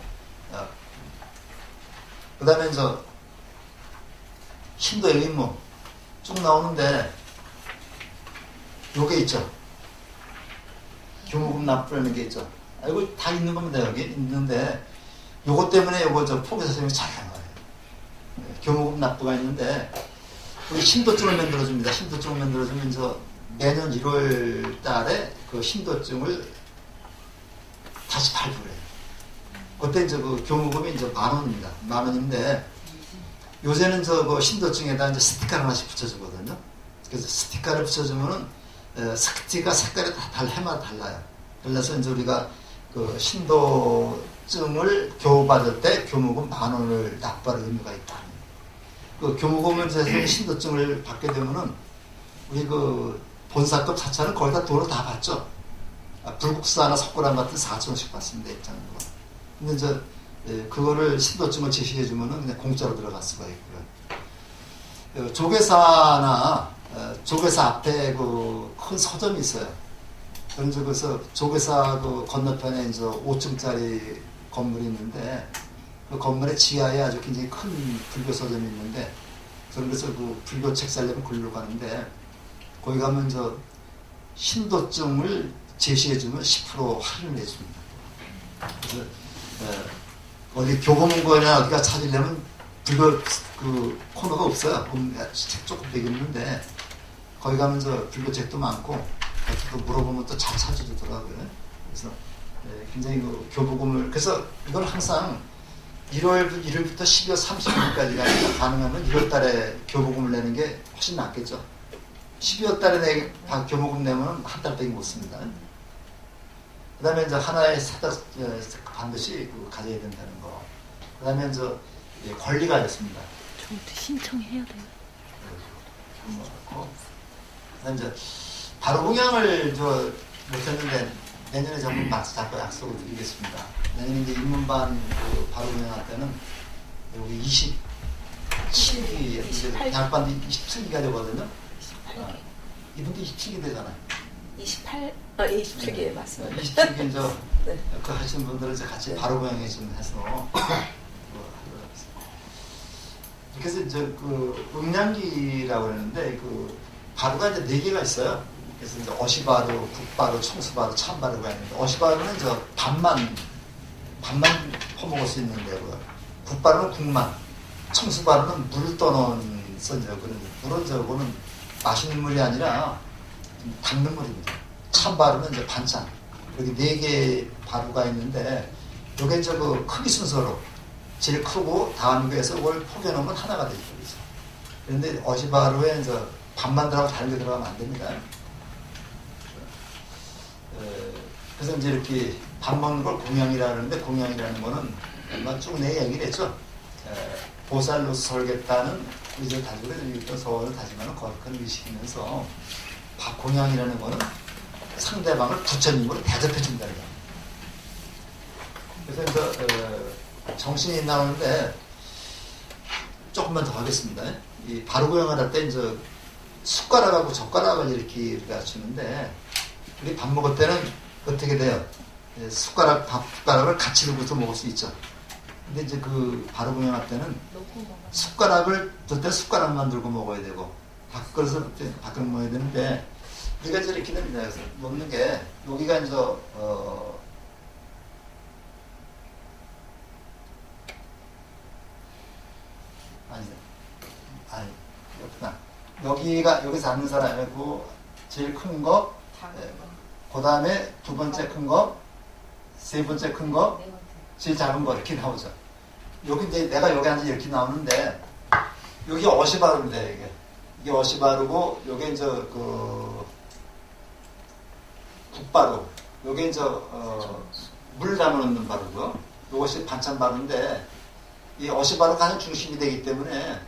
그 다음에 신도의 의무 쭉 나오는데 요게 있죠. 교무금 납부라는 게 있죠. 이거 다 있는 겁니다. 여기 있는데 요거 때문에 포교사 선생님이 잘한 거예요. 교무금 납부가 있는데 우리 신도증을 만들어줍니다. 신도증을 만들어주면 매년 1월 달에 그 신도증을 다시 발부를 해요. 그때 교무금이 10,000원입니다. 10,000원인데 요새는 그 신도증에다 스티커를 하나씩 붙여주거든요. 그래서 스티커를 붙여주면은 스티커 색깔이 다 해마다 달라요. 그래서 우리가 그 신도증을 교부받을 때 교무금 10,000원을 납부할 의무가 있다. 그 교무금을 신도증을 받게 되면은 우리 본사급 차차는 거의 다 돈을 다 받죠. 불국사나 석고랑 같은 4,000원씩 받습니다. 입장료가. 근데 그거를 신도증을 제시해주면은 그냥 공짜로 들어갈 수가 있고요. 조계사나 조계사 앞에 큰 서점이 있어요. 저는 저기서 조계사 그 건너편에 이제 5층짜리 건물이 있는데 그 건물의 지하에 아주 굉장히 큰 불교 서점이 있는데 저는 그래서 그 불교 책 살려면 글로 가는데 거기 가면 저 신도증을 제시해주면 10% 할인을 해줍니다. 그래서 어디 교보문고나 어디가 찾으려면 불교 그 코너가 없어요. 책 조금 되긴 있는데 거기 가면 저 불교 책도 많고 또 물어보면 또 잘 찾아주더라고요. 그래서 굉장히 그 교보금을 그래서 이걸 항상 1월부터 12월 30일까지가 가능하면 1월 달에 교보금을 내는 게 훨씬 낫겠죠. 12월 달에 교보금 내면 한 달밖에 못 씁니다. 그 다음에 이제 하나의 사닥 반드시 가져야 된다는 거. 그 다음에 이제 권리가 있습니다. 저부터 신청해야 돼요. 그 다음에 이제 바로 공양을 못했는데 내년에 전부 잡고 약속을 드리겠습니다. 내년에 이제 입문반 그 바로 공양할 때는 여기 27기, 이제 대학반도 27기가 되거든요. 이분도 27기 되잖아요. 27기에 맞습니다. 27기 이제 네. 그 하시는 분들은 이제 같이 바로 공양에 좀 해서 그래서 이제 그 음량기라고 그러는데 그 바루가 이제 4개가 있어요. 그래서 이제 어시바루, 국바루, 청수바루, 참바루가 있는데 어시바루는 저 밥만 퍼먹을 수 있는 데고요. 국바루는 국만, 청수바루는 물을 떠놓은 선저 그런 물은 저거는 맛있는 물이 아니라 닦는 물입니다. 참바루는 이제 반찬. 여기 4개 바루가 있는데 요게 저 그 크기 순서로 제일 크고 다음 거에서 그걸 포개놓으면 하나가 되죠. 그런데 어시바루에 이제 밥만 들어가고 다른 게 들어가면 안 됩니다. 그래서 이제 이렇게 밥 먹는 걸 공양이라 하는데 공양이라는 거는 아마 쭉 내 얘기를 했죠. 보살로서 설겠다는 의지를 가지고 있던 서원을 다지면 거룩한 의식이면서 밥 공양이라는 거는 상대방을 부처님으로 대접해 준다는 거예요. 그래서 이제 정신이 나오는데 조금만 더 하겠습니다. 이 바로 공양을 할 때 이제 숟가락하고 젓가락을 이렇게 주는데 우리 밥 먹을 때는 어떻게 돼요? 숟가락을 같이 넣고서 먹을 수 있죠. 근데 이제 그 바로 공양할 때는 숟가락을 들 때 숟가락만 들고 먹어야 되고 밥그릇을 밥그릇 먹어야 되는데 우리가 이제 이렇게 됩니다. 그래서 먹는 게 여기가 이제 아니 그렇구나. 여기서 앉는 사람이고 제일 큰 거, 그 다음에 두 번째 큰 거, 세 번째 큰 거, 제일 작은 거 이렇게 나오죠. 여기 이제 내가 여기 앉아 이렇게 나오는데 여기 어시바루입니다. 이게 어시바루고 요게 이제 그 국바루, 요게 이제 물 담아놓는 바루고요. 요것이 반찬 바루인데 이 어시바루 가장 중심이 되기 때문에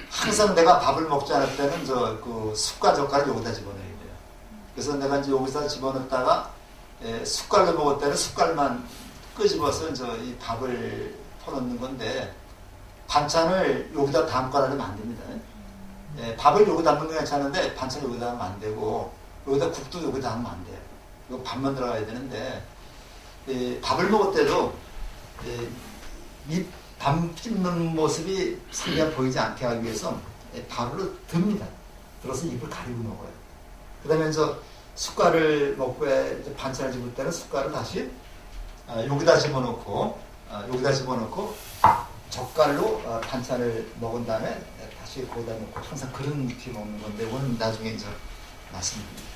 항상 내가 밥을 먹지 않을 때는 그 숟갈 젓갈을 여기다 집어넣어야 돼요. 그래서 내가 이제 여기다 집어넣다가 숟갈로 먹을 때는 숟갈만 끄집어서 이제 이 밥을 퍼넣는 건데 반찬을 여기다 담고 하려면 안 됩니다. 밥을 여기다 담는 건 괜찮은데 반찬을 여기다 하면 안 되고 여기다 국도 여기다 하면 안 돼요. 이거 밥만 들어가야 되는데 밥을 먹을 때도 이 밥 씹는 모습이 상대가 보이지 않게 하기 위해서 밥으로 듭니다. 들어서 입을 가리고 먹어요. 그 다음에 이제 숟갈을 먹고 이제 반찬을 집을 때는 숟갈을 다시 여기다 집어넣고 젓갈로 반찬을 먹은 다음에 다시 거기다 놓고 항상 그런 느낌 먹는 건데 오늘 나중에 이제 말씀드립니다.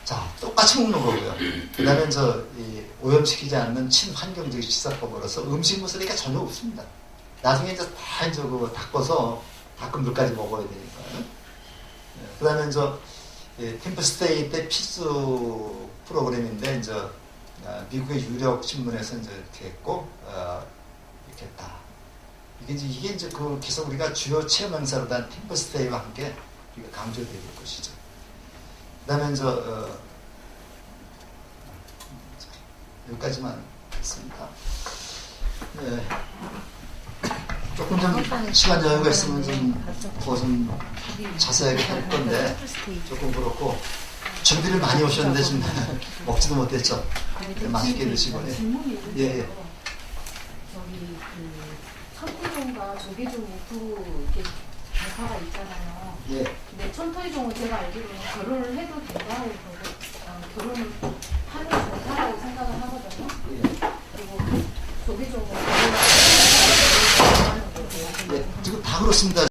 자, 똑같이 먹는 거고요. 그 다음에 오염시키지 않는 친환경적인 식사법으로서 음식물 쓰레기가 전혀 없습니다. 나중에 이제 다 이제 그거 닦아서 닦은 물까지 먹어야 되니까요. 그 다음에 팀플스테이 때 필수 프로그램인데, 미국의 유력 신문에서 이렇게 했고, 이렇게 했다. 이게 계속 우리가 주요 체험 행사로 단 팀플스테이와 함께 우리가 강조되는 것이죠. 그 다음에 여기까지만 했습니다. 네. 조금 좀 시간 여유가 있으면 좀 자세하게 할 건데 조금 그렇고 준비를 많이 오셨는데 지금 먹지도 못했죠. 맛있게 드시고. 예. 질문이 있는데요. 예, 예. 저기 그 천토종과 조계종 우프 이렇게 단파가 있잖아요. 예. 근데 천토종은 제가 알기로는 결혼을 해도 된다고 그러고 결혼을 하는 좋다라고 생각을 하거든요. 예. 그리고 조계종은 결혼을 하는 거고. 예. 지금 다 그렇습니다.